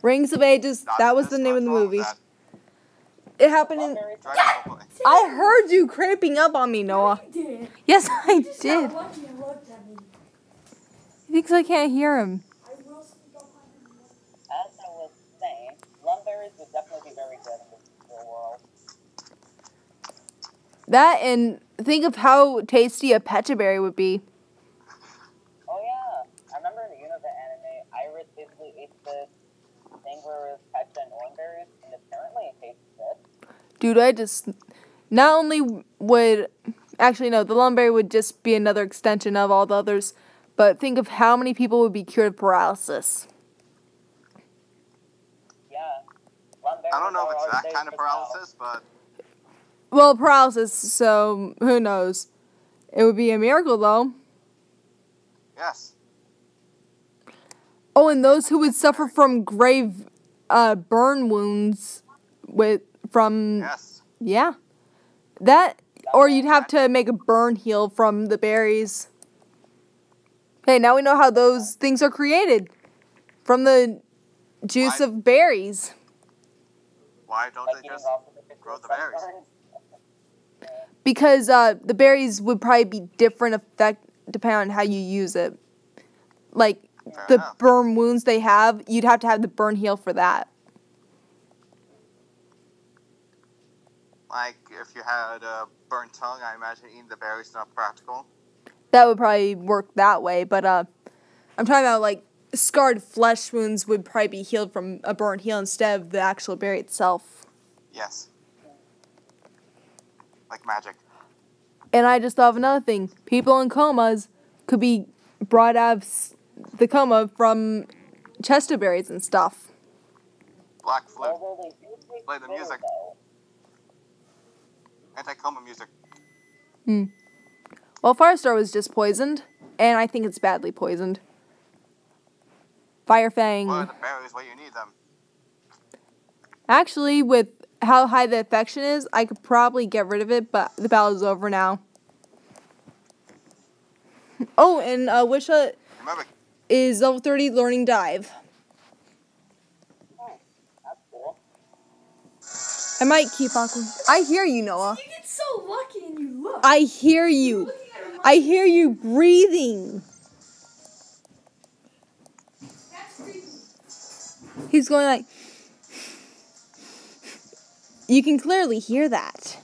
Rings of Ages, that was the name of the movie. It happened in... Dragon Ball Boy. I heard you cramping up on me, Noah. You did. Yes, I did. Lucky and looked at me. He thinks I can't hear him. I will sneak up on him. As I was saying, lumberries would definitely be very good in this real world. That and think of how tasty a Pecha berry would be. Oh yeah, I remember in the Unova anime, Iris basically ate this thing where it was pecha and orangeberries, and apparently it tastes good. Dude, I just... Not only would... Actually, no, the lumberry would just be another extension of all the others. But think of how many people would be cured of paralysis. Yeah. Lumberries I don't know if it's are that kind of dangerous paralysis, but Well, paralysis, so who knows? It would be a miracle, though. yes. Oh, and those who would suffer from grave burn wounds from Yes. yeah. That or you'd have to make a burn heal from the berries. Okay, now we know how those things are created. From the juice Why? of berries. Why don't Like they eating just off of the grow the berries? sunburns. Because the berries would probably be different effect depending on how you use it. Like Fair the enough. burn wounds they have, you'd have to have the burn heal for that. Like, if you had a burnt tongue, I imagine eating the berries is not practical. That would probably work that way, but I'm talking about like scarred flesh wounds would probably be healed from a burn heal instead of the actual berry itself. Yes. Like magic. And I just thought of another thing. People in comas could be brought out of the coma from chester berries and stuff. Black flute. Although they do taste Play the bitter, music. though. Anti-coma music. Well, Firestar was just poisoned, and I think it's badly poisoned. Firefang. What are the berries where you need them? Actually, with how high the infection is, I could probably get rid of it, but the battle's over now. Oh, and Wisha Remember, is level 30 learning dive. Oh, that's cool. I might keep on. I hear you, Noah. You get so lucky and you look. I hear you. I hear you breathing. That's creepy. He's going like. You can clearly hear that.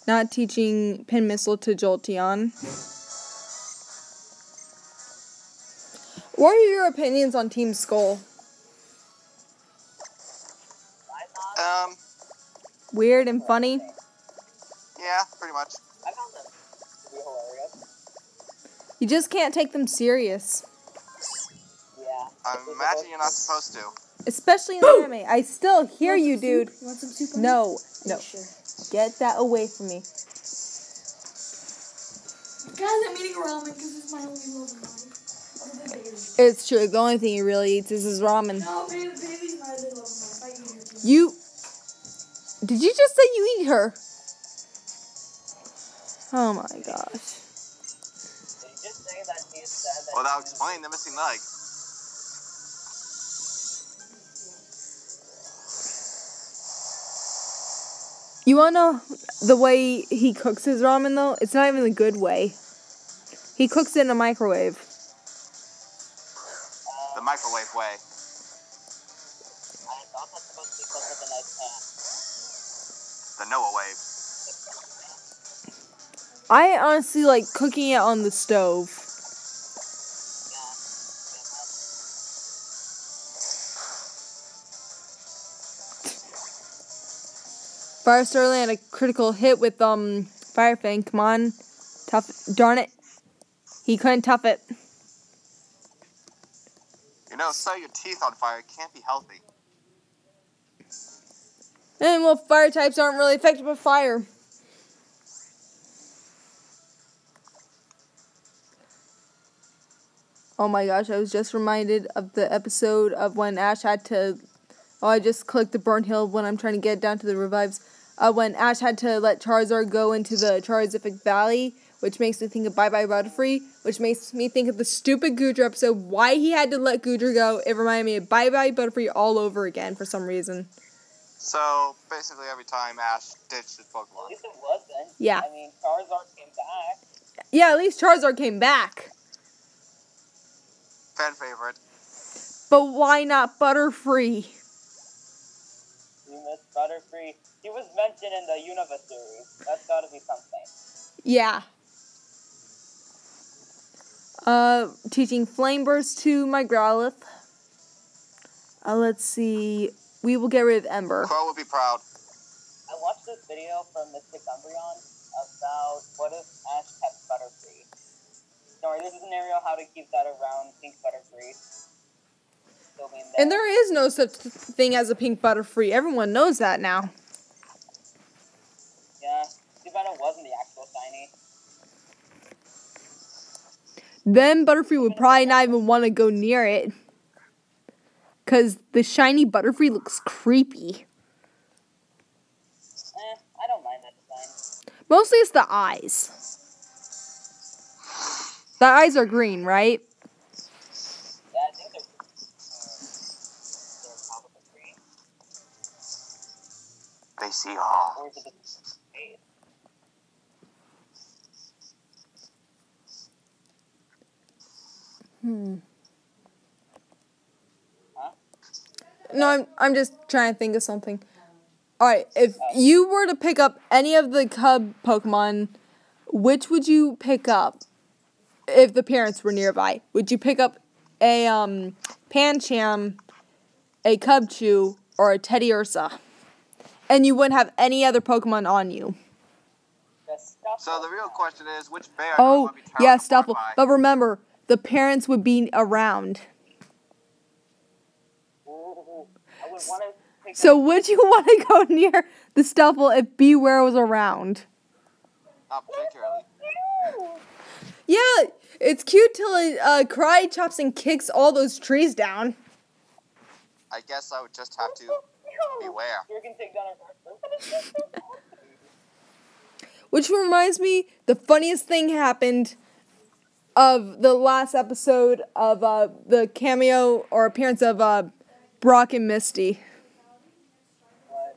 Not teaching pin missile to Jolteon. What are your opinions on Team Skull? Weird and funny? Yeah, pretty much. I found them to be hilarious. You just can't take them serious. Yeah. I imagine you're not supposed to. Especially in the anime. I still hear you, dude. You want some soup? on No, it? no. Sure. Get that away from me. Guys, I'm eating ramen because it's my only love in life. Other than baby. It's true. The only thing he really eats is his ramen. No, baby's my other love in life. I eat her too. You... Did you just say you eat her? Oh my gosh. Did you just say that he said that Well, that would explain the missing leg. You wanna know the way he cooks his ramen though? It's not even the good way. He cooks it in a microwave. The microwave way. I thought that's supposed to be cooked with a nice pan. The Noah wave. I honestly like cooking it on the stove. Firestar landed a critical hit with Firefang. Come on. Tough it. Darn it. He couldn't tough it. You know, set your teeth on fire can't be healthy. And well, fire types aren't really effective with fire. Oh my gosh, I was just reminded of the episode of when Ash had to... Oh, I just clicked the burn hill when I'm trying to get down to the revives. When Ash had to let Charizard go into the Charizard Valley, which makes me think of Bye Bye Butterfree, which makes me think of the stupid Goodra episode, why he had to let Goodra go. It reminded me of Bye Bye Butterfree all over again for some reason. So, basically every time Ash ditched his At Pokemon. least it wasn't. Yeah. I mean, Charizard came back. Yeah, at least Charizard came back. Fan favorite. But why not Butterfree? We missed Butterfree. He was mentioned in the Unova series. That's gotta be something. Yeah. Teaching Flame Burst to my Growlithe. Let's see. We will get rid of Ember. Crow would be proud. I watched this video from Mystic Umbreon about what if Ash kept Butterfree. Sorry, this is a scenario how to keep that around Pink Butterfree. Still being there. And there is no such thing as a pink Butterfree. Everyone knows that now. Yeah, too bad it wasn't the actual shiny. then Butterfree would probably not even want to go near it. Because the shiny Butterfree looks creepy. I don't mind that design. Mostly it's the eyes. The eyes are green, right? Yeah, I think they're probably green. They see all. Or is it just shade? Huh? No, I'm just trying to think of something. Alright, if you were to pick up any of the cub Pokemon, which would you pick up if the parents were nearby? Would you pick up a Pancham, a Cubchoo, or a Teddiursa? And you wouldn't have any other Pokemon on you. The stuff. So the real question is, which bear do I Oh, want to be yeah, terraformed Stuffle. by? But remember, the parents would be around. Ooh, I would want to pick So would you want to go near the Stuffle if Beware was around? Not particularly. Yeah, it's cute till it karate chops and kicks all those trees down. I guess I would just have to beware. You can take down our Which reminds me, the funniest thing happened of the last episode of the cameo or appearance of Brock and Misty. What?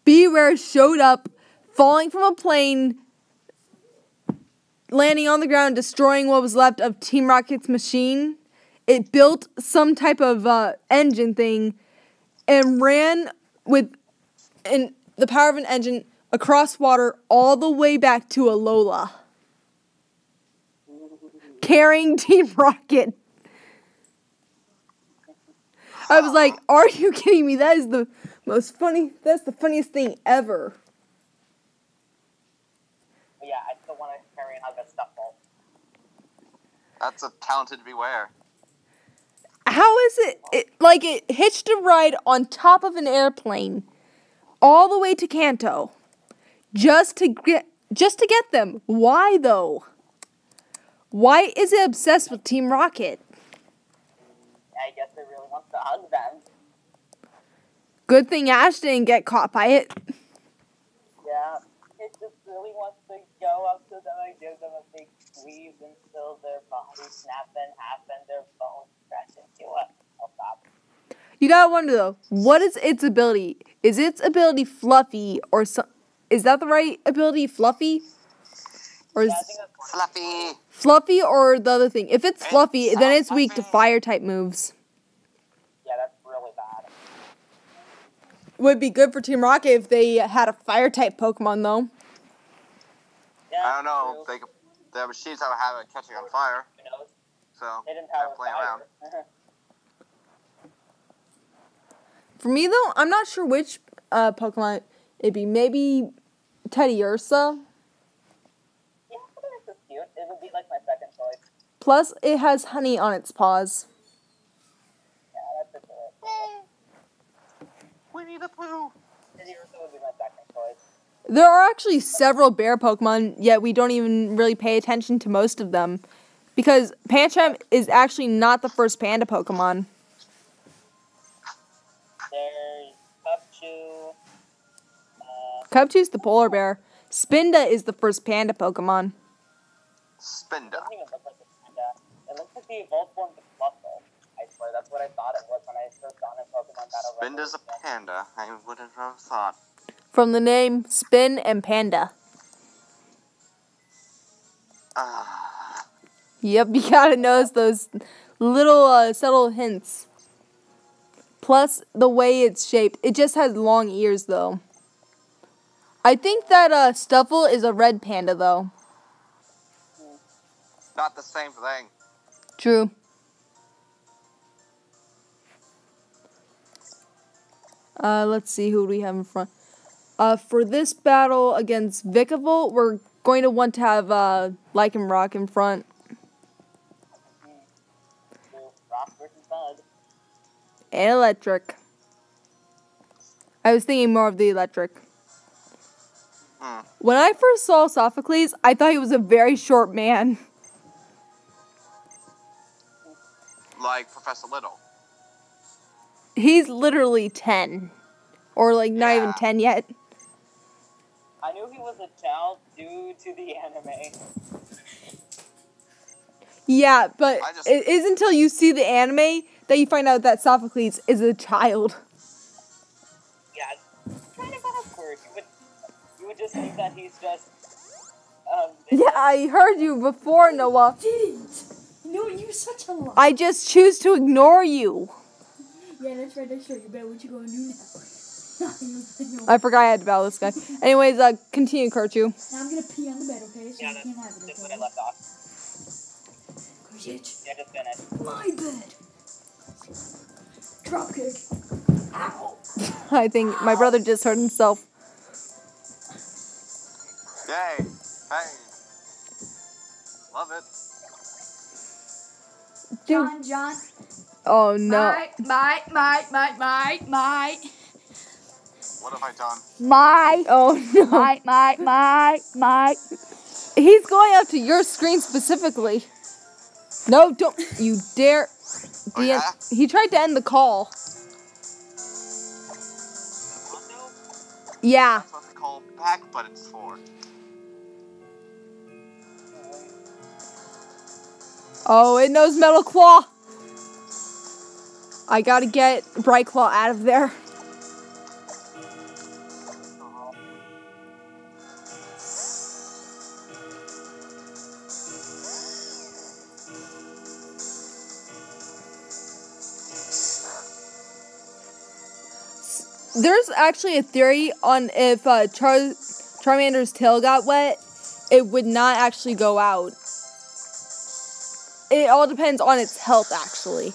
Beware showed up, falling from a plane, landing on the ground, destroying what was left of Team Rocket's machine. It built some type of engine thing and ran with the power of an engine across water all the way back to Alola, carrying Team Rocket. I was like, are you kidding me? That's the funniest thing ever. But yeah, I still want to carry and have that stuff all. That's a talented beware. How is it hitched a ride on top of an airplane all the way to Kanto just to get them? Why though? Why is it obsessed with Team Rocket? I guess it really wants to hug them. Good thing Ash didn't get caught by it. Yeah, it just really wants to go up to them and give them a big squeeze until their bodies snap in half and their bones stretch into a stop. You gotta wonder though, what is its ability? Is its ability Fluffy or is that the right ability, Fluffy? Or is Yeah, I think that's Fluffy. Fluffy or the other thing? If it's Fluffy, then it's weak to fire type moves. yeah, that's really bad. Would be good for Team Rocket if they had a fire type Pokemon though. Yeah, I don't know. true. The machines have a habit of catching on fire, Who knows? so Hidden they're power playing around. fire. For me though, I'm not sure which Pokemon it'd be. Maybe Teddiursa. Yeah, I think this is cute. It would be like my second choice. Plus, it has honey on its paws. Yeah, that's it. Winnie the Pooh. Teddiursa would be my second choice. There are actually several bear Pokemon, yet we don't even really pay attention to most of them. Because Pancham is actually not the first panda Pokemon. There's Cubchoo. Cubchoo's the polar bear. Spinda is the first panda Pokemon. Spinda. Doesn't even look like a panda. It looks like the evolved form of Fluffle. I swear, that's what I thought it was when I searched on it Pokemon Battle Royale. Spinda's a panda. I wouldn't have thought. From the name Spin and Panda. Yep, you gotta notice those little subtle hints. Plus, the way it's shaped. It just has long ears, though. I think that Stuffle is a red panda, though. Not the same thing. True. Let's see who we have in front. For this battle against Vikavolt, we're going to want to have Lycanroc in front. Rock versus Bug. And Electric. I was thinking more of the Electric. When I first saw Sophocles, I thought he was a very short man. like Professor Little. He's literally 10. Or like not even Yeah. 10 yet. I knew he was a child due to the anime. Yeah, but I just- it isn't until you see the anime that you find out that Sophocles is a child. Yeah, it's kind of awkward. You would just think that he's just. Yeah, I heard you before, Noah. Didn't. No, you're such a liar. I just choose to ignore you. Yeah, that's right. That's right. You bet what you gonna do now. I forgot I had to battle this guy. Anyways, continue, Kirchu. Now I'm gonna pee on the bed, okay? So Yeah, you can't have it, that's okay? what I left off. Bitch. Yeah, just finish. My bed. Drop kick. Ow. I think my brother just hurt himself. Yay! Hey! Love it. John. Oh no. My. What have I done? Oh no. My. He's going up to your screen specifically. No, don't you dare. Oh, yeah? He tried to end the call. Also, Yeah. That's what the call back button's for. Oh, it knows Metal Claw. I gotta get Brightclaw out of there. There's actually a theory on if Charmander's tail got wet, it would not actually go out. It all depends on its health, actually.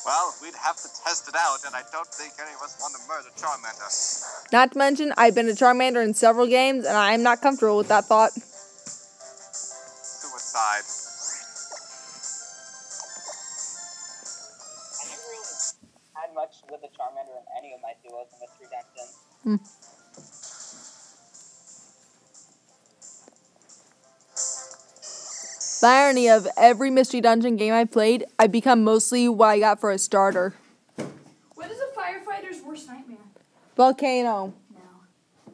Well, we'd have to test it out, and I don't think any of us want to murder Charmander. Not to mention, I've been a Charmander in several games, and I am not comfortable with that thought. Suicide. I never really had much with a Charmander in any of my duos in Mystery Dungeon. The irony of every Mystery Dungeon game I played, I become mostly what I got for a starter. What is a firefighter's worst nightmare? Volcano. No.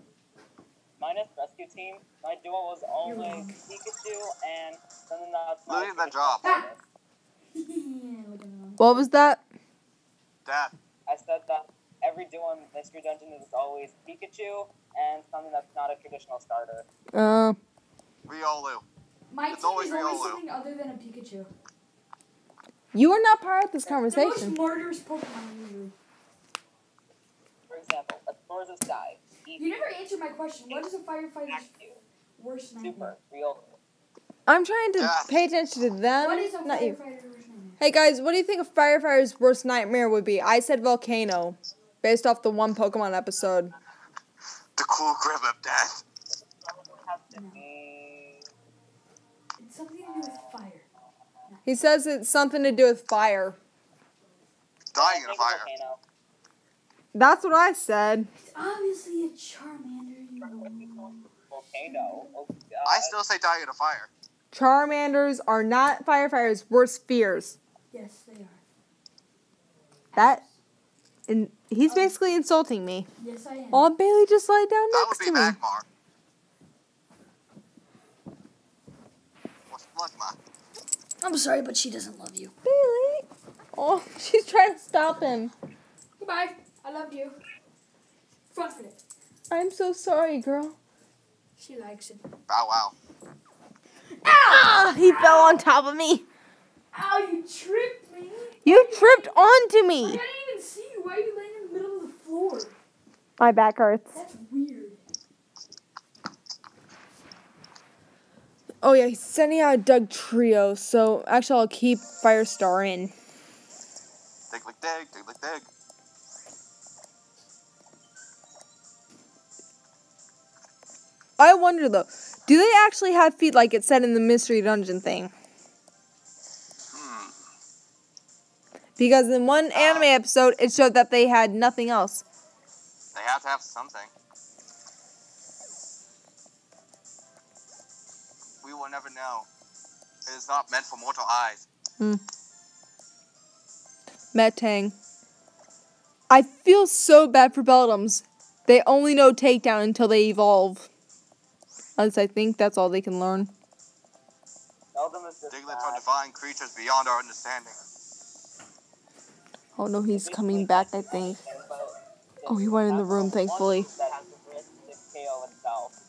Minus Rescue Team, my duo was only Pikachu and something that's not Losing that job. Look at them. What was that? Death. I said that every duo in Mystery Dungeon is always Pikachu and something that's not a traditional starter. Riolu. My It's team always is always Riolu. something other than a Pikachu. You are not part of this The conversation. most murderous Pokemon usually. For example, Explorers of Sky, You never answered my question. What is a firefighter's Active, worst nightmare? Super, Riolu. I'm trying to Death. pay attention to them, What is a not you. firefighter's worst nightmare? Hey guys, what do you think a firefighter's worst nightmare would be? I said volcano, based off the one Pokemon episode. The cool grip of death. Has to No. be... It's something to do with fire. He says it's something to do with fire. Dying in a Think fire. Volcano. That's what I said. It's obviously a Charmander, you know. Volcano. Oh, God. I still say dying in a fire. Charmanders are not firefighters' worst fears. Yes, they are. That, and he's basically insulting me. Yes, I am. Oh, Bailey just lied down That would next be to me. Magmar. What's Magmar? I'm sorry, but she doesn't love you. Bailey. Oh, she's trying to stop him. Goodbye. I love you. Front for it. I'm so sorry, girl. She likes it. Bow wow. Ah, he fell on top of me. Ow, you tripped me. You tripped onto I me. didn't even see you. Why are you laying in the middle of the floor? My back hurts. That's weird. Oh yeah, he's sending out a Doug trio, so actually I'll keep Firestar in. Dig like dig, dig like dig. I wonder though, do they actually have feet like it said in the Mystery Dungeon thing? Because in one anime episode, it showed that they had nothing else. They have to have something. We will never know. It is not meant for mortal eyes. Metang. I feel so bad for Beldums. They only know takedown until they evolve. At least I think that's all they can learn. Seldom is just Diglets are divine creatures beyond our understanding. Oh no, he's coming back, I think. Oh, he went in the room, thankfully. That has the risk to KO itself.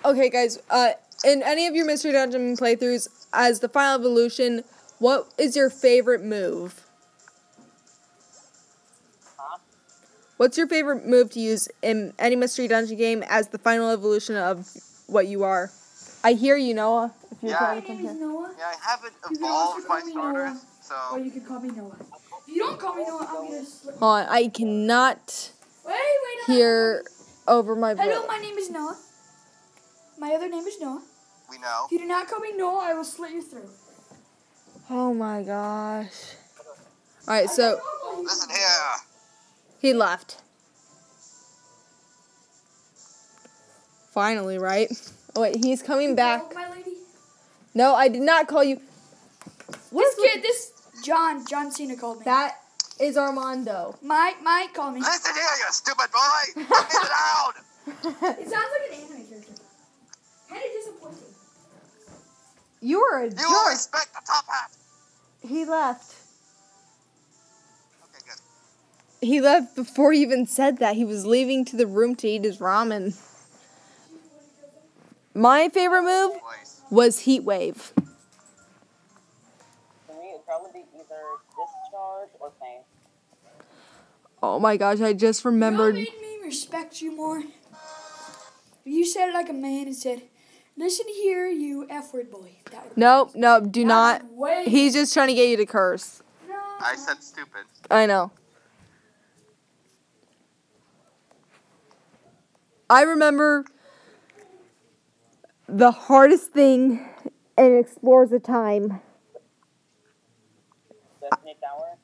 Okay, guys, in any of your Mystery Dungeon playthroughs, as the final evolution, what is your favorite move? Huh? What's your favorite move to use in any Mystery Dungeon game as the final evolution of what you are? I hear you, Noah. If you're Yeah. trying My to come name is here. Noah. Yeah, I haven't You can also evolved call my me starters, Noah, so... or you can call me Noah. If you don't call me Noah, I'm gonna slip. Hold on, I cannot Wait, hear over my Hello, voice. my name is Noah. My other name is Noah. We know. If you do not call me Noah, I will slit your throat. Oh my gosh. Alright, so Listen here. he left. Finally, right? Oh wait, he's coming back. Hello, my lady. No, I did not call you. What is This John Cena called me. that? Is Armando. Mike called me. Listen here, you stupid boy. Look at it out. It sounds like an anime character. Kind of disappointing. You were a You jerk. will respect the top hat. He left. Okay, good. He left before he even said that. He was leaving to the room to eat his ramen. My favorite move Place. was Heat Wave. For me, it'd probably be either discharge or pain. Oh my gosh, I just remembered. You know what made me respect you more? You said it like a man and said, "Listen here, you F-word boy." That would Nope, do not. Wait. He's just trying to get you to curse. No. I said stupid. I know. I remember the hardest thing in Explorers of Time. Destiny Tower.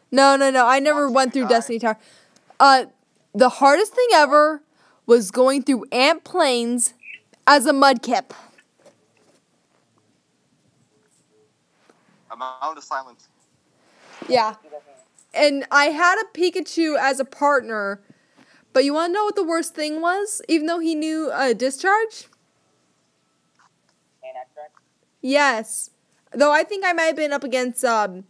No. I never went through Destiny Tower. The hardest thing ever was going through Ant Plains as a Mudkip. A moment of silence. Yeah. And I had a Pikachu as a partner, but you want to know what the worst thing was? Even though he knew Discharge? Pain extract. Yes. Though I think I might have been up against Luxio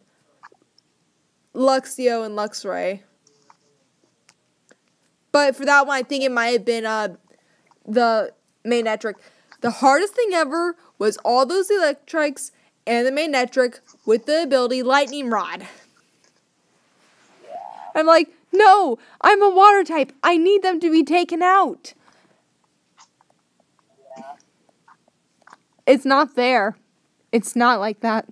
and Luxray. But for that one, I think it might have been the Magnetric. The hardest thing ever was all those Electrics and the Magnetric with the ability Lightning Rod. I'm like, no, I'm a water type. I need them to be taken out. Yeah. It's not fair. It's not like that.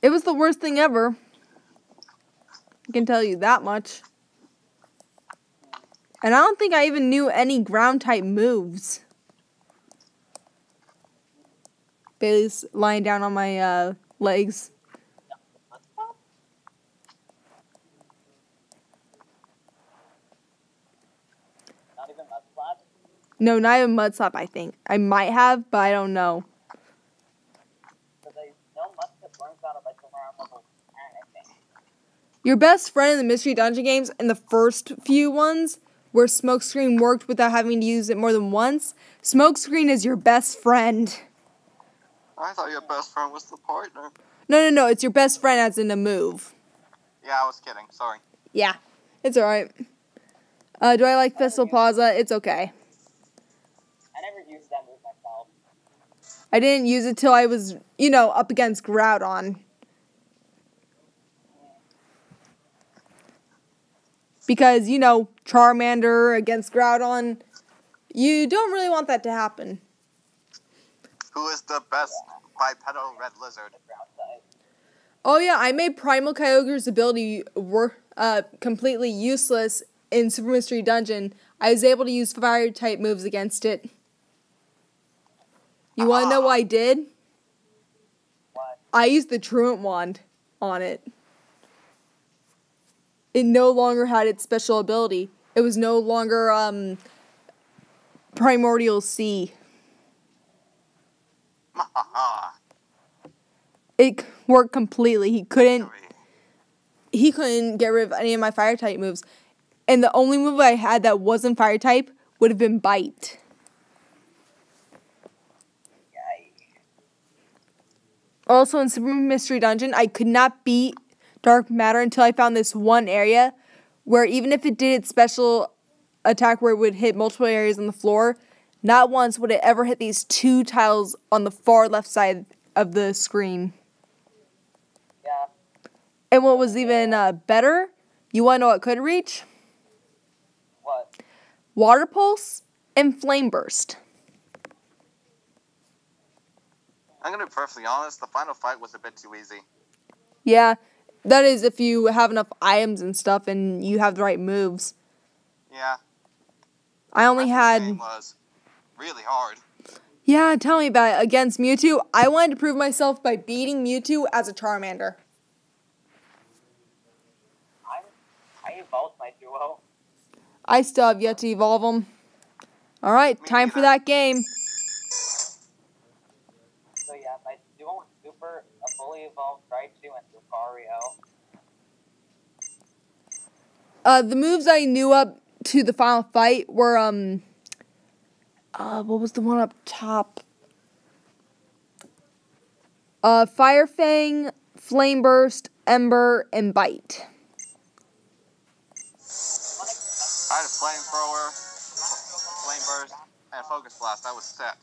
It was the worst thing ever. I can tell you that much. And I don't think I even knew any ground type moves. Bailey's lying down on my legs. Not even Mudslap. No, not even Mudslap, I think. I might have, but I don't know. Because I know Mudslap learns out of like around level 10, I think. Your best friend in the Mystery Dungeon games, in the first few ones, where Smokescreen worked without having to use it more than once, Smokescreen is your best friend. I thought your best friend was the partner. No, it's your best friend as in a move. Yeah, I was kidding. Sorry. Yeah, it's alright. Do I like Festival Plaza? It's okay. I never used that move myself. I didn't use it till I was, up against Groudon. Because, Charmander against Groudon, you don't really want that to happen. Who is the best bipedal red lizard? Ground type. Oh yeah, I made Primal Kyogre's ability completely useless in Super Mystery Dungeon. I was able to use fire type moves against it. You want to know what I did? I used the Truant Wand on it. It no longer had its special ability. It was no longer, Primordial Sea. It worked completely. He couldn't get rid of any of my fire type moves. And the only move I had that wasn't fire type would have been Bite. Also in Super Mystery Dungeon, I could not beat Dark Matter until I found this one area where even if it did its special attack where it would hit multiple areas on the floor, not once would it ever hit these 2 tiles on the far left side of the screen. Yeah. And what was even better, you want to know what it could reach? What? Water Pulse and Flame Burst. I'm gonna be perfectly honest, the final fight was a bit too easy. Yeah, that is if you have enough items and stuff and you have the right moves. Yeah. I only had... The game was really hard. Yeah, tell me about it. Against Mewtwo, I wanted to prove myself by beating Mewtwo as a Charmander. I evolved my duo. I still have yet to evolve them. Alright, time for that game. So yeah, my duo and Super, a fully evolved Raichu and Lucario. The moves I knew up to the final fight were, what was the one up top? Fire Fang, Flame Burst, Ember, and Bite. I had a Flamethrower, Flame Burst, and Focus Blast. I was set.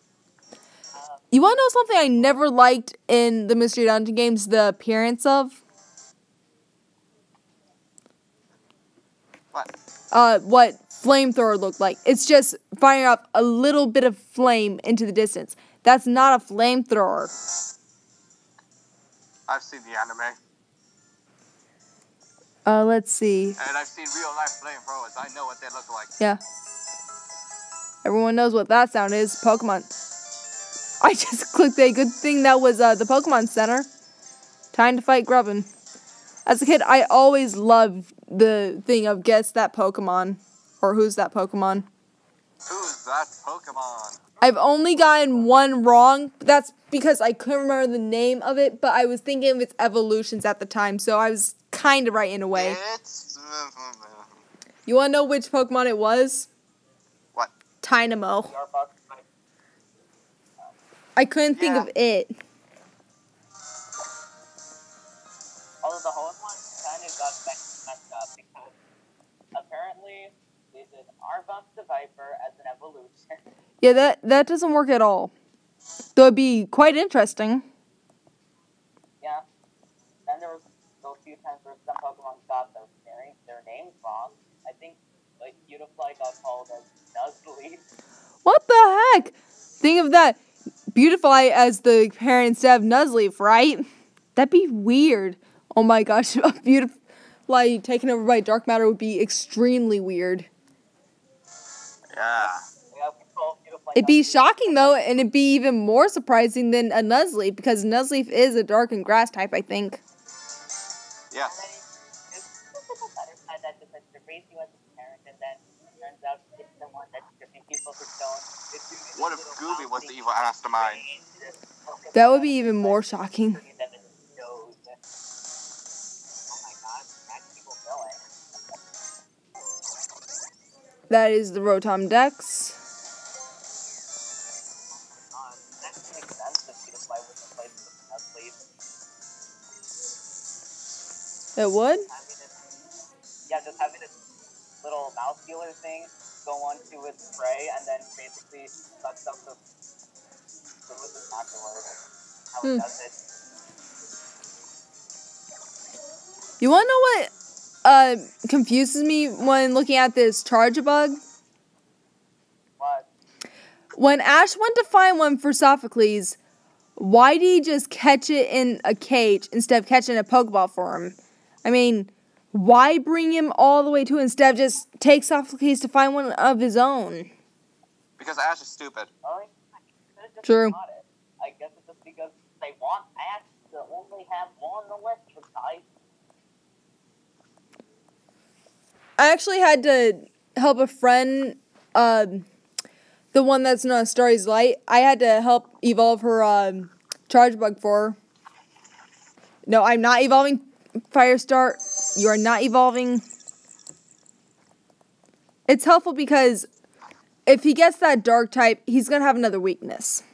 You want to know something I never liked in the Mystery Dungeon games? The appearance of? What Flamethrower looked like. It's just firing up a little bit of flame into the distance. That's not a flamethrower. I've seen the anime. Let's see. And I've seen real life flamethrowers. I know what they look like. Yeah. Everyone knows what that sound is. Pokemon. I just clicked a good thing that was the Pokemon Center. Time to fight Grubbin. As a kid, I always loved the thing of guess that Pokemon. Or who's that Pokemon. Who's that Pokemon? I've only gotten one wrong. But that's because I couldn't remember the name of it. But I was thinking of its evolutions at the time. So I was kind of right in a way. It's... You want to know which Pokemon it was? What? Dynamo. I couldn't think of it. Although the whole one kind of got messed up because apparently they did Arbok the Viper as an evolution. Yeah, that doesn't work at all. Though it'd be quite interesting. Yeah. Then there was those few times where some Pokemon got their names wrong. I think like Beautifly got called as Nuzleaf. What the heck? Think of that. Beautify as the parent instead of Nuzleaf, right? That'd be weird. Oh my gosh, Beautifly taken over by Dark Matter would be extremely weird. Yeah. It'd be shocking though, and it'd be even more surprising than a Nuzleaf, because Nuzleaf is a dark and grass type, I think. Yeah. What if Gooby was the evil mastermind? That would be even more shocking. That is the Rotom Dex. It would? Yeah, just having this little mouse dealer thing go onto its prey and then basically sucks up the fluid afterwards. How it does it. You want to know what confuses me when looking at this Charjabug? What? When Ash went to find one for Sophocles, why did he just catch it in a cage instead of catching a Pokeball for him? I mean, why bring him all the way to it instead of just take Sophocles to find one of his own? Because Ash is stupid. Oh, True. I guess it's just because they want Ash to only only have one electric type. I actually had to help a friend, the one that's known as Starry's Light. I had to help evolve her charge bug for her. No, I'm not evolving Firestar. You are not evolving. It's helpful because if he gets that dark type, he's going to have another weakness.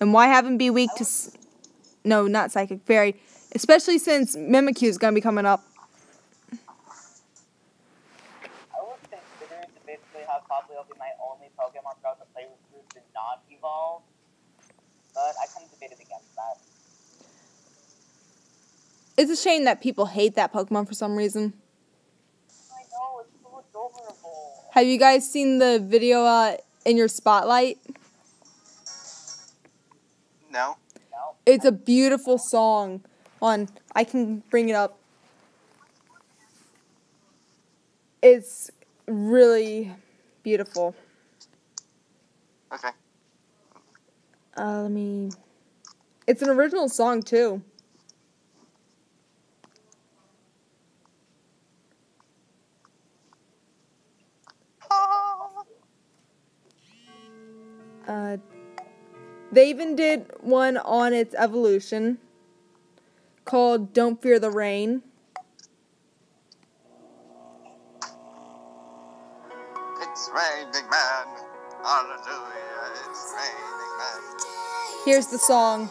And why have him be weak to... No, not Psychic Fairy. Especially since Mimikyu is going to be coming up. I would consider to basically have Copley be my only Pokemon throughout the play with to not evolve. But I kind of debated against that. It's a shame that people hate that Pokemon for some reason. I know, it's so adorable. Have you guys seen the video in your spotlight? No? No? It's a beautiful song. I can bring it up. It's really beautiful. Okay. It's an original song too. They even did one on its evolution called Don't Fear the Rain. It's raining man. Hallelujah. It's raining man. Here's the song.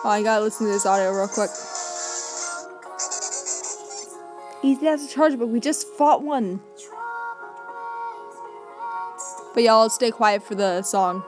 Oh, I gotta listen to this audio real quick. Easy as a charge, but we just fought one. But y'all stay quiet for the song.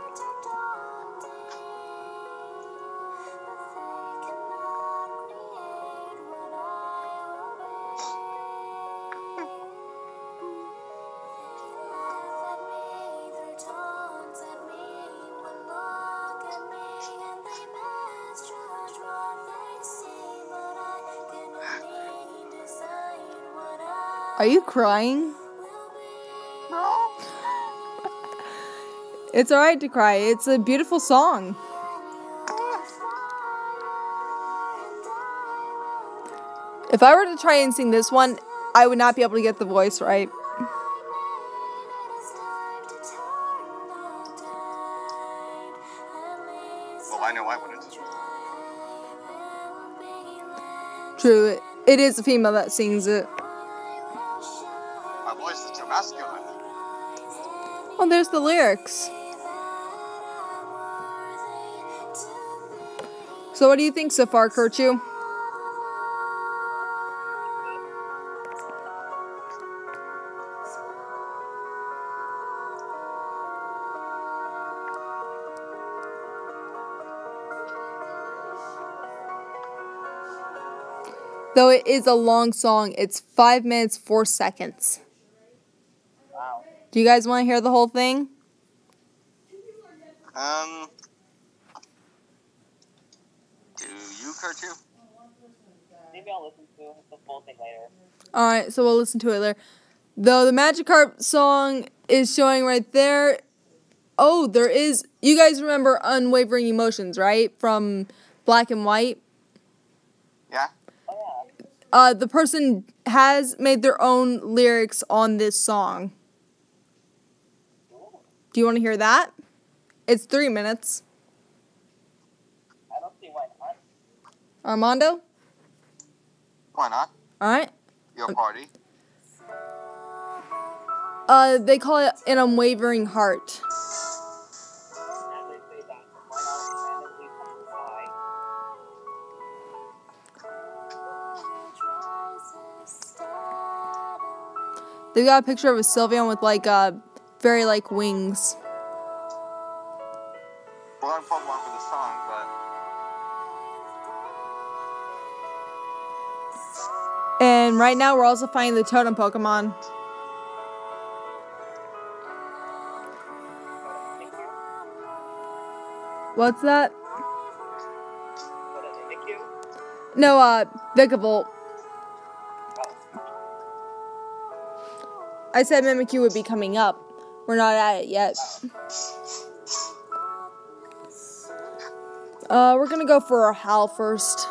Are you crying? No. It's alright to cry. It's a beautiful song. If I were to try and sing this one, I would not be able to get the voice right. Well, I know I wouldn't. True, it is a female that sings it. My voice is too masculine. Oh, there's the lyrics. So what do you think so far, Kirchu? Though it is a long song, it's 5 minutes, 4 seconds. Wow. Do you guys want to hear the whole thing? Do you, Kurtu? Maybe I'll listen to the full thing later. Alright, so we'll listen to it later. Though the Magikarp song is showing right there. Oh, there is... You guys remember Unwavering Emotions, right? From Black and White? Yeah? Oh yeah. The person has made their own lyrics on this song. Do you want to hear that? It's 3 minutes. I don't see why not. Armando? Why not? Alright. Your party. They call it An Unwavering Heart. And they say that. Why not randomly come by? They got a picture of a Sylveon with like fairy-like wings. We're on Pokemon for the song, but And right now we're also finding the totem Pokemon. What's that? What does it make you? No, Vikavolt. I said Mimikyu would be coming up. We're not at it yet. We're gonna go for our howl first.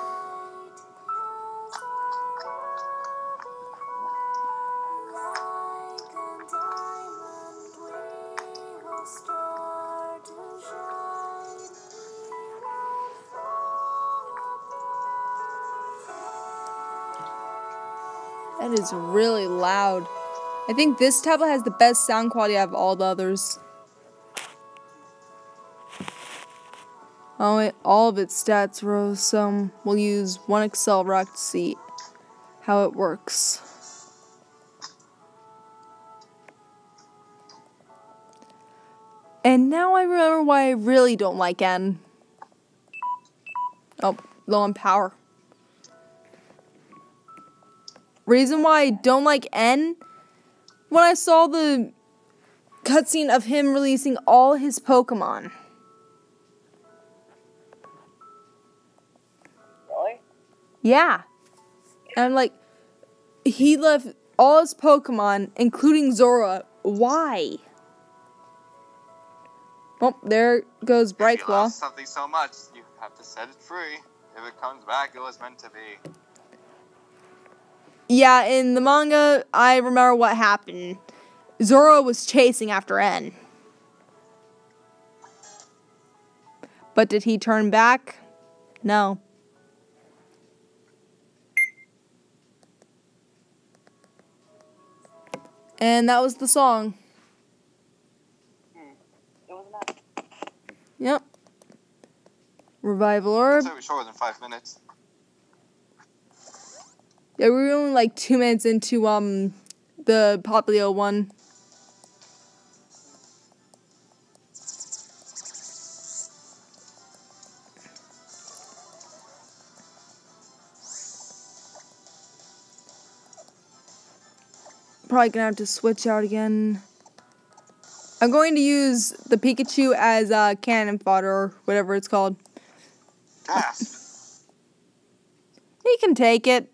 That is really loud. I think this tablet has the best sound quality out of all the others. Oh, all of its stats rose, so we'll use one Excel rock to see how it works. And now I remember why I really don't like N. Oh, low on power. Reason why I don't like N, when I saw the cutscene of him releasing all his Pokemon. Really? Yeah. And I'm like, he left all his Pokemon, including Zora. Why? Oh, there goes If you love Brightclaw. something so much, you have to set it free. If it comes back, it was meant to be. Yeah, in the manga, I remember what happened. Zoro was chasing after N. But did he turn back? No. And that was the song. It was not. Yep. Revival Orb. So it was shorter than 5 minutes. Yeah, we were only like 2 minutes into the Popplio one. Probably gonna have to switch out again. I'm going to use the Pikachu as cannon fodder or whatever it's called. Gasp. He can take it.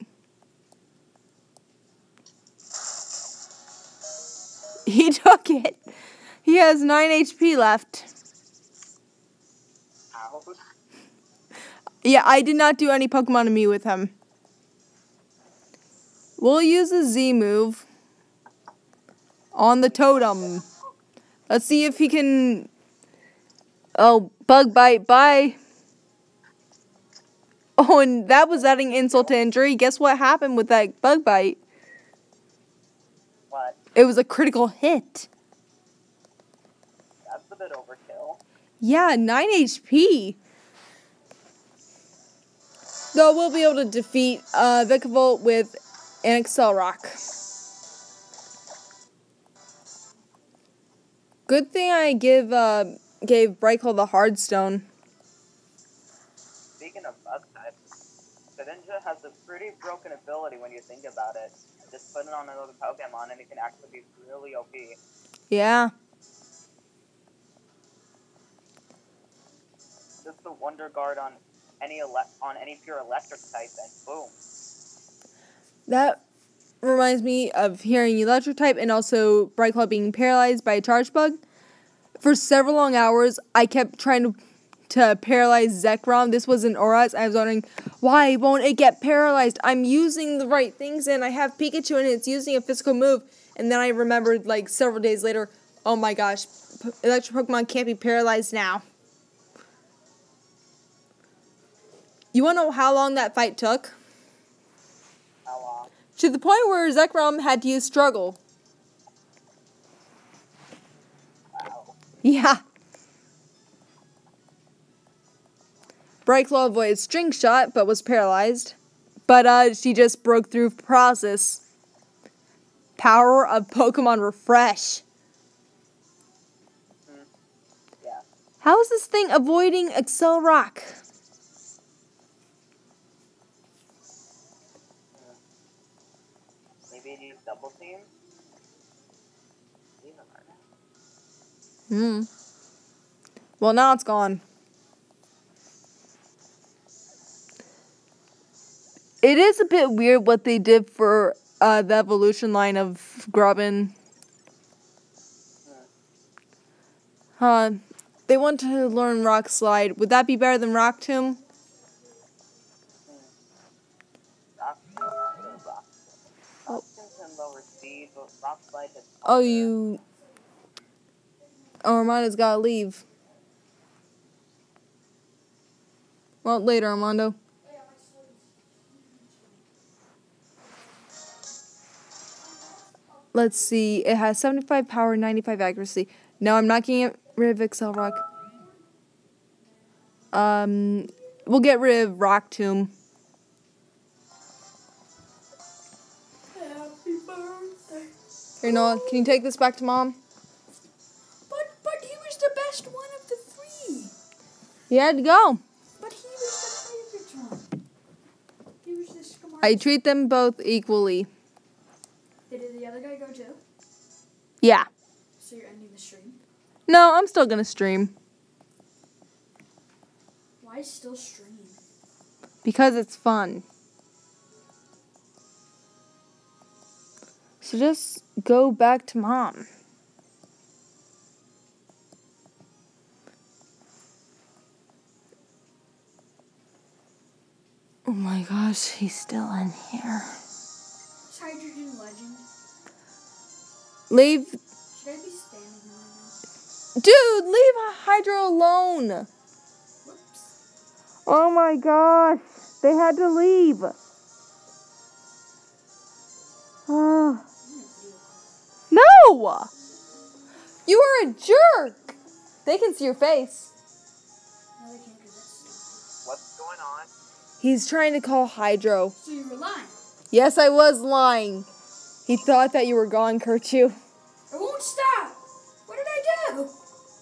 He took it. He has 9 HP left. Ow. Yeah, I did not do any Pokemon to me with him. We'll use a Z move on the totem. Let's see if he can... Oh, bug bite, bye. Oh, and that was adding insult to injury. Guess what happened with that bug bite? What? It was a critical hit. That's a bit overkill. Yeah, 9 HP. Though we'll be able to defeat Vikavolt with an Excel Rock. Good thing I gave Brightclaw the Hard Stone. Speaking of bug types, Greninja has a pretty broken ability when you think about it. Just put it on another Pokemon and it can actually be really OP. Yeah. Just the Wonder Guard on any pure electric type and boom. That reminds me of hearing electric type and also Brightclaw being paralyzed by a charge bug. For several long hours, I kept trying to paralyze Zekrom. This was an Oras. I was wondering, why won't it get paralyzed? I'm using the right things and I have Pikachu and it's using a physical move. And then I remembered like several days later, oh my gosh, electric Pokemon can't be paralyzed now. You want to know how long that fight took? How long? To the point where Zekrom had to use Struggle. Wow. Yeah. Brightclaw avoided String Shot, but was paralyzed. But she just broke through Process. Power of Pokemon Refresh. Yeah. How is this thing avoiding Excel Rock? Maybe it needs double team? Well, now it's gone. It is a bit weird what they did for the evolution line of Grubbin. They want to learn Rock Slide. Would that be better than Rock Tomb? Rock can lower speed, but Rock Slide has Oh, you... Oh, Armando's gotta leave. Well, later, Armando. Let's see. It has 75 power, 95 accuracy. No, I'm not getting rid of Excel Rock. We'll get rid of Rock Tomb. Happy birthday. Here, Noah, can you take this back to Mom? But he was the best one of the three. He had to go. But he was the favorite one. He was the smartest. I treat them both equally. Did the other guy go too? Yeah. So you're ending the stream? No, I'm still gonna stream. Why still stream? Because it's fun. So just go back to Mom. Oh my gosh, he's still in here. Is Hydrogen Legend? Leave. Should I be spamming him right Dude, leave Hydro alone. now? Whoops. Oh my gosh, they had to leave. No! You are a jerk! They can see your face. No, they can't because that's What's going on? He's trying to call Hydro. stupid. So you were lying. Yes, I was lying. He thought that you were gone, Kurchu. I won't stop! What did I do?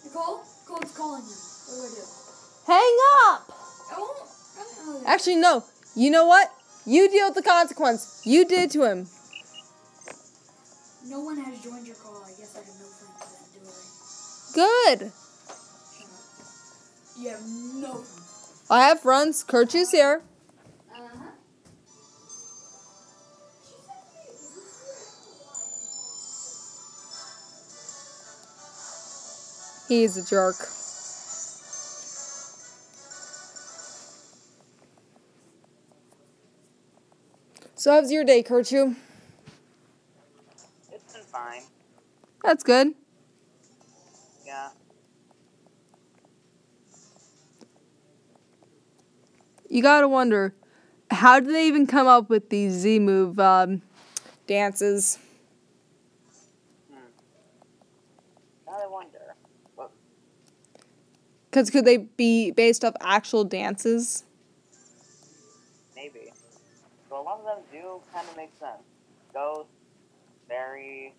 Nicole? Nicole's calling him. What do I do? Hang up! I won't. Oh, Actually, no. You know what? You deal with the consequence. You did to him. no one has joined your call. I guess I have no friends that do it. Good. Shut up. You have no friends. I have friends. Kurchu's here. Uh-huh. He's a jerk. So how's your day, Kurchu? It's been fine. That's good. Yeah. You gotta wonder, how did they even come up with these Z-move dances? Now I wonder. What? Because could they be based off actual dances? Maybe. So a lot of them do kind of make sense. Ghost, fairy,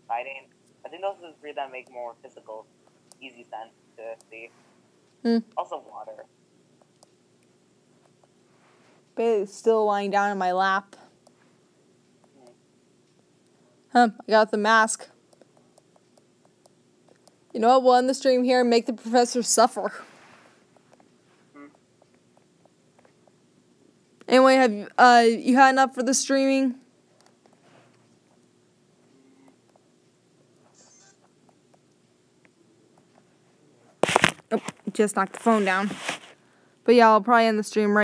fighting. I think those are the three that make more physical, easy sense to see. Also water. Baby's still lying down in my lap. I got the mask. You know what? We'll end the stream here and make the professor suffer. Anyway, have you had enough for the streaming? Oh, just knocked the phone down. But yeah, I'll probably end the stream right